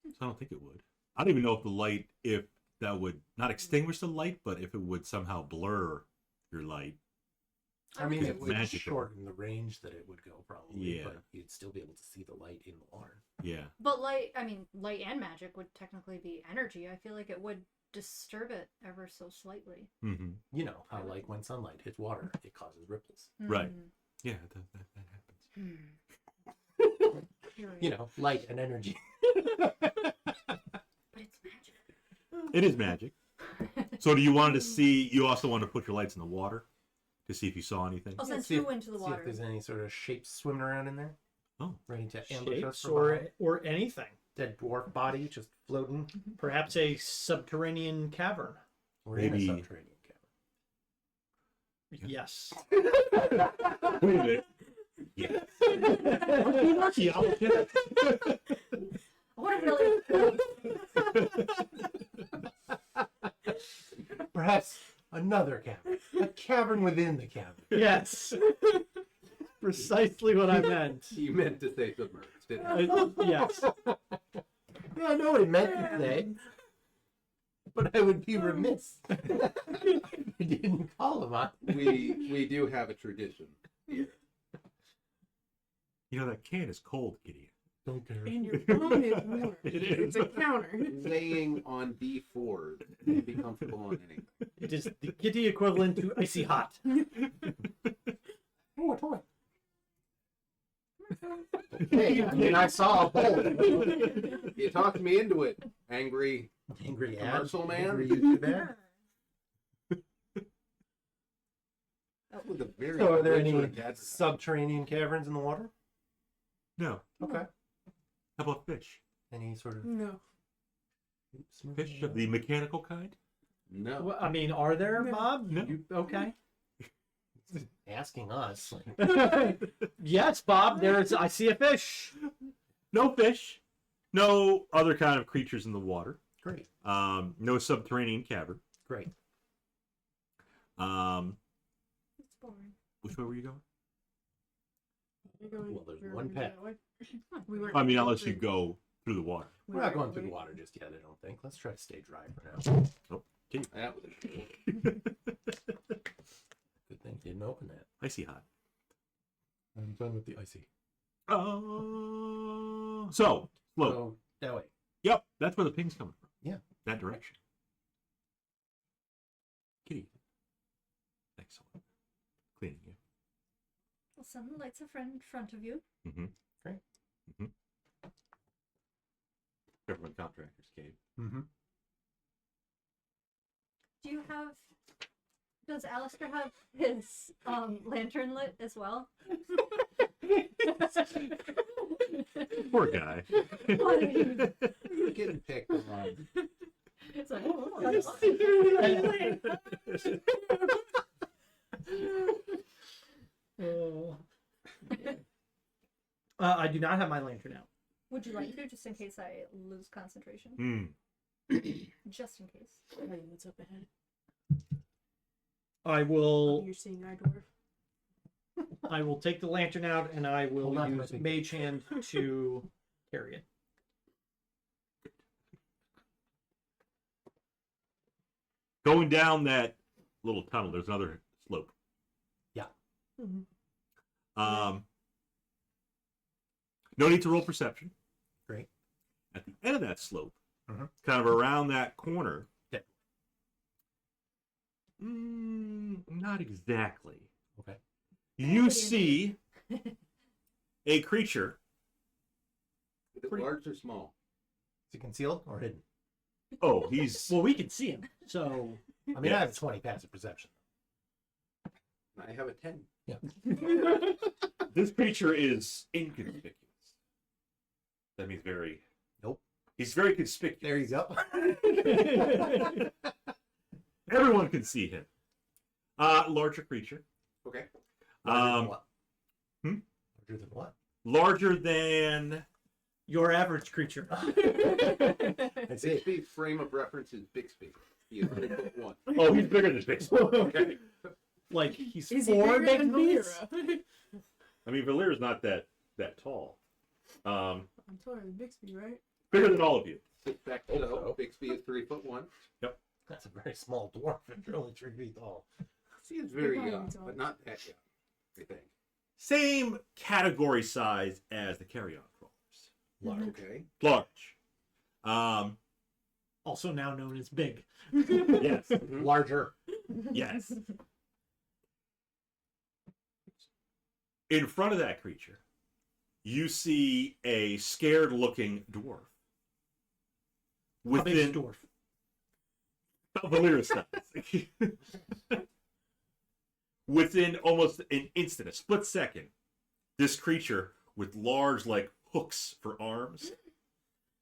So I don't think it would. I don't even know if the light, if that would not extinguish the light, but if it would somehow blur your light. I mean, Because it it's would magical. shorten the range that it would go, probably. Yeah. But you'd still be able to see the light in the water. Yeah. But light and magic would technically be energy. I feel like it would disturb it ever so slightly. Mm-hmm. You know how, like, when sunlight hits water, it causes ripples. Right. Hmm. Yeah, that happens. You know, light and energy. But it's magic. It is magic. So do you want to see, you also want to put your lights in the water to see if you saw anything? I'll send See if- 2 into the See water. if there's any sort of shapes swimming around in there, Oh, ready to ambush us Shapes from or behind. or anything. Dead dwarf body just floating. Perhaps a subterranean cavern. We're in a Maybe- subterranean cavern. Yes. wait a minute. Yeah. Lucky, I'll get it. What a really Perhaps another cavern. A cavern within the cavern. Yes. Precisely what I meant. You meant to say submerged, didn't you? Yes. Yeah, I know what he meant to say. But I would be remiss if I didn't call him on. We do have a tradition here. You know, that can is cold, Gideon. Don't care. And your phone is warm. It It's is. a counter. Laying on D4 can be comfortable on anything. It is the kitty equivalent to icy hot. Oh, a toy. Hey, I mean, I saw a bowl. You talked me into it, angry. Angry ad. Commercial man? Angry YouTube ad. That was a very So are there any butchering advertisement. subterranean caverns in the water? No. Okay. How about fish? Any sort of No. Fish of the mechanical kind? No. Well, I mean, are there, Bob? No. Okay. asking us? Like, Yes, Bob. There's. I see a fish. No fish. No other kind of creatures in the water. great. No subterranean cavern. Great. It's boring. Which way were you going? We're going- Well, there's we're one going path. that way. We weren't I mean, going unless you through- go through the water. we We're not weren't going through the going- water just yet, I don't think. Let's try to stay dry for now. That was a Good thing didn't open that. Icy hot. I'm done with the icy. So, look. So, that way. Yep, that's where the ping's coming from. Yeah. That direction. Kitty. Excellent. Cleaning you. Well, someone lights a friend in front of you. Mm-hmm. Great. Mm-hmm. Government contractors cave. Mm-hmm. Do you have? Does Alister have his lantern lit as well? Poor guy. You're getting picked on. It's like, I do not have my lantern out. would you like to, just in case I lose concentration? Hmm. Just in case. Tell you what's up ahead. I Oh, will. you're seeing eye dwarf. I will take the lantern out and I will Hold on, use I think- Mage Hand to carry it. Going down that little tunnel, there's another slope. Mhm. No need to roll perception. Great. At the end of that slope, Mhm. kind of around that corner. Okay. Not exactly. Okay. You see a creature. Is it large or small? Is it concealed or hidden? Oh, he's Well, we can see him, so I mean, I have 20 passive perception. I have a 10. this creature is inconspicuous. That means very. Nope. He's very conspicuous. There you go. Everyone can see him. Larger creature. Okay. Larger than what? hmm? Larger than what? Larger than. your average creature. I see. Bixby's frame of reference is Bixby. He is 3'1". Oh, he's bigger than Bixby. Okay. Like he's Is he 4 bigger than Bigby's? Volira? I mean, Valera's not that tall. I'm taller than Bixby, right? Bigger than all of you. Sit back Hope so. so. Bixby is 3'1". That's a very small dwarf if you're only 3 feet tall. He is very You're young, fine, but not that young, I think. Same category size as the carry-on crawlers. Large. Okay. Large. Also now known as Big. Yes. Larger. Yes. In front of that creature, you see a scared-looking dwarf. How big is dwarf? Valera size. Within almost an instant, a split second, this creature with large, like, hooks for arms.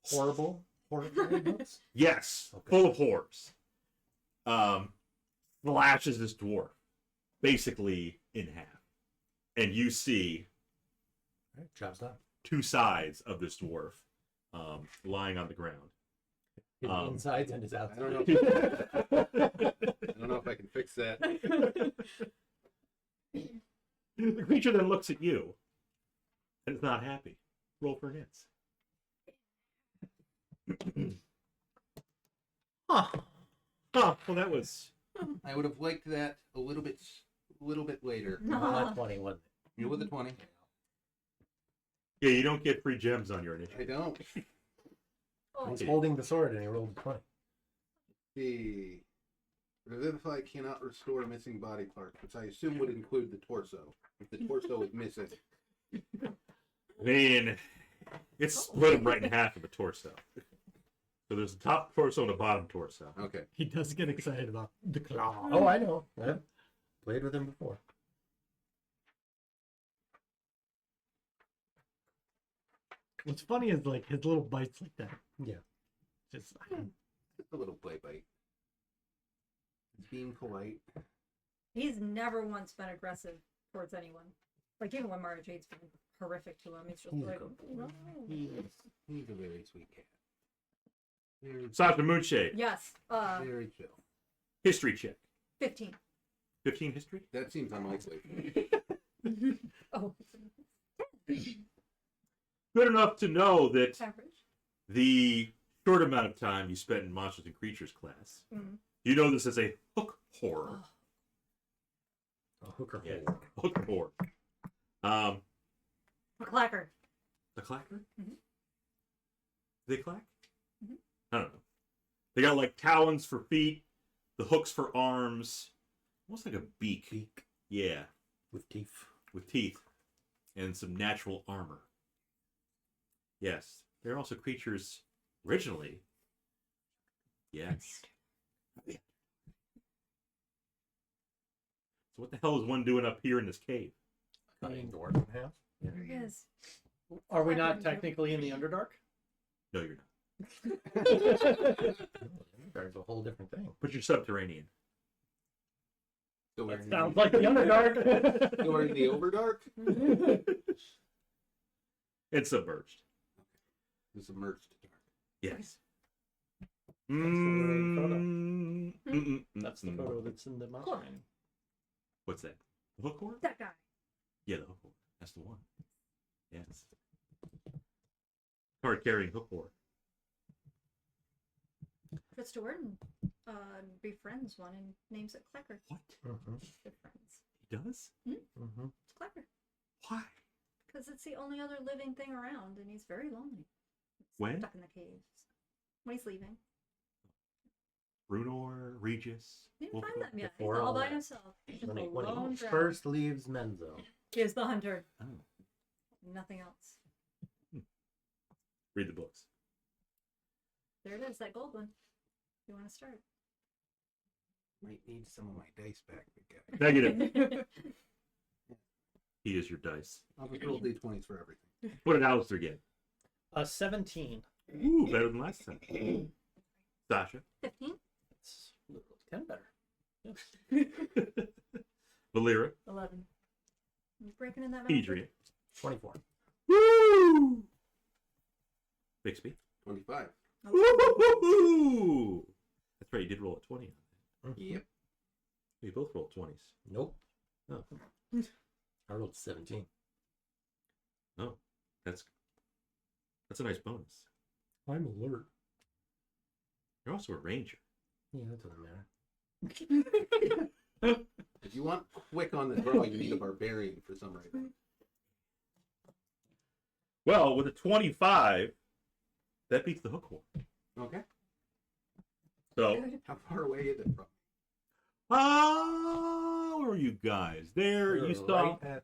Horrible. Horrifying books. Yes, Okay. full of horrors. Slashes this dwarf basically in half. And you see All right, job's done. two sides of this dwarf lying on the ground. His insides and his I outsides. don't know. I don't know if I can fix that. The creature then looks at you and is not happy. Roll for hits. Huh. Oh, well, that was. I would have liked that a little bit later. Not 20, wasn't You with a 20. Yeah, you don't get free gems on your initiative. I don't. it? Oh, He's holding the sword and he rolled a 20. The Revivify cannot restore missing body parts, which I assume would include the torso. If the torso is missing. I mean, it's split him right in half of the torso. So there's a top torso and a bottom torso. Okay. He does get excited about the claw. Oh, I know. I've played with him before. What's funny is like his little bites like that. Yeah. Just Just a little bite. He's being polite. he's never once been aggressive towards anyone. Like even when Mara Jade's been horrific to him, he's just He's a like, good boy. no. He's a very sweet cat. Sasha Moonshade. Yes. Very chill. History check. 15. 15 history? That seems unlikely. Oh. Good enough to know that Average. the short amount of time you spent in Monsters and Creatures class, you know this as a hook horror. A hooker Yeah, hole. hook horror. A clacker. The clacker? Mhm. They clack? Mhm. I don't know. They got like talons for feet, the hooks for arms, almost like a beak. Beak Yeah, with teeth. with teeth, and some natural armor. Yes, they're also creatures originally. Yes. So what the hell is one doing up here in this cave? Cutting dwarf in half. There he is. Are we not technically in the Underdark? No, you're not. There's a whole different thing. But you're subterranean. Still That wearing sounds like the Underdark. Still wearing the Overdark? And submerged. The submerged dark. Yes. That's the photo that's in the mouse Cool. training. What's that? The hook horror? That guy. Yeah, the hook horror. That's the one. Yes. Card carrying hook horror. Fits to word and befriends one and names it Clacker. What? Good friends. He does? It's Clacker. Why? Because it's the only other living thing around and he's very lonely. He's When? Stuck in the caves. When he's leaving. Brunor, Regis. He didn't Wolf- find them yet. He's before all all by that. himself. He's just When a he lone drow. first leaves Menzo. He's the hunter. Oh. Nothing else. Read the books. There it is, that gold one. You want to start? Might need some of my dice back, big guy. Negative. He is your dice. I'll just roll d20s for everything. What did Alister get? 17. Ooh, better than last time. Sasha. 15? It's 10 better. Valera. 11. You breaking in that mountain? Edrian. 24. Woo! Bixby. 25. Woo! That's right, you did roll a 20 on that. Yep. You both rolled 20s. Nope. Oh, I rolled 17. no. That's a nice bonus. I'm alert. You're also a ranger. Yeah, that doesn't matter. If you want quick on the draw, you need a barbarian for some reason. Well, with a 25, that beats the hook horn. Okay. So, How far away is it from? where are you guys? There, you saw. Right at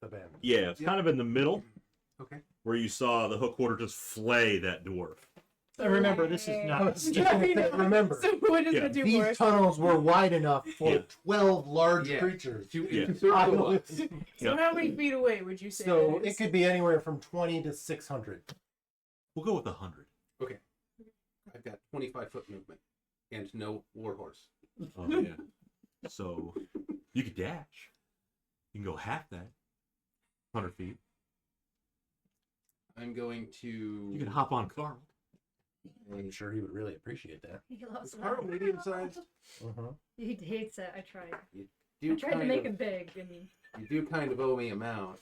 the bend. Yeah, it's kind of in the middle Okay. where you saw the hook horn just flay that dwarf. Remember, this is not. Remember, So what does Yeah. it do for these us? tunnels were wide enough for Yeah. 12 large Yeah. creatures. To Yeah. encircle us. So Yeah. how many feet away would you say? So that it is? could be anywhere from 20 to 600. We'll go with 100. Okay. I've got 25-foot movement and no warhorse. Oh, yeah. So, you could dash. You can go half that. 100 feet. I'm going to. You can hop on Carl. I'm sure he would really appreciate that. He loves Is Carl that. medium-sized? He hates it. I tried. You I tried to kind make of- him big. And he... You do kind of owe me a mount.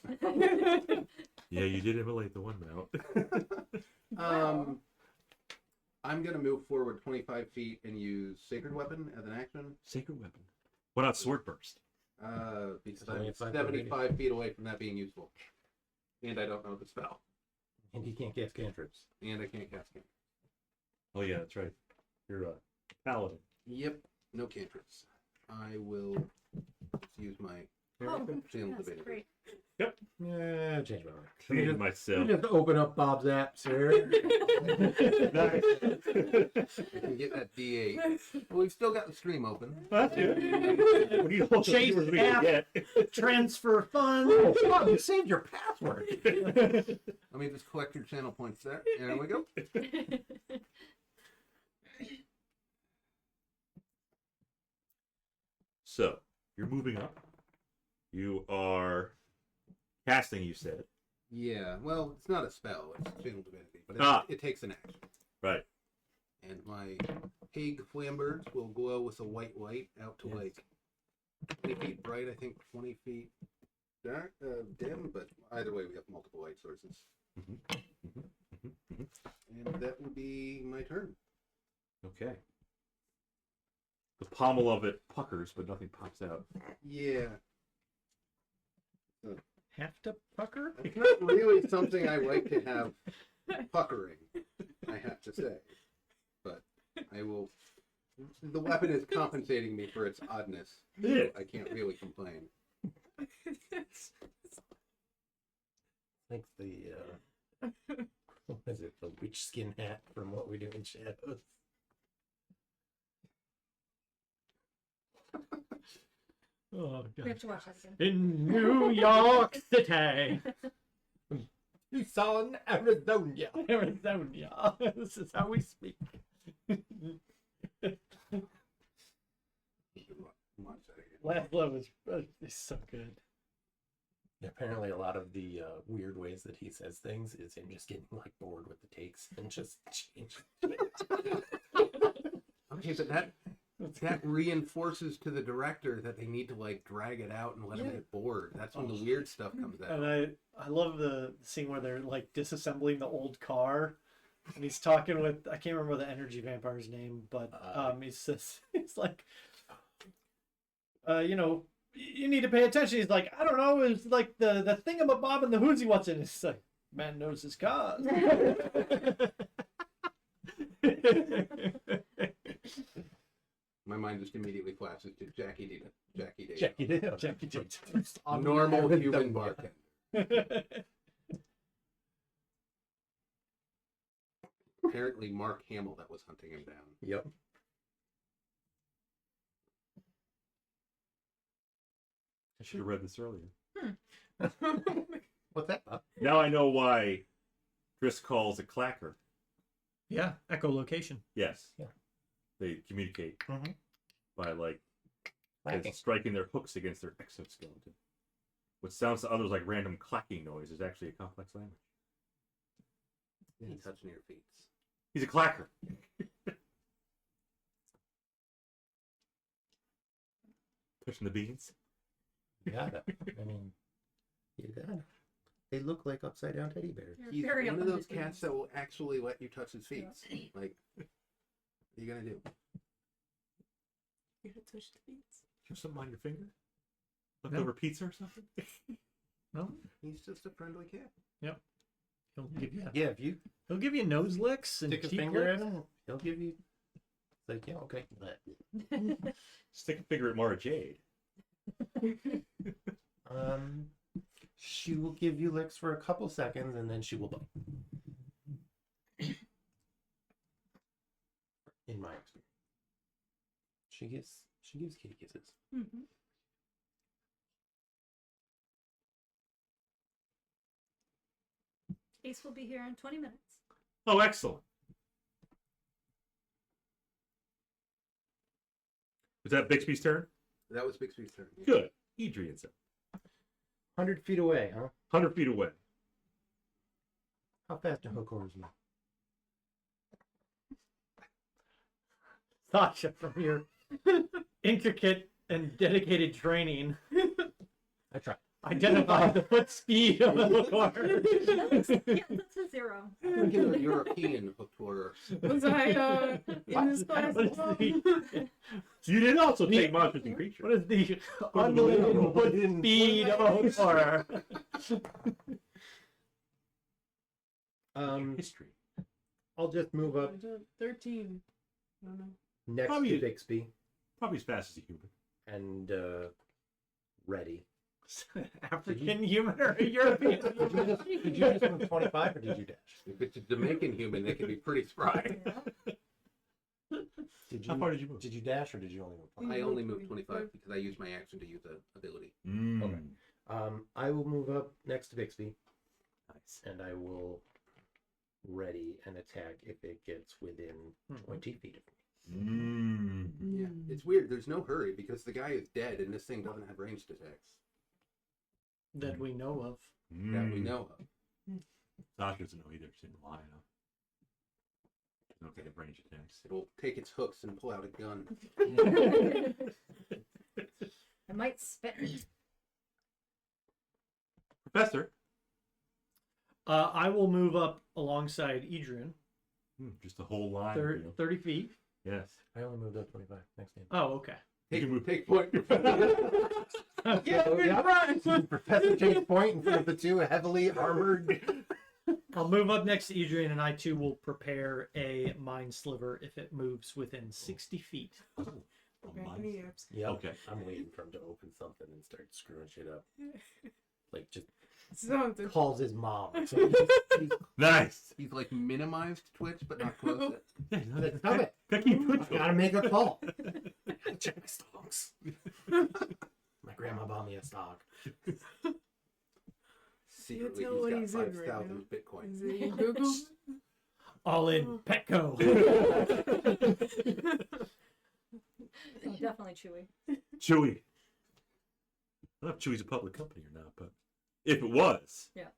Yeah, you did immolate the one mount. I'm gonna move forward 25 feet and use Sacred Weapon as an action. Sacred weapon. What about sword burst? Because Only I'm 5 75 feet away from that being useful. And I don't know the spell. And he can't cast cantrips. And I can't cast cantrips. Oh yeah, that's right. You're a paladin. Yep, no cantrips. I will just use my Oh, shield that's divinity. great. Yeah, change my mind. Created myself. Just open up Bob's apps here. I can get that D8. Well, we've still got the stream open. That's it. We need all the Chase viewers we can app. get. Transfer funds. Oh, Bob, you saved your password. Let me just collect your channel points there. There we go. So, you're moving up. You are casting, you said. Yeah, well, it's not a spell. It's channel divinity, but Ah. it takes an action. Right. and my pig flambirds will glow with a white light out to Yes. like 20 feet bright, I think 20 feet dark, dim, but either way we have multiple light sources. And that will be my turn. Okay. The pommel of it puckers, but nothing pops out. Yeah. Have to pucker? It's not really something I like to have puckering, I have to say. But I will. The weapon is compensating me for its oddness. Yeah. I can't really complain. Like the what is it? The witch skin hat from What We Do in Shadows. Oh, We God. have to watch that again. In New York City. You saw in Arizona. Arizona. This is how we speak. Watch that again. Last Love is so good. Apparently, a lot of the weird ways that he says things is him just getting like bored with the takes and just change. Okay, but that reinforces to the director that they need to like drag it out and let him Yeah. get bored. That's when the weird stuff comes out. And I love the scene where they're like disassembling the old car, and he's talking with, I can't remember the energy vampire's name, but he says, he's like, you know, you need to pay attention. He's like, I don't know, it's like the thingamabob and the who's he what's in. It's like, man knows his cars. My mind just immediately flashes to Jackie D. Jackie Dale. Jackie J. A normal human bartender. Apparently, Mark Hamill that was hunting him down. Yep. I should have read this earlier. What's that? Bob? Now I know why Chris calls a clacker. Yeah, echolocation. Yes. Yeah. They communicate Mhm. by like Clacking. striking their hooks against their exoskeleton. What sounds to others like random clacking noise is actually a complex language. He touched near feet. He's a clacker. Pushing the beans. Yeah, I mean, you got it. They look like upside down teddy bears. You're He's very one up of on those his cats business. that will actually let you touch his feet. Like, what are you gonna do? You gotta touch the beats. Have something on your finger? Leftover pizza or something? No, He's just a friendly cat. he'll give you Yeah, if you he'll give you nose licks and stick a cheek finger licks. at him, he'll give you. It's like, yeah, okay. But, Stick a finger at Mara Jade. she will give you licks for a couple seconds and then she will bite. In my experience, she gives kitty kisses. Mhm. Ace will be here in 20 minutes. Oh, excellent. Was that Bixby's turn? That was Bixby's turn. yeah. Good. Edrian's up. 100 feet away, huh? 100 feet away. How fast do hookers move? Sasha, from your intricate and dedicated training, I try. identify the foot speed of the hooker. That's a 0. I'm thinking of a European hook tour. Was I in this class? What is as well? You did also take monsters and creatures. What is the unlimited foot speed of a hooker? History. I'll just move up 13. I don't know. next Probably- to Bixby Probably as fast as a human. and ready. African human or a European? Did you just move 25 or did you dash? If it's a Jamaican human, they can be pretty spry. Did How far did you move? Did you dash or did you only move 25? I only moved 25 because I used my action to use the ability. Okay. I will move up next to Bixby Nice. and I will ready an attack if it gets within 20 feet of me. Yeah, it's weird. There's no hurry because the guy is dead and this thing doesn't have ranged attacks That we know of. that we know of. Sasha doesn't know either. She's in the line. Okay, the range attacks. It'll take its hooks and pull out a gun. I might spit. Professor. I will move up alongside Edrian, Just a whole line. 30 feet. Yes. I only moved up 25 next game. Oh, okay. Take point. Yeah, good run. Professor takes point in front of the two heavily armored. I'll move up next to Edrian, and I too will prepare a mind sliver if it moves within 60 feet. Okay, give me apps. Yeah. Okay. I'm waiting for him to open something and start screwing shit up. Like, just Something. Calls his mom. Nice. He's like minimized Twitch, but not close. Yeah, no, Stop it. Gotta make a call. Check my stocks. My grandma bought me a stock. Secretly, tell what he's he's got in right 5,000 Bitcoin. Is it in Google? All in Petco. Oh, definitely Chewy. Chewy. I don't know if Chewy's a public company or not, but if it was. Yeah.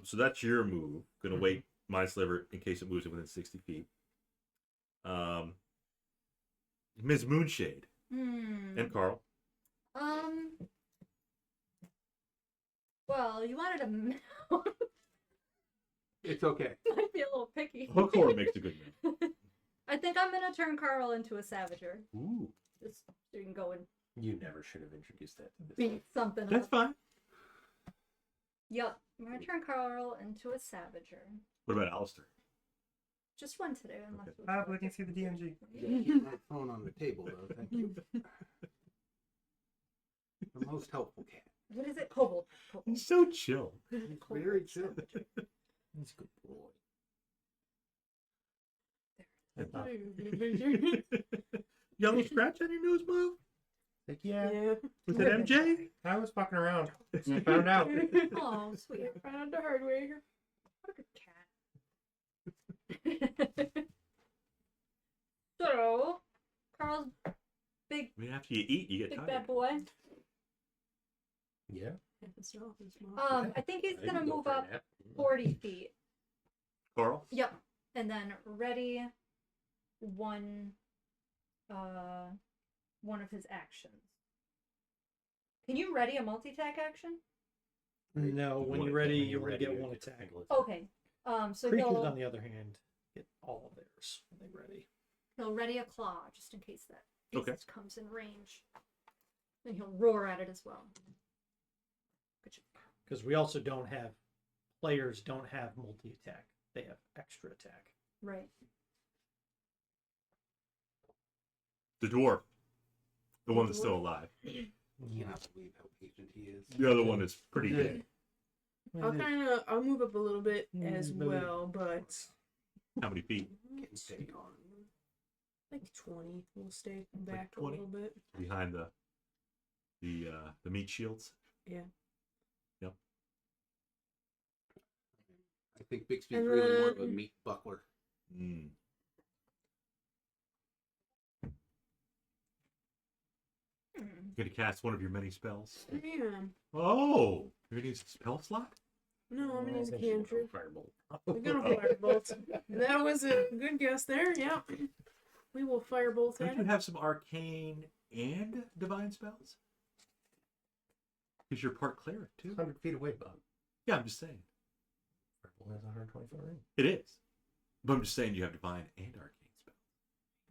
So that's your move. Gonna wait my sliver in case it moves it within 60 feet. Ms. Moonshade and Carl. Well, you wanted a It's okay. might be a little picky. Hookor makes a good man. I think I'm gonna turn Carl into a savager. Ooh, Just so you can go and you never should have introduced that to this. beat something that's up. fine. Yep. I'm gonna turn Carl into a savager. What about Alister? Just one today, unless Okay. we we can see the DMG. Keep my phone on the table, though. Thank you. The most helpful cat. What is it? Kobold. He's so chill. Very chill. He's a good boy. Yellow scratch on your nose, Mom? Like, yeah, Yeah. Was it MJ? I was fucking around. I found out. Oh, sweet. Found out the hard way. What a good cat. So, Carl's big, I mean, after you eat, you get big tired. bad boy. Yeah. I think he's I gonna can go move for a up nap. 40 feet. Carl? Yep. And then ready one of his actions. Can you ready a multi-attack action? No, when you're ready, you only get one attack. Okay. So Creatures, he'll on the other hand, get all of theirs when they're ready. he'll ready a claw just in case that Okay. beast comes in range. And he'll roar at it as well. Good job. Because we also don't have, players don't have multi-attack. They have extra attack. Right. The dwarf. The one that's still alive. I cannot believe how patient he is. The other one is pretty dead. I'll move up a little bit as Maybe. well, but How many feet? Getting steady on. like 20. We'll stay back a 20? little bit. Behind the meat shields. Yeah. Yep. I think Bixby's And really more of a then- meat buckler. Mm. You're gonna cast one of your many spells. Yeah. Oh, you're gonna use a spell slot? No, I'm gonna use a I think she'll go cantrip. Firebolt. We're gonna firebolt. That was a good guess there. Yeah. We will firebolt Don't at you it. have some arcane and divine spells? Because you're part cleric too. 100 feet away, Bob. Yeah, I'm just saying. Firebolt has 124 range. It is. But I'm just saying you have divine and arcane spells.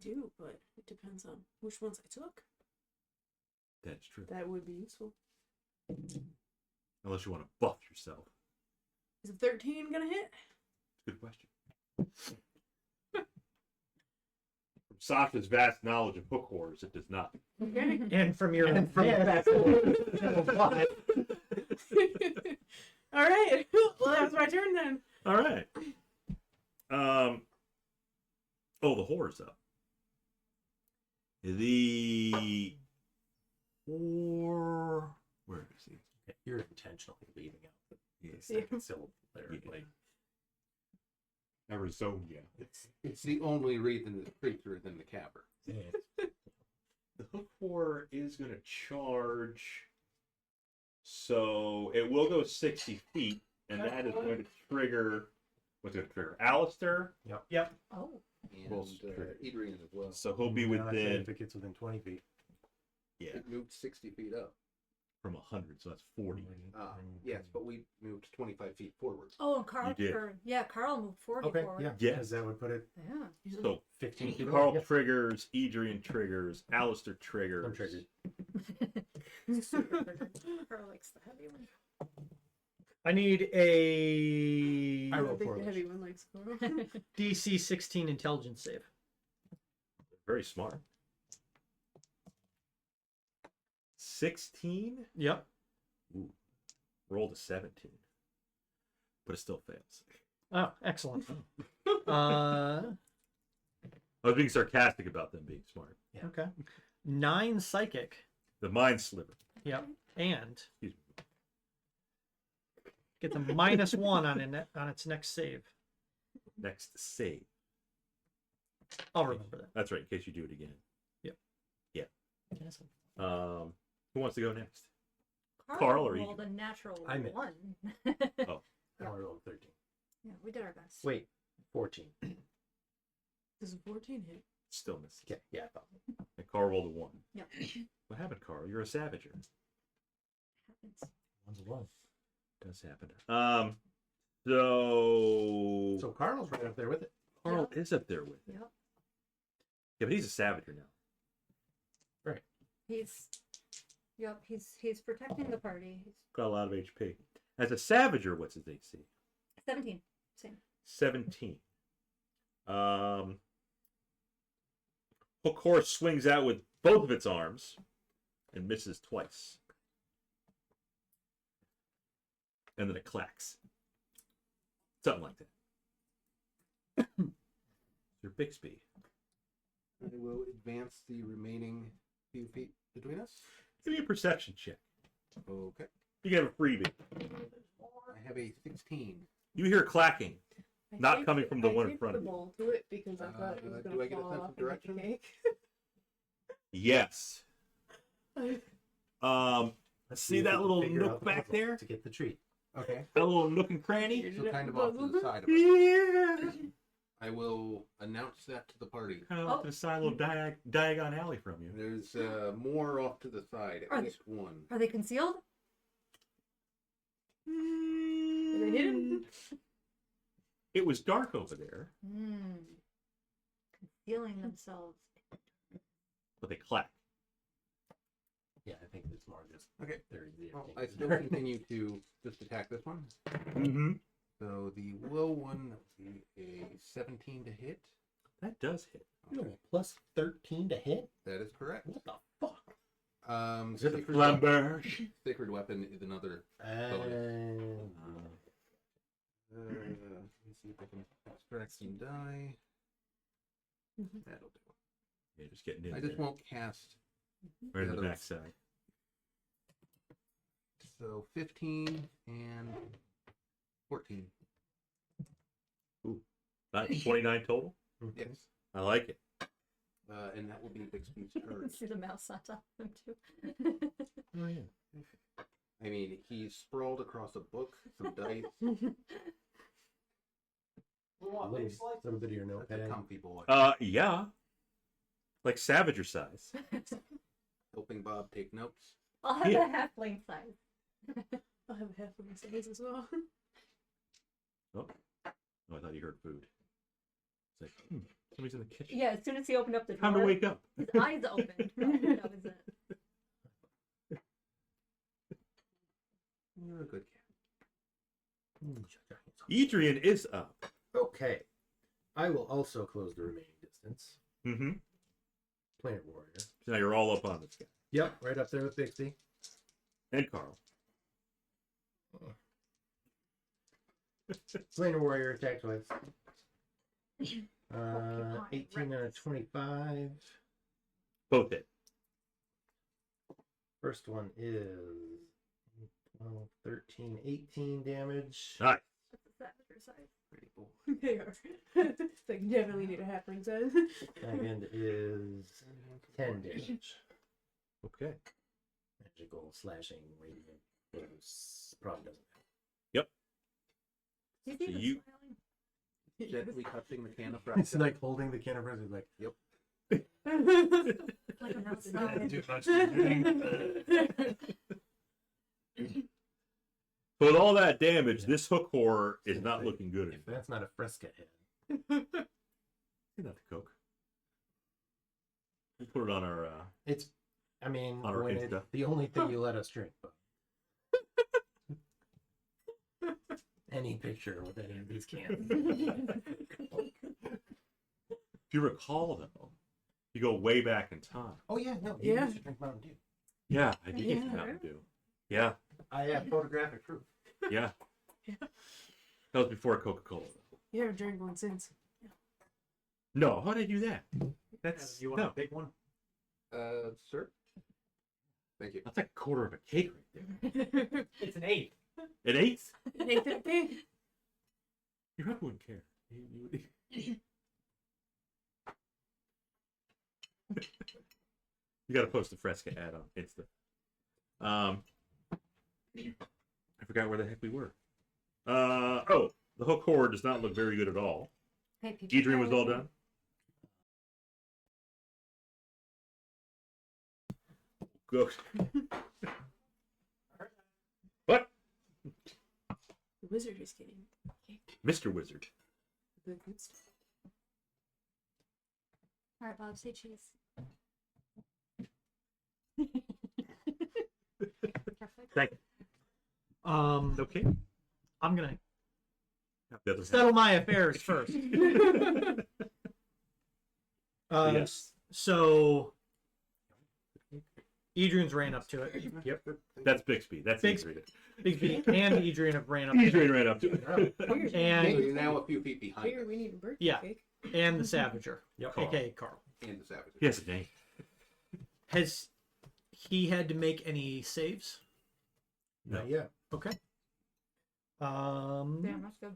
Do, but it depends on which ones I took. That's true. That would be useful. Unless you want to buff yourself. Is a 13 gonna hit? Good question. From Sasha's vast knowledge of hook horrors, it does not. Okay. And from your And from yeah, All right. Well, that was my turn then. All right. Oh, the horror's up. The whore. Where is he? You're intentionally leaving out the Yeah. second syllable there. Yeah. Like, Arizona. It's the only reason it's creature than the cavern. The hook horror is going to charge. So it will go 60 feet, and that is going to trigger What's going to trigger? Alister. Yep. Oh. And Well, trigger. Adrian as well. So he'll be Now I said within. if it gets within 20 feet. Yeah, It moved 60 feet up. from 100, so that's 40. Yes, but we moved 25 feet forward. Oh, and Carl. did. Carl moved 40 Okay, forward. yeah. Yes. Because that would put it Yeah. So 15 feet Carl away. Yeah. triggers, Edrian triggers, Alister triggers. I'm triggered. Carl likes the heavy one. I need a I I rolled think the 4. heavy one likes Carl. DC 16 intelligence save. Very smart. 16? Yep. Ooh. Rolled a 17. But it still fails. Oh, excellent. I was being sarcastic about them being smart. Okay. 9 psychic. The mind sliver. Yep. And Excuse me. gets a -1 on its next save. Next save. I'll remember that. That's right, in case you do it again. Yep. Yeah. Who wants to go next? Carl or rolled a natural I missed. 1. Oh. I rolled 13. Yeah, we did our best. Wait, 14. Does a 14 hit? Still missing. Okay, yeah, I thought. And Carl rolled a 1. Yep. What happened, Carl? You're a savager. Happens. One's a 1. Does happen. So So Carl's right up there with it. Carl is up there with it. Yep. Yeah, but he's a savager now. He's protecting the party. He's Got a lot of HP. As a savager, what's his AC? 17. Same. 17. Hook horse swings out with both of its arms and misses twice. And then it clacks. Something like that. Your Bixby. I will advance the remaining few feet between us. Give me a perception check. Okay. You get a freebie. I have a 16. You hear clacking. I Not taped coming it- from the I one in taped front the of you. bowl to it because I thought it was do going to I get a fall sense off of and make a direction? cake. Yes. See that little Figure out nook the back puzzle there? To get the treat. Okay. That little nook and cranny? Figured So it out kind of the off to the puzzle. side of it. Yeah. I will announce that to the party. Kind of off to the side, a little diagon alley from you. There's more off to the side, Are at they- least one. Are they concealed? Are they hidden? It was dark over there, Concealing themselves. but they clack. Yeah, I think it's more just Okay. they're easier. Well, I still continue to just attack this one. Mm-hmm. So the low one would be a 17 to hit. That does hit. You know, plus 13 to hit? That is correct. What the fuck? Is it the Sacred flamberge? Sacred weapon is another. Let me see if I can extract some die. That'll do. Yeah, just getting in I just there. won't cast. Right in the the other- backside. So 15 and 14. That's 29 total. Yes. I like it. And that will be Bixby's turn. See the mouse on top of him too. Oh yeah. I mean, he's sprawled across a book, some dice. A little bit of your That's notepad. a comfy boy. Yeah. Like Savager size. Helping Bob take notes. I'll have Yeah. the halfling size. I'll have half of my size as well. Oh, I thought you heard food. It's like, somebody's in the kitchen. Yeah, as soon as he opened up the Time to door, wake up. his eyes opened. That was it. You're a good cat. Edrian is up. Okay. I will also close the remaining distance. Mm-hmm. Planet Warrior. So now you're all up on this guy. Yep, right up there with Bixby. And Carl. Planet Warrior attack twice. Porcupine 18 and a Rex. 25. Both hit. First one is 12, 13, 18 damage. Nice. That's a savager size. Pretty cool. They are. It's like definitely need a halfling size. Second is 10 damage. Okay. Magical slashing radiant blows. Probably doesn't matter. He's So even you- smiling. Gently touching the can of He's Fresca. like holding the can of Fresca, like, Like I'm outside. too much to drink. So with all that damage, this hook horror is not looking good. If that's not a Fresca head. Not the Coke. We'll put it on our. It's, I mean, On our when it's Insta. the only thing you let us drink. But any picture with any of these cans. If you recall, though, you go way back in time. Oh yeah, no, Yeah. you used to drink Mountain Dew. Yeah, I did get Yeah. some Mountain Dew. Yeah, I have photographic proof. yeah. That was before Coca-Cola. You haven't drank one since. No, how did I do that? That's You want no, a big one? Sir? Thank you. that's like a quarter of a cake right there. It's an 8. An eighth? Nathan thing. Your husband wouldn't care. You got to post the Fresca ad on Insta. I forgot where the heck we were. Oh, the hook horror does not look very good at all. Hey, people, Edrian was all done. Go. What? The wizard is getting Mr. Wizard. the good stuff. All right, Bob, say cheese. Perfect. Thank you. Okay. I'm gonna The other settle my affairs first. Yes. So Edrian's ran up to it. Yep. That's Bixby. That's Bixby. Adrian. Bixby and Edrian have ran up to it. Adrian ran up to it. So And you're now a few feet behind Here us we need a birthday Yeah. cake. and the Savager, Yep. aka Carl. and the savages. He has a name. Has he had to make any saves? Not yet. Okay. Damn, that's good.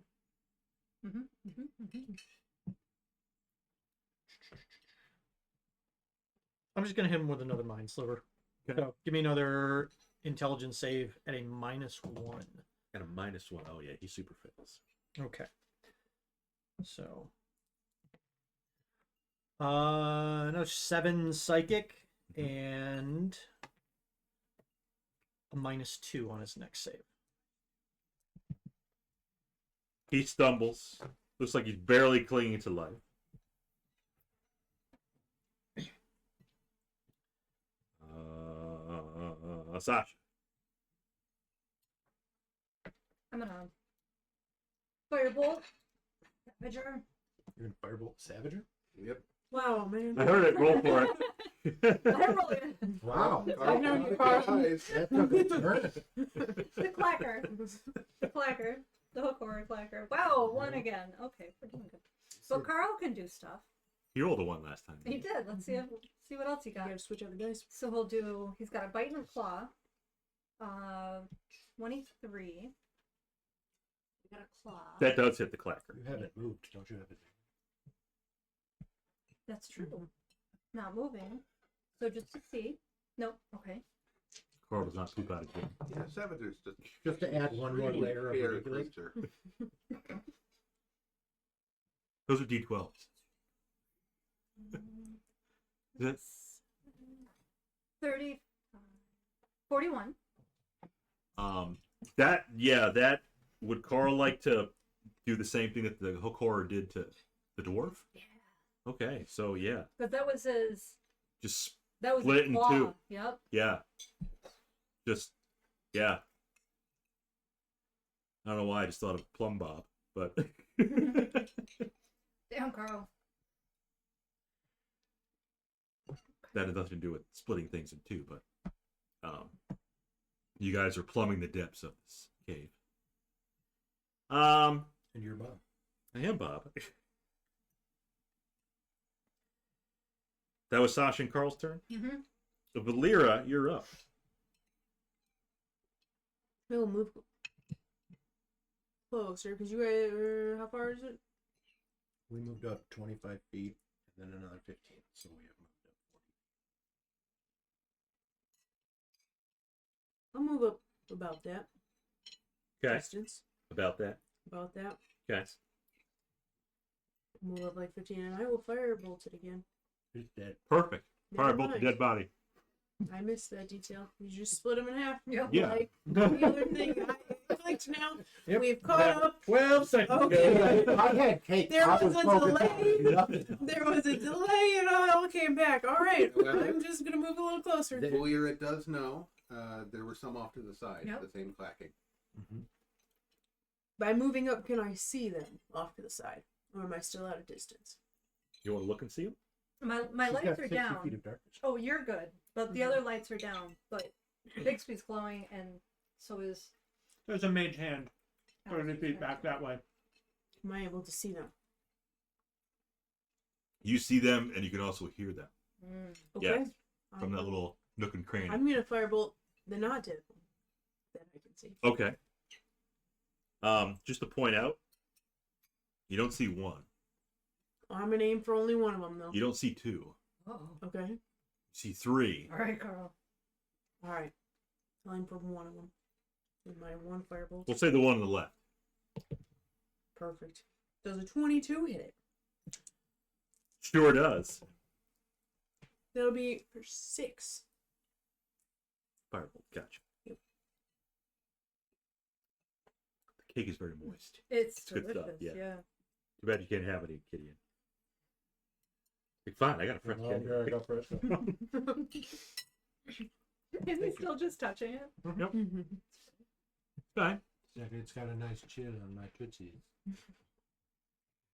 I'm just gonna hit him with another mind sliver. Okay. So give me another intelligence save at a -1. And a -1. Oh yeah, he's super fitness. Okay. So no, 7 psychic and a -2 on his next save. He stumbles. Looks like he's barely clinging to life. Sasha. I'm gonna firebolt. Savager. You're gonna firebolt Savager? Yep. Wow, man. I heard it. Roll for it. I roll it. Wow. I've known you, Carl. Guys. That took a turn. The clacker. The clacker. The hook horror clacker. Wow, 1 again. Okay, we're doing good. So Carl can do stuff. He rolled a 1 last time. He did. Let's see see what else he You got. gotta switch out the dice. So he'll do. He's got a bite and a claw. 23. We got a claw. That does hit the clacker. You haven't moved, don't you have it? That's true. Not moving. So just to see. Nope. Okay. Carl does not poop out again. Yeah, savages Just to add one more layer of fair ridiculous. creature. Those are D12s. That's 30. 41. that would Carl like to do the same thing that the hook horror did to the dwarf? Yeah. Okay, so yeah, Because that was his. just That was Split his in claw. two. Yep. yeah, just yeah. I don't know why I just thought of Plum Bob, but Damn, Carl. that has nothing to do with splitting things in two. But you guys are plumbing the depths of this cave. And you're Bob. I am Bob. That was Sasha and Carl's turn. Mm-hmm. So Volira, you're up. We'll move closer because you guys. How far is it? We moved up 25 feet and then another 15, so we have moved up 40. I'll move up about that Okay. distance. About that. About that. Okay. Move up like 15, and I will firebolt it again. He's dead. Perfect. Never Firebolt the mind. dead body. I missed that detail. You just split them in half. Yeah. Yeah. Like the other thing, I clicked now. Yep. We've caught up. 12 seconds Okay. ago. I had cake. There I was a focused delay. on nothing. There was a delay, and it all came back. All right, Well, I'm just gonna move a little closer. Volira does know there were some off to the side, Yep. the same clacking. By moving up, can I see them off to the side, or am I still out of distance? You want to look and see him? My She's lights got are 60 down. feet of darkness. Oh, you're good. But the other lights are down. But Bixby's glowing, and so is. There's a mage hand 30 feet back that way. Am I able to see them? You see them, and you can also hear them Okay. Yes. from that little nook and cranny. I'm gonna firebolt the not dead one that I can see. Okay. Just to point out, you don't see one. I'm gonna aim for only one of them though. You don't see two. Oh. Okay. You see three. All right, Carl. All right. I'll aim for one of them with my one firebolt. We'll say the one on the left. Perfect. Does a 22 hit it? Sure does. That'll be for 6. Firebolt. Gotcha. Yep. The cake is very moist. It's good stuff, delicious. yeah. Yeah. Too bad you can't have any, Gideon. Like, fine, I got a French Well, candy. there I go first. Is he still just touching it? Yep. Fine. It's got a nice chill on my tootsies.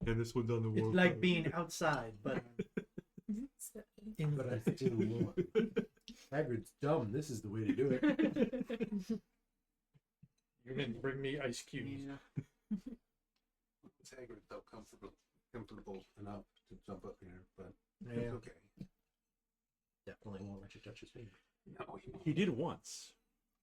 And this one's on the It's like being outside, but in But I still want. Hagrid's dumb. This is the way to do it. You didn't bring me ice cubes. Hagrid felt comfortable enough to jump up here, but Yeah. it's okay. Definitely won't let you touch his finger. No, he won't. He did it once.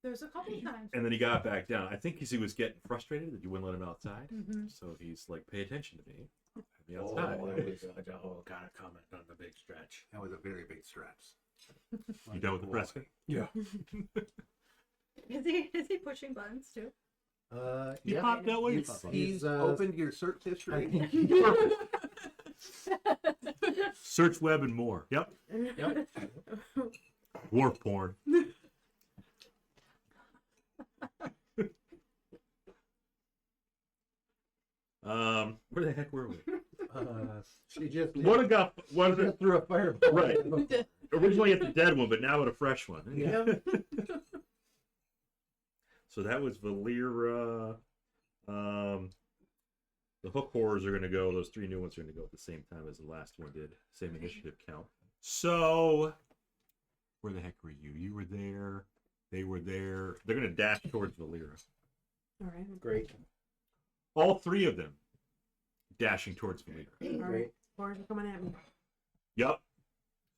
There's a couple times. And then he got back down. I think because he was getting frustrated that you wouldn't let him outside. Mhm. So he's like, pay attention to me. Have me Oh, outside. that was such a whole kind of comment on the big stretch. That was a very big stretch. You done with the press? Yeah. Is he pushing buttons too? He Yeah. popped that way. He's opened your search I history. think Search web and more. Yep. Yep. Dwarf porn. Where the heck were we? she just What a got what she is it? just threw a fireball. Right. Originally at the dead one, but now at a fresh one. Yeah. So that was Volira. The hook horrors are going to go. Those 3 new ones are going to go at the same time as the last one did. Same initiative count. So, where the heck were you? You were there. They were there. They're going to dash towards Volira. All right. Great. All 3 of them dashing towards Volira. All right. Horrors are coming at me. Yup.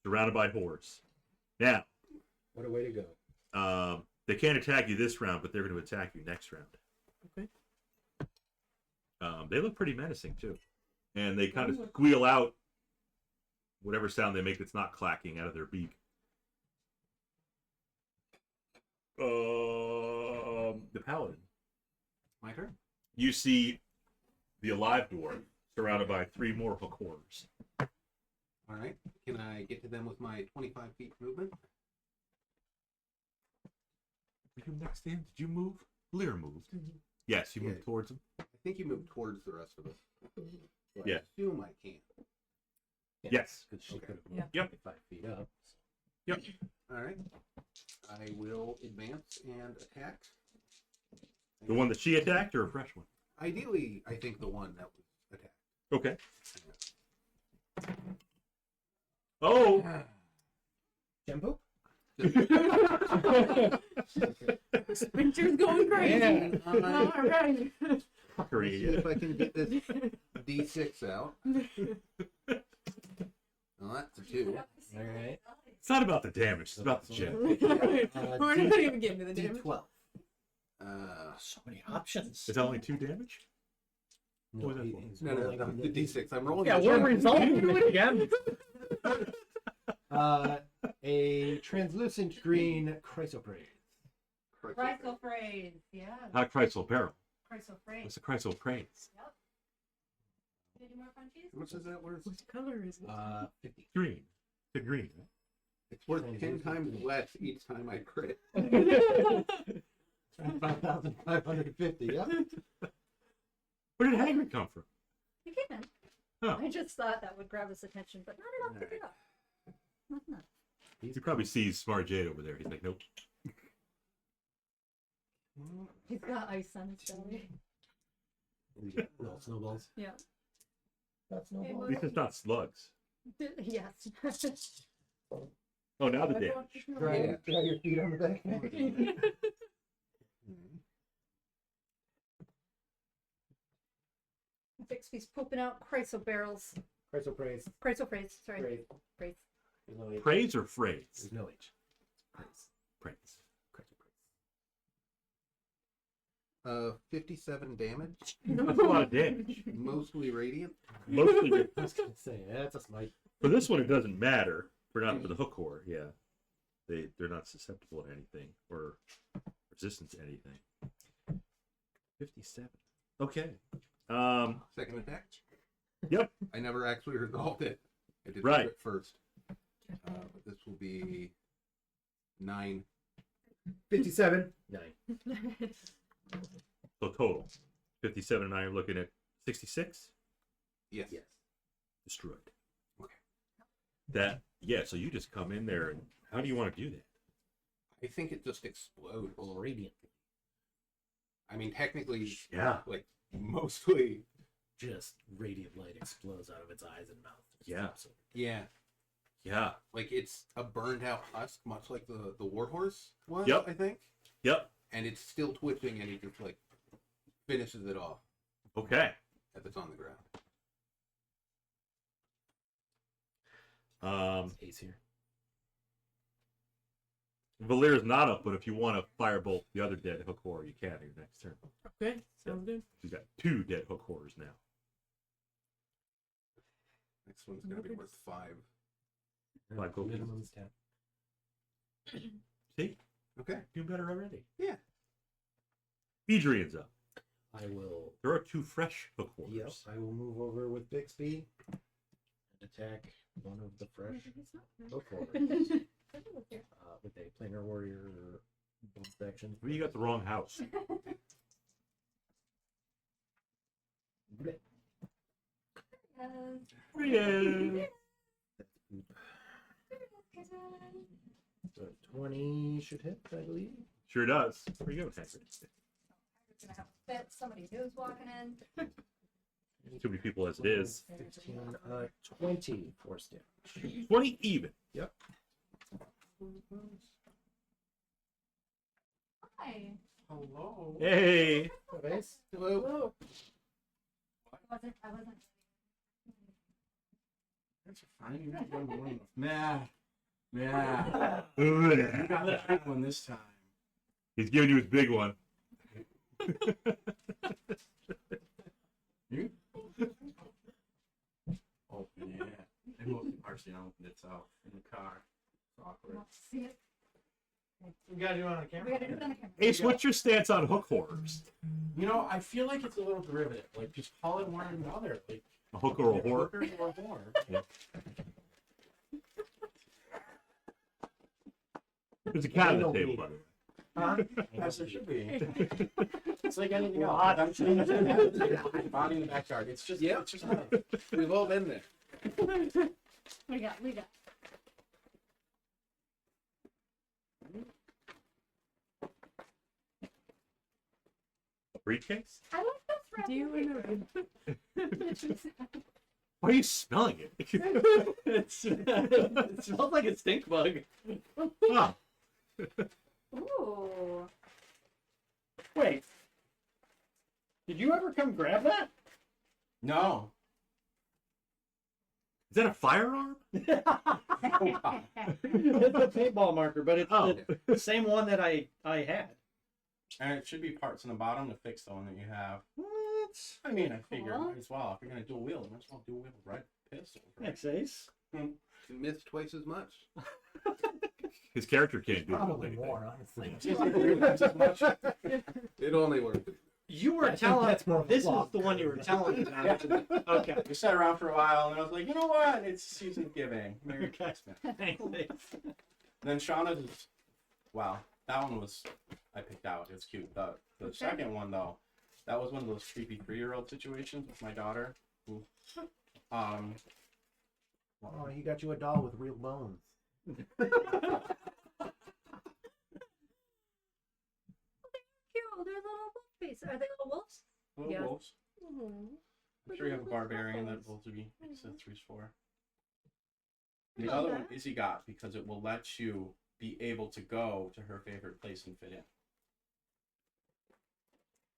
Surrounded by hordes. Now, What a way to go. they can't attack you this round, but they're going to attack you next round. Okay. They look pretty menacing too, and they kind of squeal out whatever sound they make that's not clacking out of their beak. The paladin. My turn. You see the alive dwarf surrounded by 3 more hook horrors. All right. Can I get to them with my 25 feet movement? Were you next to him? Did you move? Lear moved. Mhm. Yes, you Yeah. moved towards him. I think you moved towards the rest of us. So I Yeah. assume I can. Yes. Because she Okay. could have Yeah. moved Yep. 25 feet up. Yep. All right. I will advance and attack. The one that she attacked or a fresh one? Ideally, I think the one that was attacked. Okay. Oh! Jumbo? Winter's going crazy. All right. Fuckery. See if I can get this D6 out. Well, that's a 2. All right. It's not about the damage, it's about the gem. We're not even getting to the damage. D12. So many options. Is that only 2 damage? No, What was that he- for? he's No, rolling the D6. I'm rolling. Yeah, the we're gem. resolving to it again. A translucent green chrysoprase. Chrysophrase. Yeah. Not Chrysal Barrel. Chrysophrase. What's a Chrysal Praise? Any more punchies? much is that worth? What color is it? 50. Green. Good green. Right? It's worth 10 times less each time I crit. 5,550. Yeah. Where did Hagrid come from? You came in. Oh. I just thought that would grab his attention, but not enough to pick it up. Not enough. He probably sees Smart Jade over there. He's like, nope. He's got ice on his belly. No snowballs. Yeah. That's no Hey, ball. At least it's not slugs. Yes. Oh, now the damage. Dry your feet on the back. Bixby's pooping out chryso barrels. Crystal praise. Chryso phrase. Sorry. Praise. Phrase. There's no H. Praise or phrase? There's no H. Praise. Praise. 57 damage, That's a lot of damage. mostly radiant. Mostly good. I was gonna say that's a smite. For this one, it doesn't matter. For not for the hook horror, yeah. They're not susceptible to anything or resistant to anything. 57. Okay. Second attack. Yep. I never actually resolved it. I did Right. crit first. But this will be 9. 57. 9. So total 57, and I'm looking at 66. Yes. Yes. Destroyed. Okay. That so you just come in there, and how do you want to do that? I think it just explodes. Well, radiant. I mean, technically, Yeah. like mostly. Just radiant light explodes out of its eyes and mouth. Yeah. Yeah. Yeah. Like it's a burned out husk, much like the warhorse was. Yep. I think. Yep. And it's still twitching, and he just like finishes it off Okay. if it's on the ground. Ace here. Volira's not up, but if you want to firebolt the other dead hook horror, you can in your next turn. Okay, sounds good. You've got 2 dead hook horrors now. Next one's gonna be worth 5. Like, okay. Minimum's 10. See? Okay. Doing better already. Yeah. Edrian's up. I will. There are 2 fresh hook horrors. Yep. I will move over with Bixby and attack one of the fresh hook horrors with a planar warrior bonus action. Well, you got the wrong house. Yeah. So 20 should hit, I believe. Sure does. Where you go, Hagrid? Gonna have a fit. Somebody new's walking in. Too many people as it is. 15, 20 force damage. 20 even. Yep. Hi. Hello. Hey. Base. Hello. I wasn't. That's fine. You're not going to Nah. Nah. You Ugh. got the big one this time. He's giving you his big one. You? Oh, yeah. I mostly partially opened it out in the car. It's awkward. See it. We gotta do it on the We camera. gotta do it on the camera. Ace, what's your stance on hook horrors? You know, I feel like it's a little derivative. Like, just call it one or another. Like, A hook or a horror? hookers or a horror. There's a cat on the table, by the way. Huh? As there should be. It's like anything else. I'm sure there's a body in the backyard. It's just, Yep. it's just not. We've all been there. We got. Briefcase? I like this. Do you know? Why are you smelling it? It smells like a stink bug. Huh. Ooh. Wait. Did you ever come grab that? No. Is that a firearm? It's a paintball marker, but it's Oh. the same one that I had. And it should be parts on the bottom to fix the one that you have. What? I mean, I figure Cool. might as well. If you're gonna dual wield, might as well dual wield a red pistol. Thanks, Ace. You missed twice as much. His character can't do Probably anything. more, honestly. Just as much. It only worked. You were I think telling. that's more of a This was flop. the one you were telling me about. Okay. We sat around for a while, and I was like, you know what? It's season of giving. Merry Okay. Christmas. Thanks. Then Shauna just, wow, that one was, I picked out. It's cute. The second one, though, that was one of those creepy 3-year-old situations with my daughter. Who, Oh, he got you a doll with real bones. Cute. They're little wolf faces. Are they little wolves? little Yes. wolves. I'm sure you have a barbarian that both of you accessories for. The Love other one that. Izzy got because it will let you be able to go to her favorite place and fit in.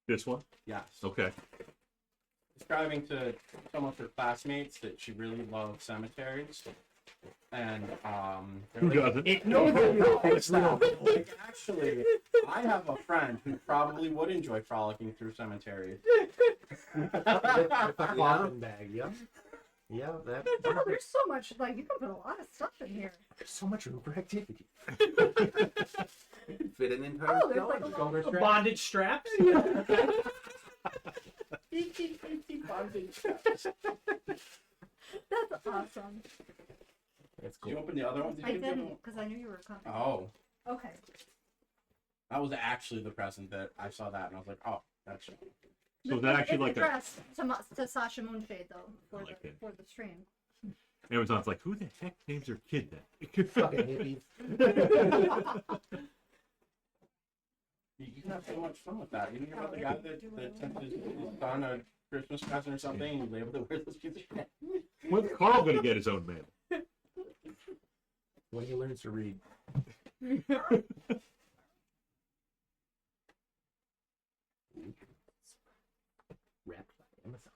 This one? Yes. Okay. Describing to some of her classmates that she really loves cemeteries. And Who doesn't? like, actually, I have a friend who probably would enjoy frolicking through cemeteries. With a coffin bag, yep. Yeah, that. Wow, there's so much. Like you can put a lot of stuff in here. There's so much room for activity. Fit an entire Oh, there's like a skeleton. little Bondage straps. That's awesome. That's Did you cool. open the other one? Did I you give didn't them- because I knew you were coming. Oh, Okay. that was actually the present that I saw that and I was like, oh, that's. So is that actually like a dress to Sasha Moonfade though for I like the it. for the stream. Amazon's like, who the heck names their kid that? Fucking hippies. You can have so much fun with that. You hear about the guy that sent his son a Christmas present or something and he labeled it with this piece of shit? When's Carl gonna get his own mail? When he learns to read. Wrapped by Amazon.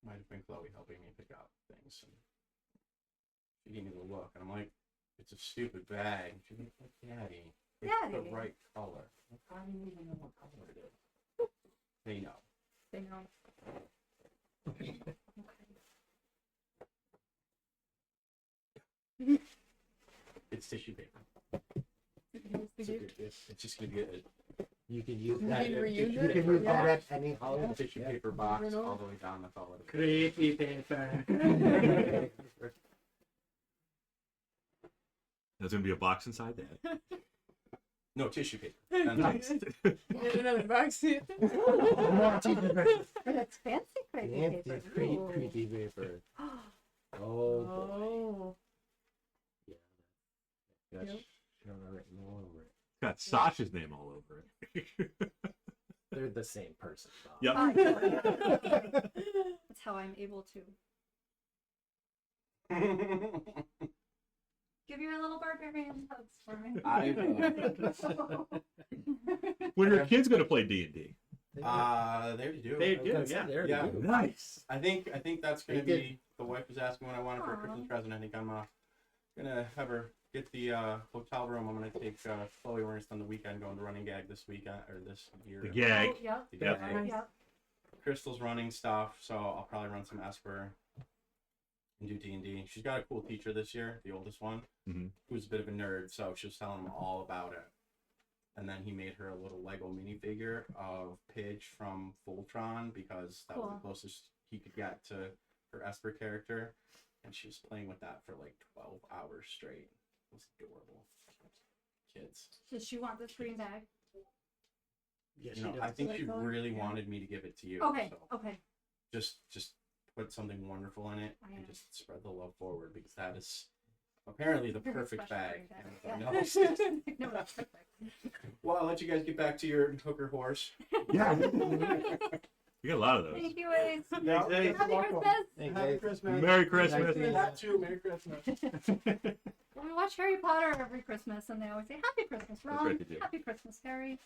Might have been Chloe helping me pick out things. And she gave me the look and I'm like, it's a stupid bag. She's like, Daddy, it's Daddy. the right color. I'm like, how do you even know what color it is? They know. They know. It's tissue paper. It's It's just gonna be a You can use You that. can You reuse can it? use Yeah. that at any holiday. tissue Yeah. paper box Never know. all the way down. That's all it is. Creepy paper. There's gonna be a box inside that. No, tissue paper. And Nice. Another box. More TV papers. But it's fancy creepy Fancy paper. Ooh. creepy paper. Oh, Oh boy. Oh. Yeah. That's Yep. Shauna written all over it. Got Sasha's name all over it. They're the same person. Bob. Yep. that's how I'm able to give your little barbarian hugs for me. When are your kids gonna play D&D? they already do. They I was do, gonna say, yeah. they already Yeah. do. Nice. I think that's gonna They did. be. The wife was asking what I wanted for a Christmas Aw. present. I think I'm gonna have her get the hotel room. I'm gonna take Chloe. We're gonna spend the weekend going to Running Gag this weekend or this year. The gag. Oh, yep. The Yep. gag. Yep. Crystal's running stuff, so I'll probably run some Esper and do D&D. She's got a cool teacher this year, the oldest one, Mhm. who's a bit of a nerd, so she was telling him all about it. And then he made her a little Lego minifigure of Pidge from Voltron because that was Cool. the closest he could get to her Esper character. And she was playing with that for like 12 hours straight. It was adorable. Kids. Does she want this green bag? Yes, You she know, does. I think Like she color? really Yeah. wanted me to give it to you. Okay. So Okay. just put something wonderful in it I and am. just spread the love forward because that is apparently the Very perfect special bag. green bag. And Yeah. everyone knows. No, that's perfect. Well, I'll let you guys get back to your hooker horse. Yeah. We got a lot of those. Thank you, Ace. Yeah. Happy Christmas. Thanks, Happy guys. Christmas. Merry Christmas. Nice to meet That too. Merry Christmas. We watch Harry Potter every Christmas, and they always say "Happy Christmas, That's Ron." right, they do. Happy Christmas, Harry.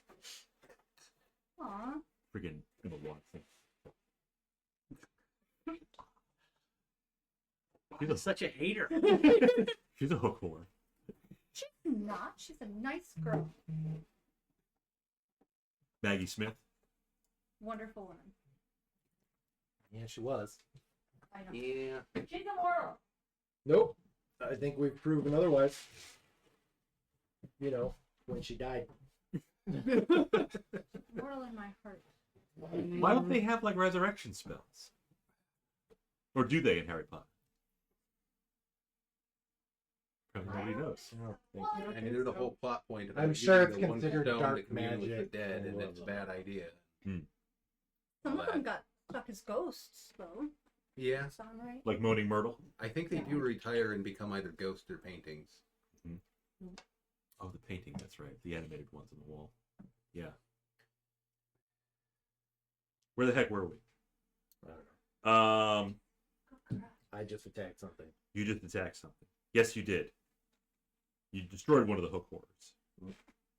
Aw. Freaking Emma Watson. He's such a hater. She's a hook whore. She's not. She's a nice girl. Maggie Smith. Wonderful woman. Yeah, she was. I know. Yeah. She's immoral. Nope. I think we've proven otherwise. You know, when she died. Mortal in my heart. Why don't they have like resurrection spells? Or do they in Harry Potter? Probably nobody knows. I mean, there's a whole plot point about I'm using sure it's the one considered stone to dark commune with magic the dead, and or it's a bad idea. Some All of them that. got stuck as ghosts, though. Yeah, Sound right? Like Moaning Myrtle. I think they do retire and become either ghosts or paintings. Oh, the painting. That's right. The animated ones on the wall. Yeah. Where the heck were we? I don't know. Um, I just attacked something. you just attacked something. Yes, you did. You destroyed one of the hook horrors.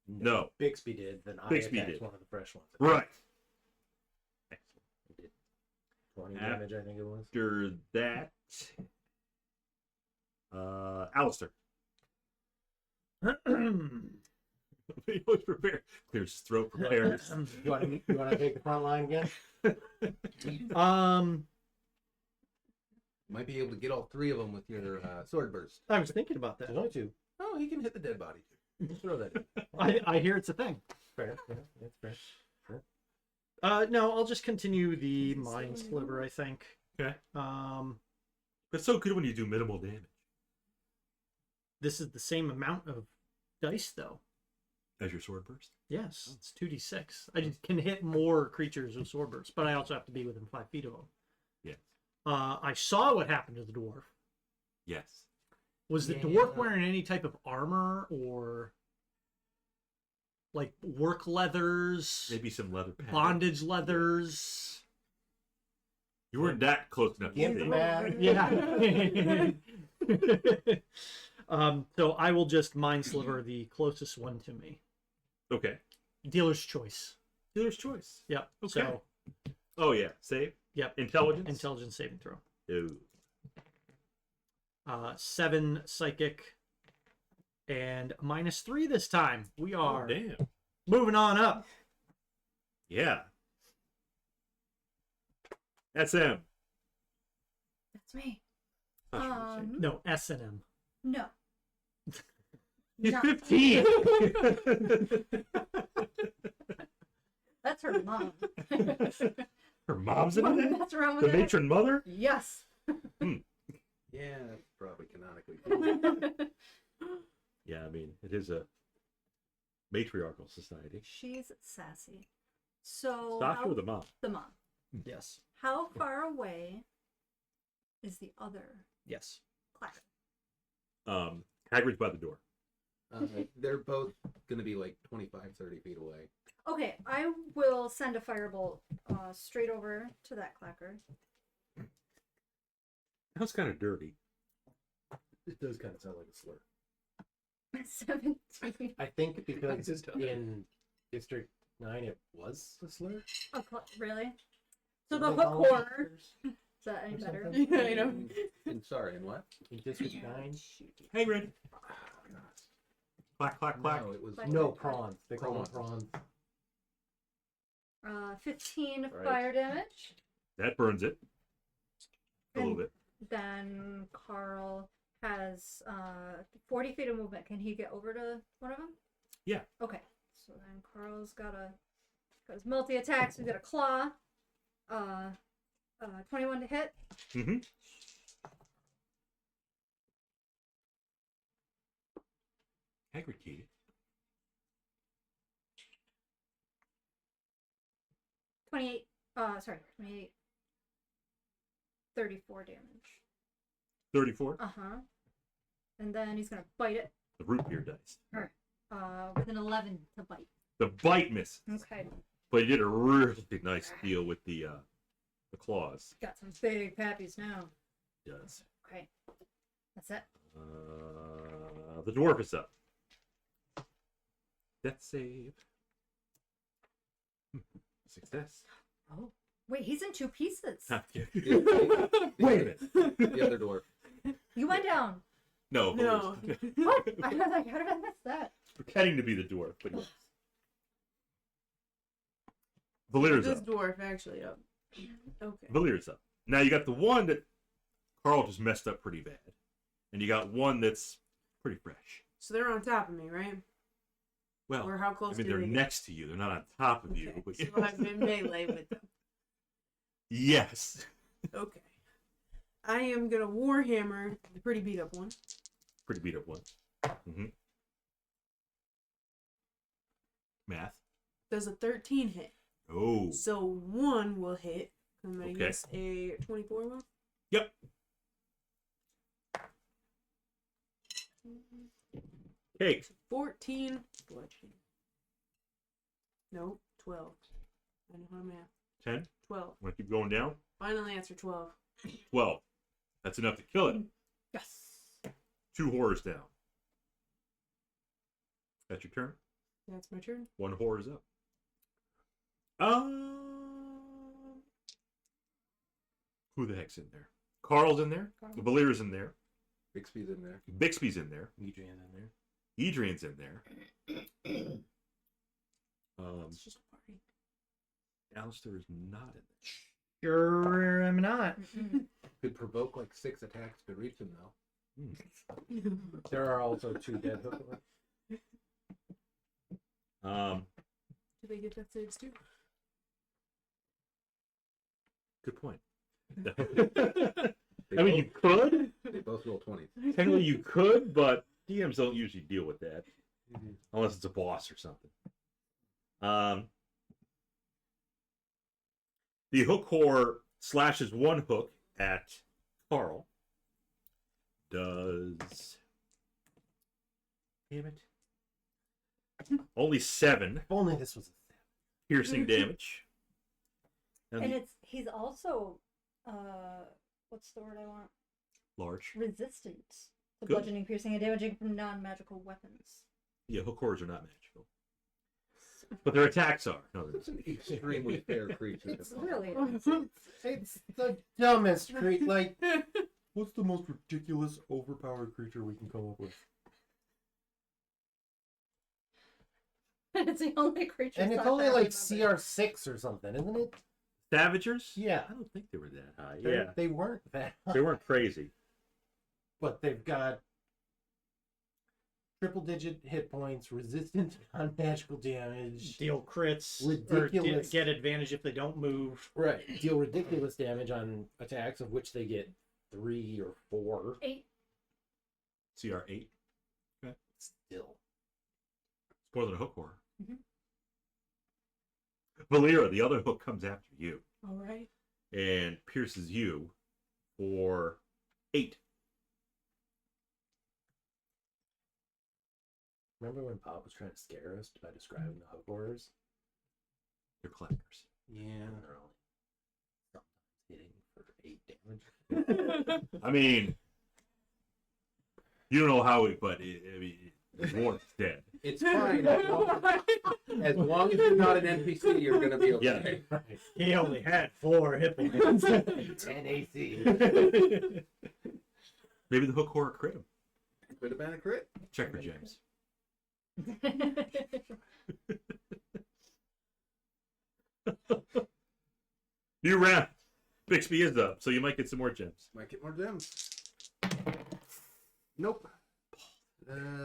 No. Bixby did. Then I Bixby attacked did. one of the fresh ones. Right. Excellent. I did 20 damage, I think it was. After that, Alister. He always prepared. Clears his throat for players. You want to take the front line again? You might be able to get all three of them with your sword burst. I was thinking about that. There's only two. Oh, he can hit the dead body too. Just throw that in. I hear it's a thing. Fair. Yeah, that's fair. No, I'll just continue the mind sliver, I think. Okay. Um, It's so good when you do minimal damage. this is the same amount of dice, though. As your sword burst? Yes, it's 2d6. I just can hit more creatures with sword bursts, but I also have to be within 5 feet of them. Yes. I saw what happened to the dwarf. Yes. Was the Yeah. dwarf wearing any type of armor or like work leathers, Maybe some leather padding. bondage leathers? You weren't that close enough to Gimp see. man. Yeah. So I will just mind sliver the closest one to me. Okay. Dealer's choice. Dealer's choice. Yep. Okay. So Oh, yeah. Save. yep. Intelligence. Intelligence saving throw. Ooh. 7 psychic and -3 this time. We Oh, are damn. moving on up. Yeah. SM. That's me. No, S&M. No. He's Not- 15. That's her mom. Her mom's in it? That's wrong The with it. matron mother? Yes. Yeah, that's probably canonically. Yeah, I mean, it is a matriarchal society. She's sassy. So Sasha or the mom? the mom. Yes. How far away is the other Yes. class? Hagrid's by the door. They're both going to be like 25, 30 feet away. Okay, I will send a firebolt straight over to that clacker. That's kind of dirty. It does kind of sound like a slur. 17. I think because Just tell in District 9 it was a slur. Really? So the Don't hook they call them horror. slurs Is that any or better? something? Yeah, I know. And sorry, and what? In District 9? Hagrid. Clack, clack, clack. No, it was Like- No, prawns. They call them Prawns. prawns. 15 Right. fire damage. That burns it. A little And bit. then Carl has 40 feet of movement. Can he get over to one of them? Yeah. Okay. So then Carl's got his multi attacks. He's got a claw. 21 to hit. Mm-hmm. Hagrid keyed it. 28. 28. 34 damage. 34. And then he's gonna bite it. The root beer dice. With an 11 to bite. The bite misses. Okay. But he did a really nice deal with the claws. Got some big pappies now. He does. Okay. That's it. The dwarf is up. Death save. Success. Oh. Wait, he's in 2 pieces. Wait Wait a minute. The other dwarf. You went down. No. No. What? I was like, how did I miss that? Pretending to be the dwarf, but yes. Valira's This up. dwarf actually up. Okay. Valira's up. Now you got the one that Carl just messed up pretty bad. And you got one that's pretty fresh. So they're on top of me, right? Well, Or how close I mean, do they're they get? next to you. They're not on top of you. Okay, But so I'm in melee with them. yes. Okay. I am gonna Warhammer the pretty beat up one. Pretty beat up one. Mm-hmm. Math. Does a 13 hit? Oh. So 1 will hit. Coming Okay. against a 24 one. Yep. Hey. 14 bludgeoning. No, 12. I know how math. 10. 12. Want to keep going down? Final answer 12. 12. That's enough to kill it. Yes. 2 horrors down. That's your turn. That's my turn. 1 horror is up. Who the heck's in there? Carl's in there. The Volira's in there. Bixby's in there. Bixby's in there. Edrian's in there. Edrian's in there. It's just a party. Alister is not in there. Sure, I'm not. Could provoke like 6 attacks to reach him though. There are also 2 dead hook ones. Do they get that saves too? Good point. They I mean, you could. They both roll 20. Technically, you could, but DMs don't usually deal with that unless it's a boss or something. The hook whore slashes 1 hook at Carl. Does damn it? Only 7 If only this was a piercing damage. And he's also what's the word I want? Large. Resistant to Good. bludgeoning, piercing, and damaging from non-magical weapons. Yeah, hook whores are not magical, but their attacks are. No, they're It's an extremely fair creature. It's really It's the dumbest creature. Like, what's the most ridiculous, overpowered creature we can come up with? it's the only creature. And it's Sasha only ever like remembered. CR6 or something, isn't it? Savagers? Yeah. I don't think they were that high. They're- Yeah, They weren't that high, they weren't crazy. but they've got triple-digit hit points, resistant to non-magical damage. Deal crits. Ridiculous. Or get advantage if they don't move. Right. Deal ridiculous damage on attacks, of which they get 3 or 4. 8. CR 8. Still. It's more than a hook whore. Mhm. Volira, the other hook comes after you All right. and pierces you for 8. Remember when Bob was trying to scare us by describing the hook horrors? They're clappers. Yeah. And they're only sometimes hitting for 8 damage. I mean, you don't know how it, but I mean, the dwarf's dead. It's fine. As long as you're not an NPC, you're going to be okay. Yeah. He only had 4 hit points. 10 AC. Maybe the hook whore crit him. Could have been a crit. Check for James. You round. Bixby is up, so you might get some more gems. Might get more gems. Nope.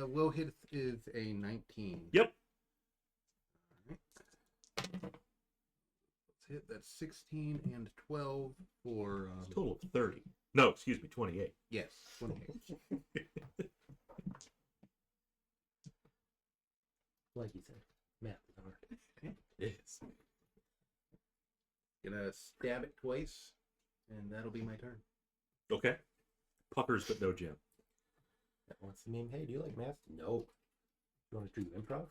Will hit is a 19. Yep. Let's hit that 16 and 12 for Total of 30. No, excuse me, 28. yes, 28. Like you said, math is hard. It is. Gonna stab it twice, and that'll be my turn. Okay. Puckers, but no gem. That wants to mean, hey, do you like math? No. You want to do improv?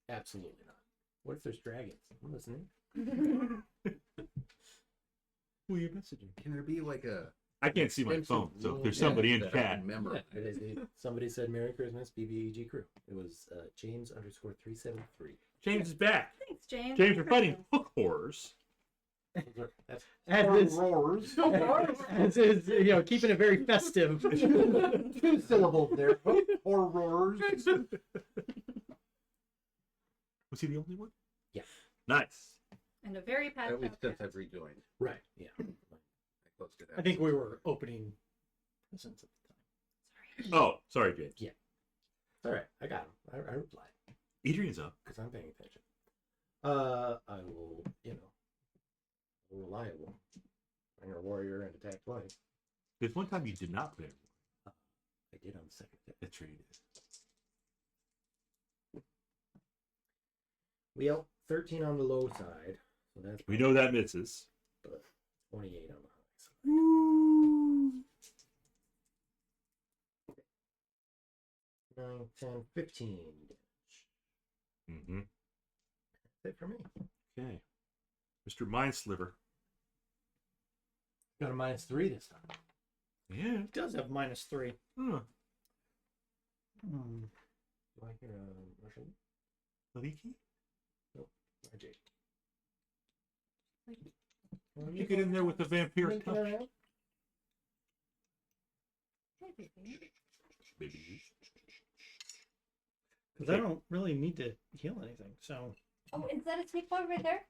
Absolutely not. What if there's dragons? I'm listening. Who are you messaging? Can there be like a I can't see my extensive phone, so if rule there's somebody in that I chat. can memorize? Somebody said Merry Christmas, BBEG crew. It was James_373. James is back. Thanks, James. James, we're fighting hook horrors. That's And this, roars. this is, keeping it very festive. 2 syllables there. Horrors. Was he the only one? Yeah. Nice. And a very pat. At least since I've rejoined. Right. Yeah. I closed it out. I think we were opening presents at the time. Oh, sorry, James. Yeah. All right. I got him. I replied. Edrian's up. Because I'm paying attention. I will, reliable. Bring a warrior and attack twice. There's one time you did not play it. I did on the second hit. That's right. You did. Well, 13 on the low side. So that's We know that misses. 28 on the high side. 9, 10, 15 damage. Mm-hmm. That's it for me. Okay. Mr. Mindsliver. Got a -3 this time. Yeah. It does have -3. Huh. Hmm. Do I hear a Russian? Leaky? Magic. You get in there with the vampiric touch. Hey, baby. Baby. Because I don't really need to heal anything, so. Oh, is that a snake bug right there?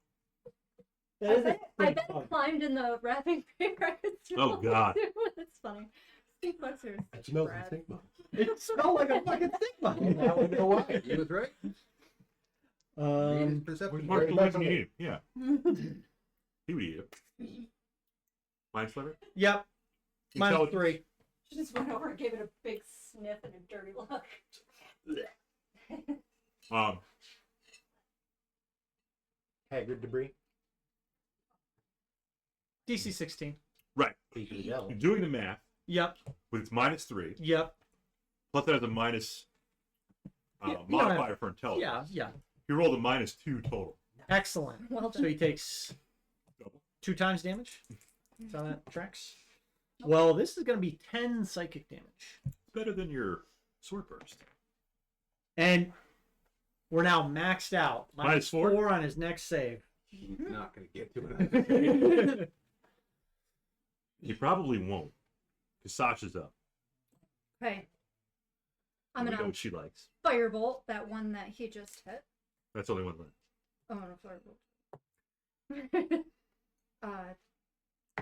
That is a I big bet bug. it climbed in the wrapping paper. I could Oh, smell it God. too. That's funny. Snake bugs are It such smells brats. like stink bug. It smelled like a fucking stink bug. Now we know why. He was right. Read his Um, perception. Mark the Very poison much you need. Yeah. He would eat it. Mindsliver? yep, -3. She just went over and gave it a big sniff and a dirty look. Haggard debris. DC 16. Right. Speak of the devil. Doing the math Yep, with its -3, yep. plus that has a minus Yeah, you don't modifier for intelligence. Yeah, yeah. He rolled a -2 total. Excellent. Well So done. he takes Double. 2 times damage. So that tracks. Well, this is going to be 10 psychic damage. Better than your sword burst. And we're now maxed out. -4? -4 on his next save. He's not going to get to it. He probably won't. Because Sasha's up. Okay. I'm We know gonna what she likes. firebolt that one that he just hit. That's the only one left. Oh no, firebolt.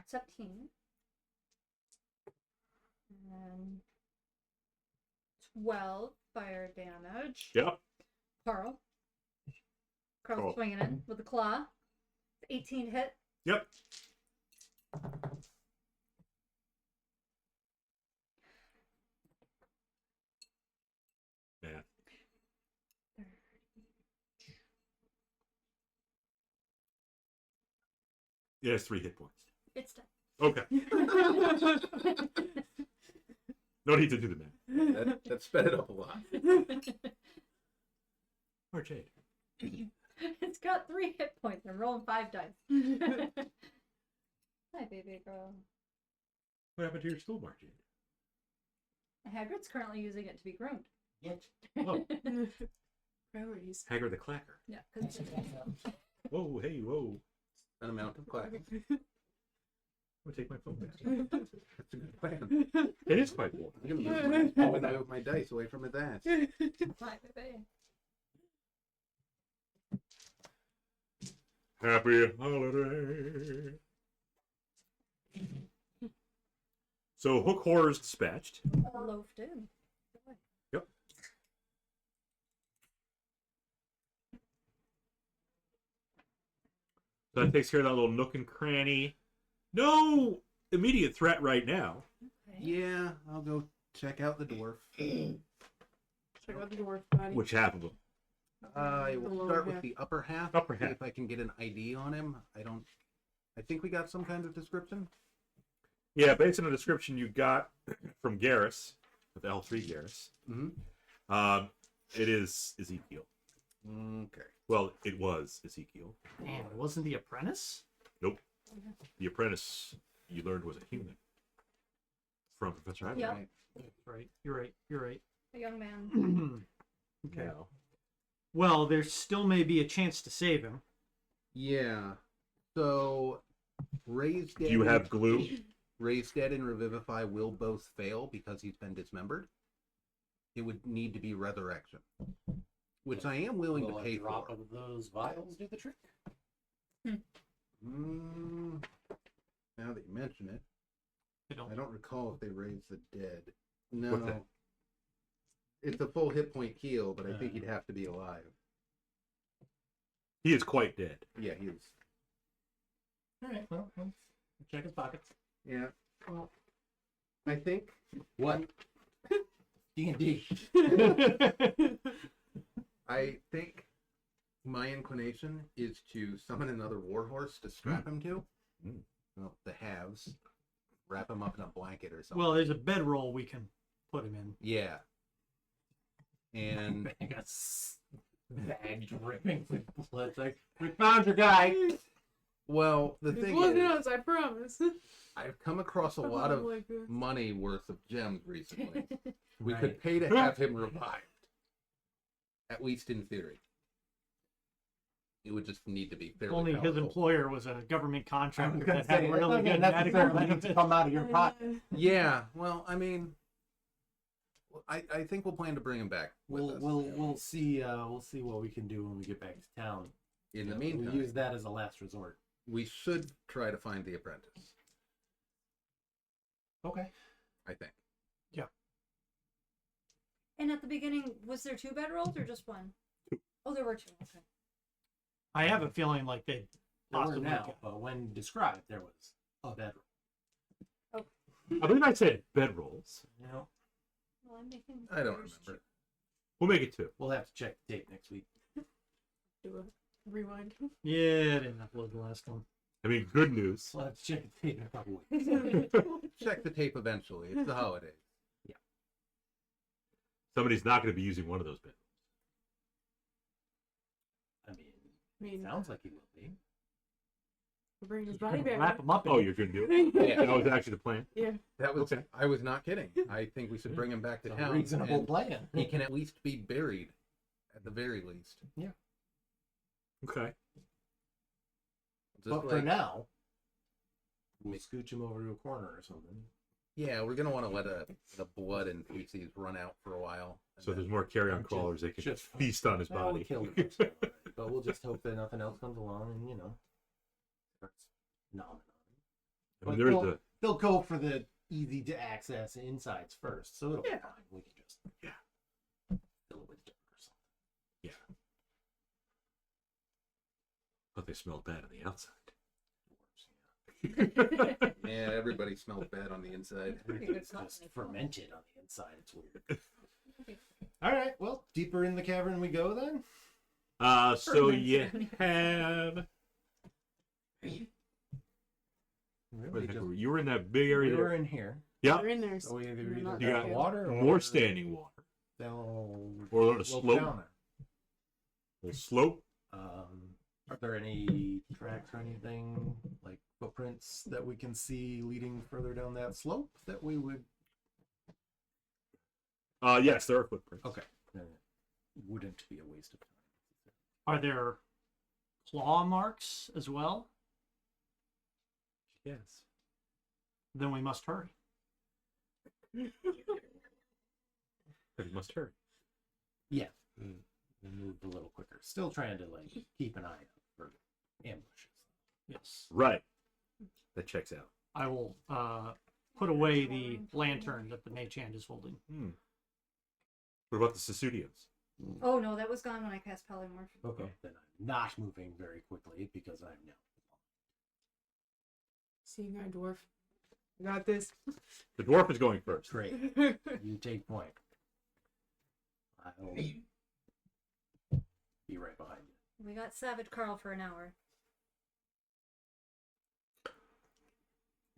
17. And 12 fire damage. Yep. Carl. Carl's Carl. swinging it with the claw. 18 hit. Yep. Math. It has 3 hit points. It's done. Okay. No need to do the math. That sped it up a lot. Or Jade. It's got 3 hit points. I'm rolling 5 dice. Hi, baby girl. What happened to your stool bar, Jade? Hagrid's currently using it to be groomed. Oh, Priorities. Haggard the Clacker. Yeah, because Whoa, hey, whoa. An amount of clapping. I'm gonna take my phone back. That's a good plan. It is quite warm. I'm going to move my dice away from his ass. hi, baby. Happy holiday. So Hook Horror's dispatched. Loafed in. Yep. So that takes care of that little nook and cranny. No immediate threat right now. Okay. Yeah, I'll go check out the dwarf. Check out the dwarf body. Which half of them? I The will lower start with half. the upper half. Upper See half. if I can get an ID on him. I think we got some kind of description. Yeah, based on the description you got from Garris, with L3 Garris, Mm-hmm. it is Ezekiel. Okay. Well, it was Ezekiel. Damn, it wasn't the apprentice? Nope. The apprentice you learned was a human. From Professor Rovaskovic. Yep. Right. Right. You're right. You're right. A young man. Okay. Now, Well, there still may be a chance to save him. Yeah. So, raise dead. do you have glue? Raise dead and revivify will both fail because he's been dismembered. It would need to be resurrection, which I am willing Will to a pay drop for. of those vials do the trick? Mm, now that you mention it, I don't. I don't recall if they raise the dead. No. What's that? It's a full hit point heal, but I think he'd have to be alive. He is quite dead. Yeah, he is. All right. Well, let's check his pockets. Yeah. Well, I think What? D&D. I think my inclination is to summon another warhorse to strap him to. Mm. Well, the halves. Wrap him up in a blanket or something. Well, there's a bedroll we can put him in. Yeah. And Bag dripping with blood. It's like, we found your guy. well, the It thing wasn't is, us, I promise. I've come across a lot of Like this. money worth of gems recently. We Right. could pay to have him revived. At least in theory. It would just need to be fairly Only his powerful. employer was a government I was contractor gonna that say, had that really doesn't good medical necessarily need to benefits. come out of your pocket. Yeah, well, I mean, I think we'll plan to bring him back with us. We'll see what we can do when we get back to town. In the We'll meantime, use that as a last resort. we should try to find the apprentice, Okay. I think. And at the beginning, was there 2 bedrolls or just 1? Oh, there were 2. Okay. I have a feeling like they There were possibly now, could. but when described, there was a bedroom. I believe I said bedrolls. You know, Well, I'm making. I don't yours remember. We'll make it 2. we'll have to check the tape next week. Do a rewind. Yeah, I didn't upload the last one. I mean, good news. We'll have to check the tape in a couple weeks. Check the tape eventually. It's the holidays. Somebody's not going to be using one of those bedrooms. I I mean, mean, sounds like he will be. we're bringing his You're body gonna back. wrap him up in Oh, it. you're going to do it? Yeah. That was actually the plan. Yeah. That was. Okay. I was not kidding. I think we should bring him back to It's a town. reasonable and plan. he can at least be buried, at the very least. Okay. Just But for like- now, we'll scooch him over to a corner or something. Yeah, we're gonna want to let the blood and feces run out for a while. and So then- there's more carrion Just- crawlers that can just- feast on his Well, we'll body. kill him first, alright. But we'll just hope that nothing else comes along and, starts gnawing on him. I mean, there is Well, a They'll go for the easy to access insides first, so it'll be fine. We can just fill it with dirt or something. but they smell bad on the outside. Yeah, everybody smells bad on the inside. It's just fermented on the inside. It's weird. All right. Well, deeper in the cavern we go then. So you have. Where the heck were you? You were in that big area We there. were in here. Yeah. We're in there. So we either We're not You got that water or More standing water. They'll Or a slope slope. down A slope. there. Are there any tracks or anything like footprints that we can see leading further down that slope that we would? Yes, there are footprints. Okay. Then it wouldn't be a waste of time. Are there claw marks as well? Yes. Then we must hurry. But you must hurry. Yeah. We'll move a little quicker. Still trying to keep an eye out for ambushes. Yes. Right. That checks out. I will put away the lantern that the mage hand is holding. What about the Susudios? Oh no, that was gone when I cast polymorph. Okay. Then I'm not moving very quickly because I'm now. Seeing eye dwarf. I got this. The dwarf is going first. Great. You take point. I'll be right behind you. We got Savage Carl for an hour.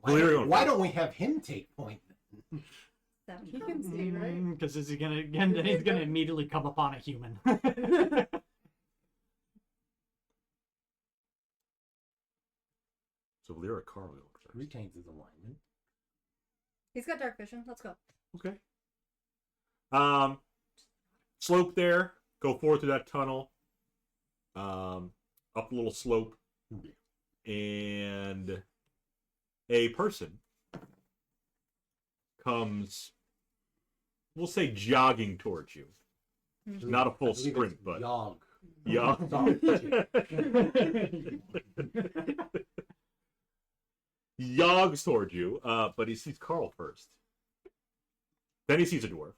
Why don't we have him take point? Savage He Carl. can see, right? Because he's gonna immediately come upon a human. So Volira Carl going first. Retains his alignment. He's got dark vision. Let's go. Okay. Slope there. Go forward through that tunnel. Up a little slope. And a person comes, we'll say, jogging towards you. Not a full I believe sprint, it's but Yog. yeah. Yogs towards you, but he sees Carl first. Then he sees a dwarf.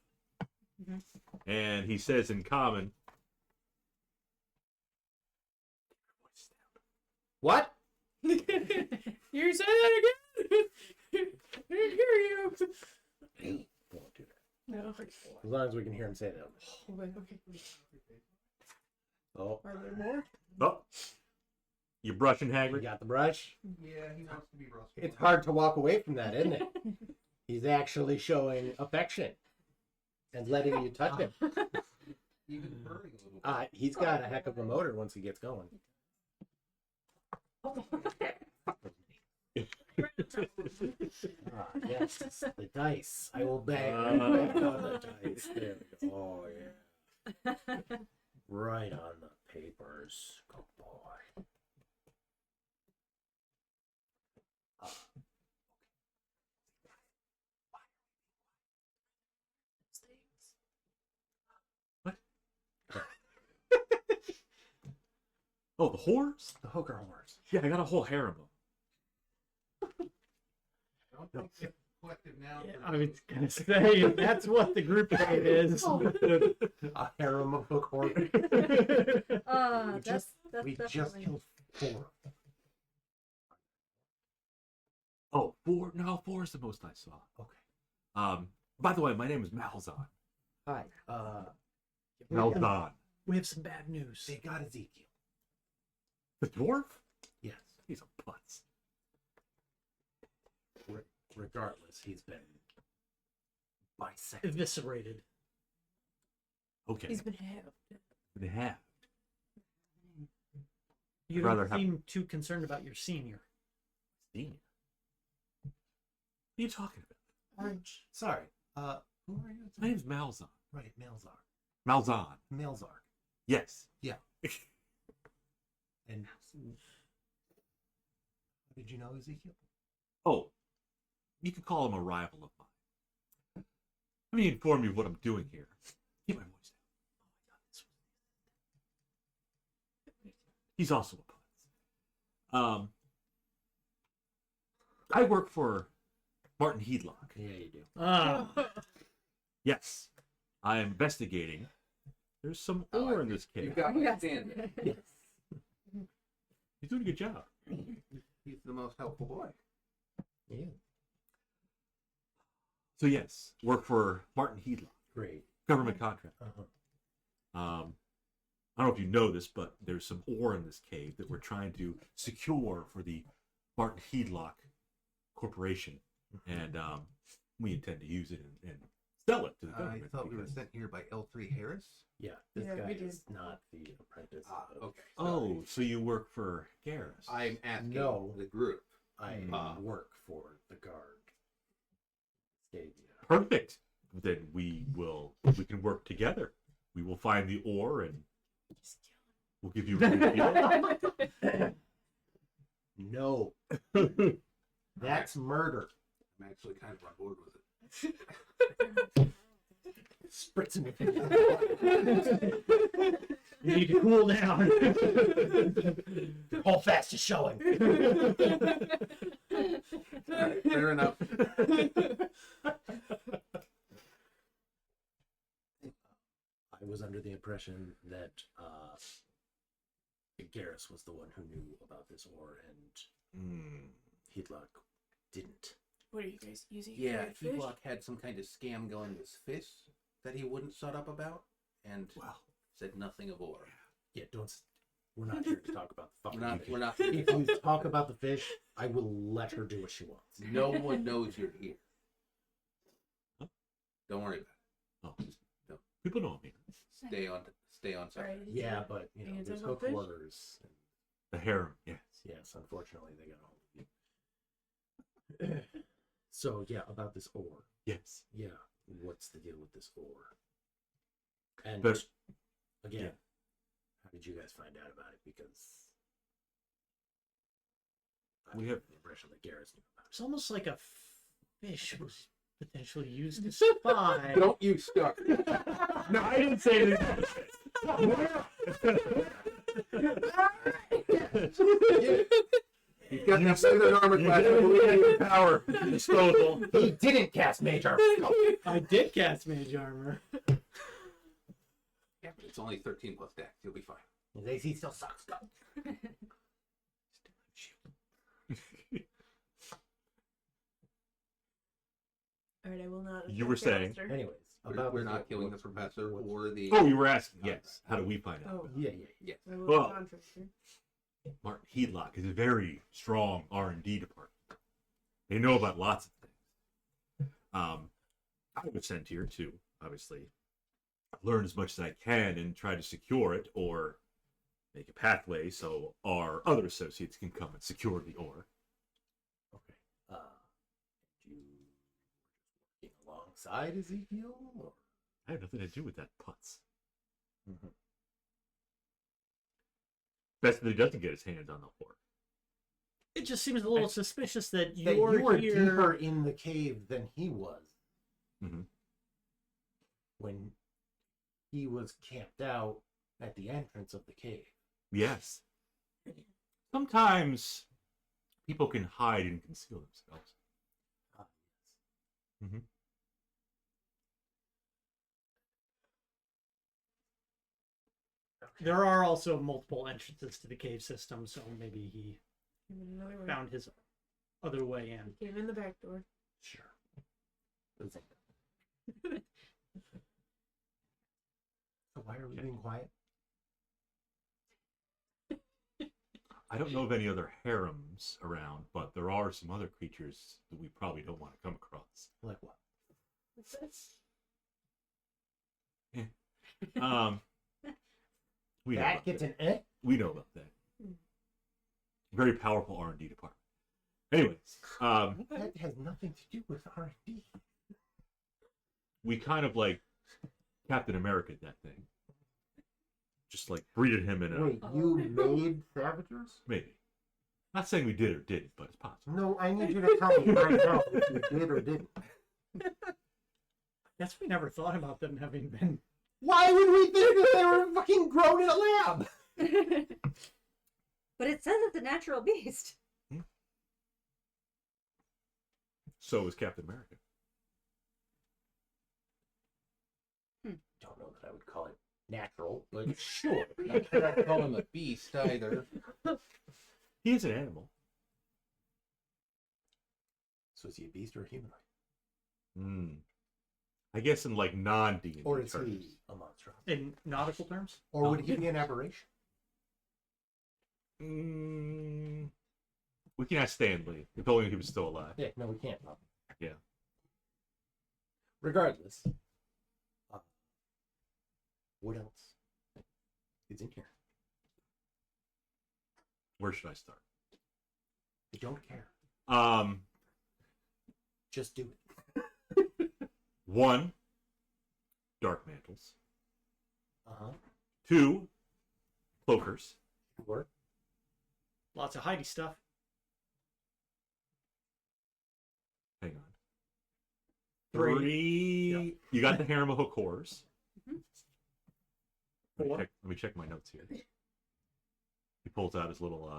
And he says in common, What? You say that again? I didn't hear you. Won't do that. No. As long as we can hear him say that. Okay. Oh, Are there more? oh, you're brushing you Hagrid? got the brush? Yeah, he wants to be Russell. It's hard to walk away from that, isn't it? He's actually showing affection and letting you touch him. Even purring a little bit. He's got a heck of a motor once he gets going. Yes, the dice. I will bang back on the dice. There we go. Oh, yeah. Right on the papers. Good boy. Oh, the whores? The hooker horse. Yeah, I got a whole harem of them. I don't think it's collective noun. I was gonna say that's what the group name is. A harem of hook horse. That's We just definitely. killed 4. Oh, 4? No, 4 is the most I saw. Okay. By the way, my name is Malzahn. Hi. Malzahn. We have some bad news. They got Ezekiel. The dwarf? Yes. He's a putz. Regardless, he's been bisected. Eviscerated. Okay. He's been halved. They have. You Rather don't have- seem too concerned about your senior. Seen. What are you talking about? Orange. Sorry. Who are you? My name's Malzahn. Right, Malzar. Malzahn. Malzar. Yes. Yeah. And how did you know Ezekiel? Oh, you could call him a rival of mine. Let me inform you of what I'm doing here. Keep my voice down. He's also a putz. I work for Martin Heedlock. Yeah, you do. Ah, Yes, I am investigating. There's some ore in this cave. You've got my Yes. standard. He's doing a good job. He's the most helpful boy. Yeah. So yes, work for Martin Heedlock, Great. government contract. Uh-huh. I don't know if you know this, but there's some ore in this cave that we're trying to secure for the Martin Heedlock Corporation, and we intend to use it and sell it to the I government. thought we were because- sent here by L3 Harris. Yeah, this Yeah, guy we do. is not the apprentice. of- Okay. Oh, so you work for Garris? I'm asking No. the group. I Ah. work for the guard. Stadia. Perfect. Then we can work together. We will find the ore and we'll give you a good deal. No, that's murder. I'm actually kind of on board with it. Spritzing it. you need to cool down. Hold fast is showing. Fair enough. I was under the impression that Garris was the one who knew about this ore, and Heedlock didn't. What are you guys using? Yeah, for fish? Heedlock had some kind of scam going with fish that he wouldn't shut up about, and said nothing of ore. Yeah, we're not here to talk about the fucking fish. We're not. If you talk about the fish, I will let her do what she wants. No one knows you're here. Huh? Don't worry about Oh, No. people know me. it. Stay on Alright. subject. Yeah, but You you know, gonna there's talk about hook fish? orders. The harem. Yes. Yes, unfortunately, they got a hold of you. So yeah, about this ore. Yes. Yeah, what's the deal with this ore? And But- again, yeah. how did you guys find out about it? Because I We had have- the impression that Garris knew about It's almost like a fish was potentially used to spy. Don't you stuck. No, I didn't say anything. He's got that standard armor class. Power disposal. it. He didn't cast Mage Armor. I did cast mage armor. Yeah, but it's only 13 plus dex. You'll be fine. His AC still sucks. Go. Alright, I will not. You were attack saying- Alister. Anyways, We're his- not killing the what's- professor what's- or the. Oh, you were asking. Yes. How do we find out? Oh, Yeah, yeah. Yes. I will Well- contractor. Martin Heedlock is a very strong R&D department. They know about lots of things. I would send here to obviously learn as much as I can and try to secure it or make a pathway so our other associates can come and secure the ore. Okay. You working alongside Ezekiel? Or? I have nothing to do with that putz. Mm-hmm. Best that he doesn't get his hands on the ore. It just seems a little suspicious that That you're you were here. deeper in the cave than he was Mhm. when he was camped out at the entrance of the cave. Yes. Sometimes people can hide and conceal themselves. Ah, Mm-hmm. There are also multiple entrances to the cave system, so maybe he Came in another way. found his other way in. Came in the back door. Sure. So why are we being quiet? I don't know of any other harems around, but there are some other creatures that we probably don't want to come across. Like what? What's this? We know That about gets that. an eh? We know about that. Mm. Very powerful R&D department. Anyways, That has nothing to do with R&D. we kind of like Captain America that thing. Just like breeded him in a Wait, you made Savagers? maybe. Not saying we did or didn't, but it's possible. No, I need you to tell me right now if you did or didn't. Guess we never thought about them having been. Why would we think that they were fucking grown in a lab? But it says it's a natural beast. So is Captain America. Don't know that I would call it natural, but sure. Not sure I'd call him a beast either. He is an animal. So is he a beast or a humanoid? Hmm. I guess in like non-D&D Or is terms. he a monstrosity? In nautical terms? Or would he be an aberration? Mm, we can ask Stanley, if only he was still alive. Yeah, no, we can't. Yeah. Regardless, what else is in here? Where should I start? I don't care. Just do it. 1, dark mantles. 2, cloakers. Or Lots of hidey stuff. Hang on. 3. 3. You got the harem of hook horrors. Let me 4. check my notes here. He pulls out his little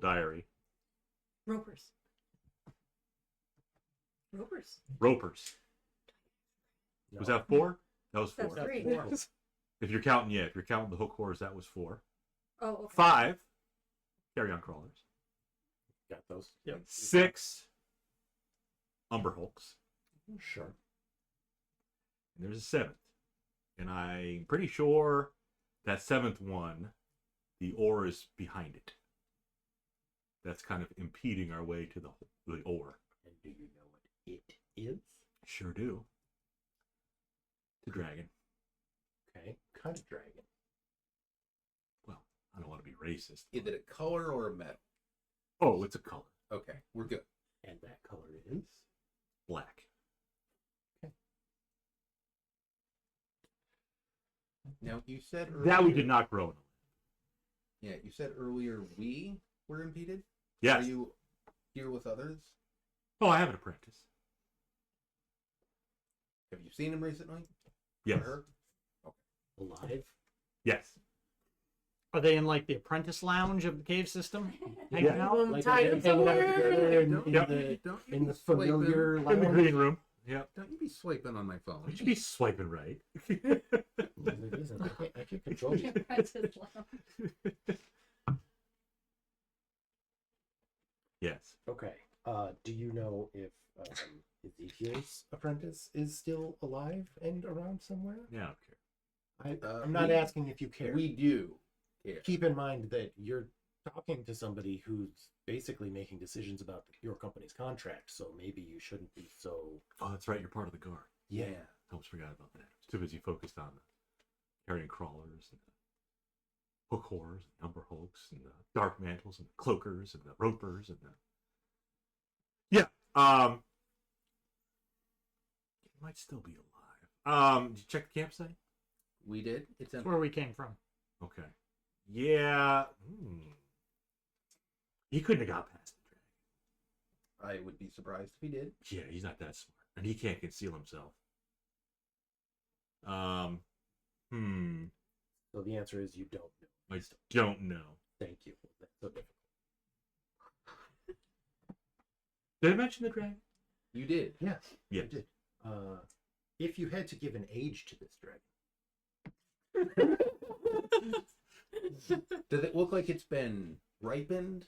diary. Ropers. Ropers. Ropers. no. Was that 4? That was 4. That's 3. 4. If you're counting the hook horrors, that was 4. Oh, okay. 5, carry-on crawlers. Got those? Yep. 6, umber hulks. Sure. And there's a 7th. And I'm pretty sure that 7th one, the ore is behind it. That's kind of impeding our way to the ore. And do you know what it is? Sure do. The dragon. Okay. Kind of dragon. Well, I don't want to be racist. Is it a color or a metal? Oh, it's a color. Okay, we're good. And that color is? Black. Now you said earlier, That we did not grow in. Yeah, you said earlier we were impeded. Yes. Are you here with others? Oh, I have an apprentice. Have you seen him recently? Yes. Or her? Alive? Yes. Are they in like the apprentice lounge of the cave system? Hanging Yeah. out? Them Like tied they're in hanging out somewhere. together in Yep. the familiar In the lounge? green room. Yep. Don't you be swiping on my phone. You should be swiping right. It isn't. I can't control you. Apprentice level. Yes. Okay. Do you know if Ezekiel's apprentice is still alive and around somewhere? Yeah, I don't care. I'm not asking if you care. We do care. Keep in mind that you're talking to somebody who's basically making decisions about your company's contract, so maybe you shouldn't be so. Oh, that's right. You're part of the guard. Yeah. I almost forgot about that. I was too busy focused on the carrying crawlers and the hook whores and number hulks and the dark mantles and the cloakers and the ropers and the. Yeah. It might still be alive. Did you check the campsite? We did. It's That's where we came from. Okay. Yeah. He couldn't have got past the dragon. I would be surprised if he did. Yeah, he's not that smart, and he can't conceal himself. So the answer is you don't know. I don't know. Thank you. That's so difficult. Did I mention the dragon? You did. Yes. Yes. You did. If you had to give an age to this dragon, Does it look like it's been ripened,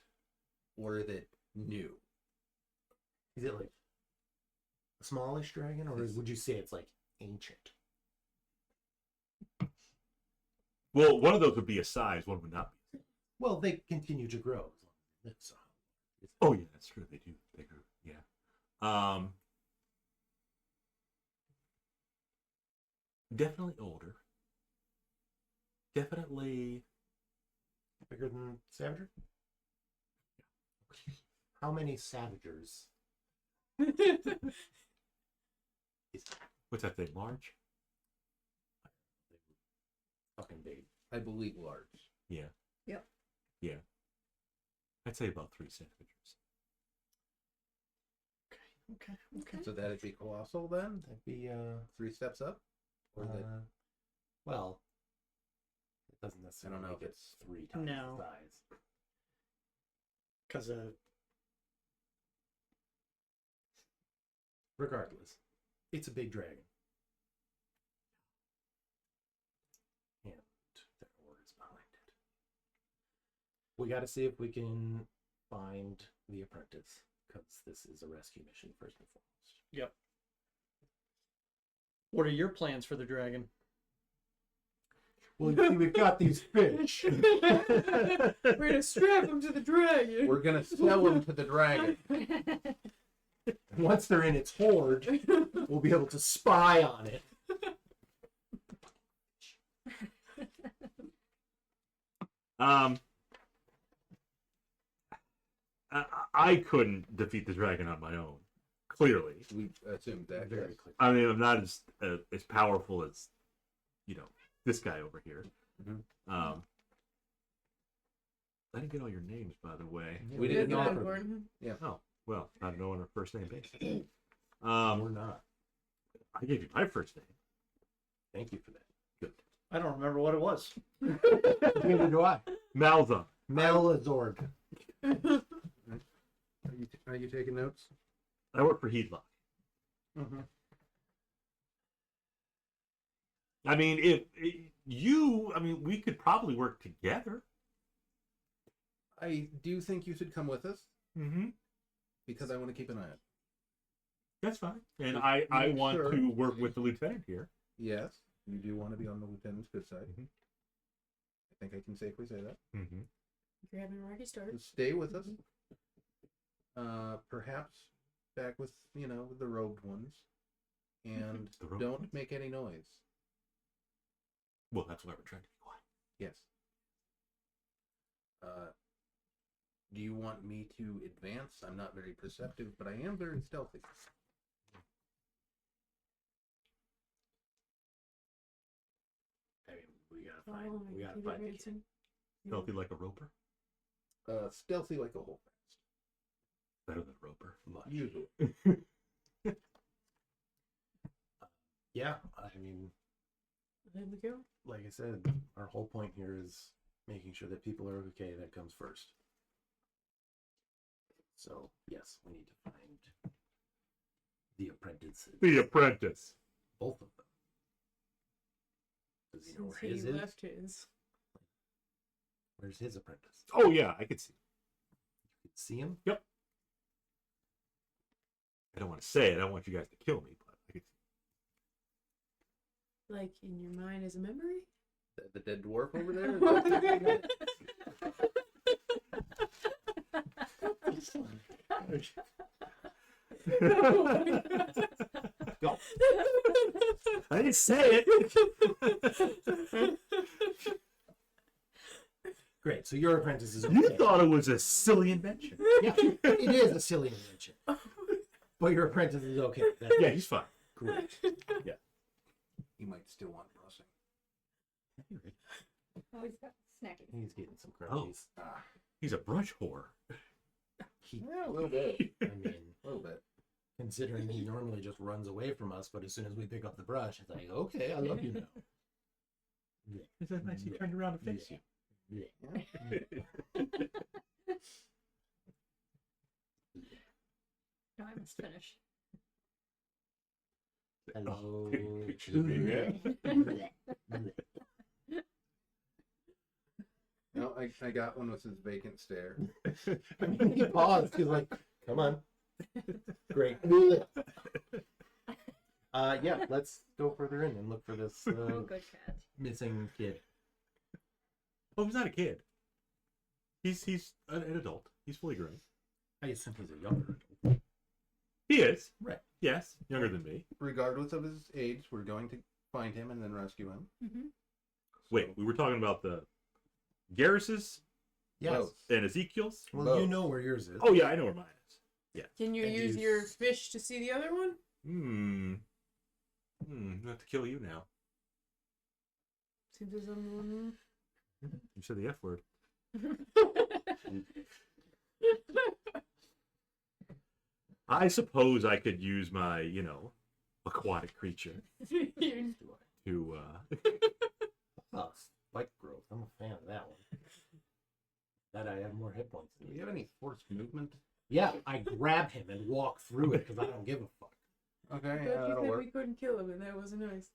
or is it new? is it like a smallish dragon, or would you say it's like ancient? Well, one of those would be a size, one would not be. Well, they continue to grow as long as they live. So Oh yeah, that's true. They do. They grew. Yeah. Definitely older. Definitely. bigger than Savager? How many Savagers? What's that thing? Large? Fucking big. I believe large. Yeah. Yep. Yeah. I'd say about 3 centimeters. Okay. So that'd be colossal then? That'd be 3 steps up? Or is it? well, it doesn't necessarily know make if it it's- 3 times No. the size. Because Regardless, it's a big dragon. And there are orders behind it. We got to see if we can find the apprentice, because this is a rescue mission first and foremost. Yep. What are your plans for the dragon? Well, you see, we've got these fish. We're gonna strap him to the dragon. We're gonna sell him to the dragon. Once they're in its hoard, we'll be able to spy on it. I couldn't defeat the dragon on my own. Clearly, We assumed that. Very yes. clear. I mean, I'm not as powerful as, this guy over here. Mhm. I didn't get all your names, by the way. We didn't That's offer. important. Oh, well, I don't know on our first name basis. We're not. I gave you my first name. Thank you for that. Good. I don't remember what it was. Neither do I. Malza. Melazord. Are you taking notes? I work for Heedlock. Mm-hmm. I mean, we could probably work together. I do think you should come with us Mm-hmm. because I want to keep an eye on it. That's fine. And Just I make want sure. to work with the lieutenant here. Yes, you do want to be on the lieutenant's good side. Mhm. I think I can safely say that. Mm-hmm. You're having already started. Just stay with us. Perhaps back with the robed ones, and The robed don't ones? make any noise. Well, that's why we're trying to be quiet. Yes. Do you want me to advance? I'm not very perceptive, but I am very stealthy. I mean, we gotta Oh, find. We gotta find. the kid. Stealthy like a roper. Stealthy like a whole fast. Better than a roper. Much. Usually. Yeah, I mean, There we go. like I said, our whole point here is making sure that people are okay. That comes first. So yes, we need to find the apprentices. The apprentice. Both of them. Because know Since where his he is? left his. Where's his apprentice? Oh yeah, I could see. You can see him? I don't want to say it. I don't want you guys to kill me, but I could see. Like in your mind as a memory? The dead dwarf over there? I didn't say it. Great. So your apprentice is okay. You thought it was a silly invention. Yeah, it is a silly invention. But your apprentice is okay. That's Yeah, he's fine. great. He might still want brushing. Oh, he's got snacky. He's getting some crunchies. Ah, He's a brush whore. He, yeah, a little bit. I mean, A little bit. considering he normally just runs away from us, but as soon as we pick up the brush, it's like, okay, I love you now. Is that nice? He turned around and faced you. No, I must finish. Hello. No, I got one with his vacant stare. I mean, he paused. He's like, come on. Great. Yeah, let's go further in and look for this Oh, good cat. missing kid. Oh, he's not a kid. He's an adult. He's fully grown. I assume he's a younger adult. He is. Right. Yes, younger than me. Regardless of his age, we're going to find him and then rescue him. Mm-hmm. Wait, we were talking about the Garris's Yes. Both. and Ezekiel's. Well, Both. you know where yours is. Oh yeah, I know where mine is. Can you And use use- your fish to see the other one? I have to kill you now. Seems as I'm You said the F word. I suppose I could use my, aquatic creature to. Oh, spike growth. I'm a fan of that one. That I have more hit points Do than we you. have any forced movement? Yeah, I grab him and walk through it because I don't give a fuck. Okay, But you that'll said work. we couldn't kill him, and that wasn't nice.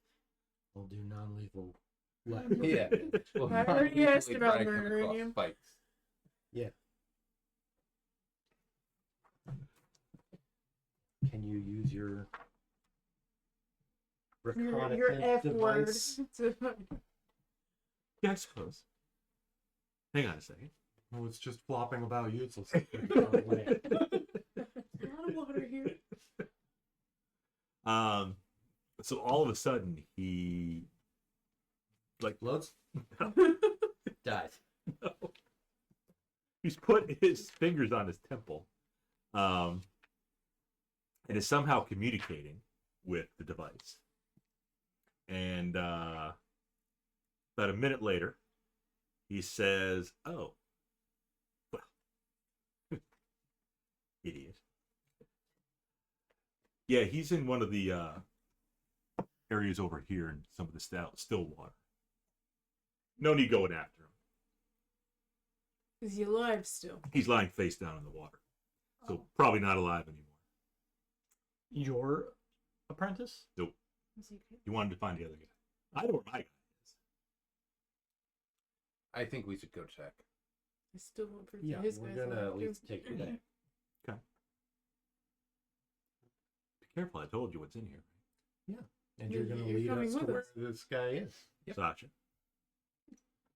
We'll do non-lethal. What? Yeah. Well, I not already asked usually about drag him murdering across him. spikes. Can you use your Your reconnaissance F word. device? Yeah, I suppose. Hang on a second. Oh, it's just flopping about useless. It's far away. A lot of water here. So all of a sudden he Loads? Dies. he's put his fingers on his temple, and is somehow communicating with the device. And about a minute later, he says, "Oh, well, idiot." Yeah, he's in one of the areas over here in some of the still water. No need going after him. Is he alive still? He's lying face down in the water, so probably not alive anymore. Your apprentice? You wanted to find the other guy. I know where my guy is. I think we should go check. I still want for Yeah, his we're guys. gonna alive, at too. least take it back. Be careful, I told you what's in here. And you're gonna You're lead coming us to with where us. this guy is. Yep. Sasha.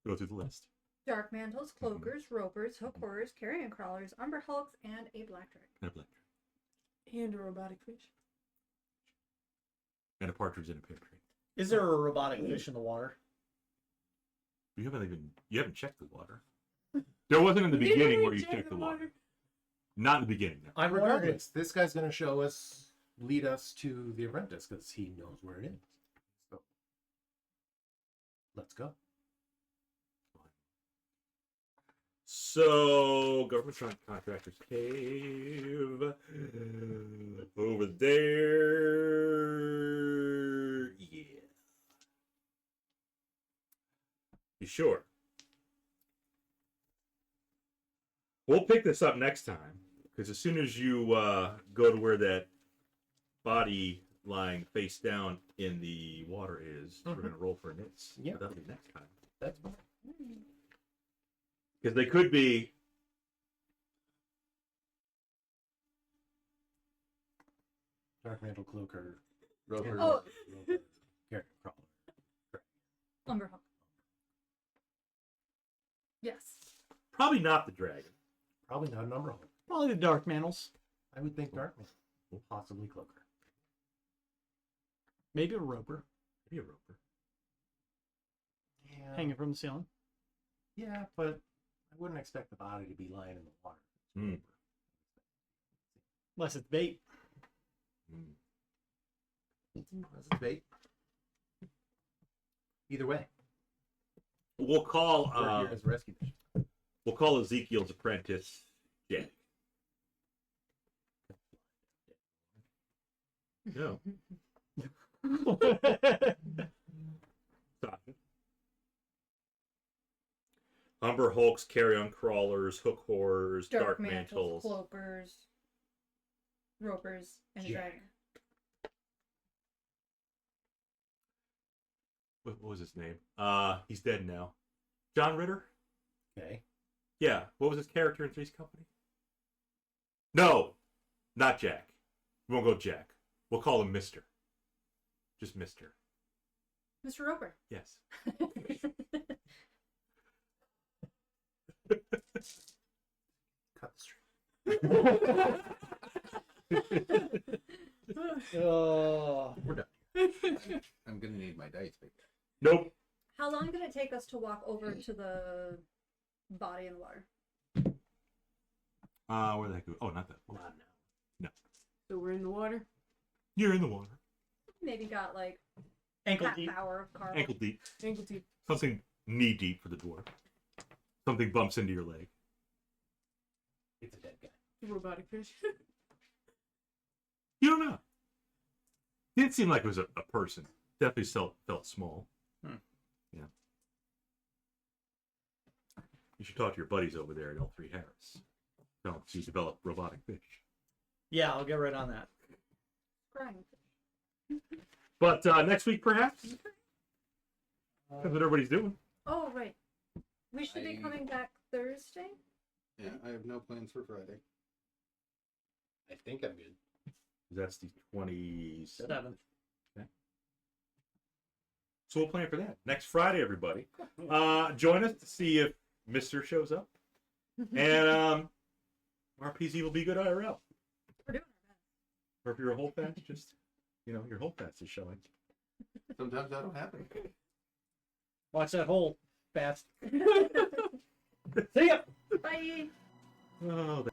Go through the list. Dark mantles, cloakers, ropers, hook horrors, carrion crawlers, umber hulks, and a black drake. And a black drake. And a robotic fish. And a partridge in a pear tree. Is there a robotic fish in the water? You haven't checked the water. There wasn't in the We didn't beginning even where you check checked the water. Not in the beginning, no. I'm wondering. Regardless, this guy's gonna lead us to the apprentice because he knows where it is. So let's go. So, government contractors cave over there. Yeah. You sure? We'll pick this up next time because as soon as you go to where that body lying face down in the water is. We're going to roll for nits. Yeah. But that'll be next time. That's fine. Because they could be. Dark Mantle Cloaker. Roper. Oh. Character Crawler. Lumberhawk. Yes. Probably not the dragon. Probably not a number hole. Probably the dark mantles. I would think Dark Mantle. Possibly Cloaker. Maybe a roper Maybe a roper. Yeah. hanging from the ceiling. Yeah, but I wouldn't expect the body to be lying in the water. Mm. Unless it's bait. Mm. That's a debate. Either way, We'll call. we're here as a rescue mission. We'll call Ezekiel's apprentice Jack. No. Sasha. Umber hulks, carrion crawlers, hook horrors, dark mantles. cloakers, ropers, and a Jack. dragon. What was his name? He's dead now. John Ritter? Okay. Yeah. What was his character in Three's Company? No, not Jack. We won't go Jack. We'll call him Mister. Just Mister. Mr. Roper. Yes. Cut the string. Oh. We're done. I'm gonna need my dice, baby. Nope. How long did it take us to walk over to the body in the water? Where did that go? Oh, not that. Not now. So we're in the water. You're in the water. Maybe got like Ankle half deep. hour of carve. Ankle deep. Ankle deep. Something knee deep for the dwarf. Something bumps into your leg. It's a dead guy. Robotic fish. You don't know. Didn't seem like it was a person. Definitely felt small. Hmm. Yeah. You should talk to your buddies over there at L3 Harris. Tell them to develop robotic fish. Yeah, I'll get right on that. Crying. But next week, perhaps? That's what everybody's doing. Oh, right. We should be I- coming back Thursday? Yeah, I have no plans for Friday. I think I'm good. That's the 27th. 7th. So we'll plan for that. Next Friday, everybody. Join us to see if Mr. shows up. And RPZ will be good IRL. We're doing Or if you're a whole fast, just, your whole fast is showing. Sometimes that'll happen. Watch that hole fast. our best. See ya! Bye. Oh,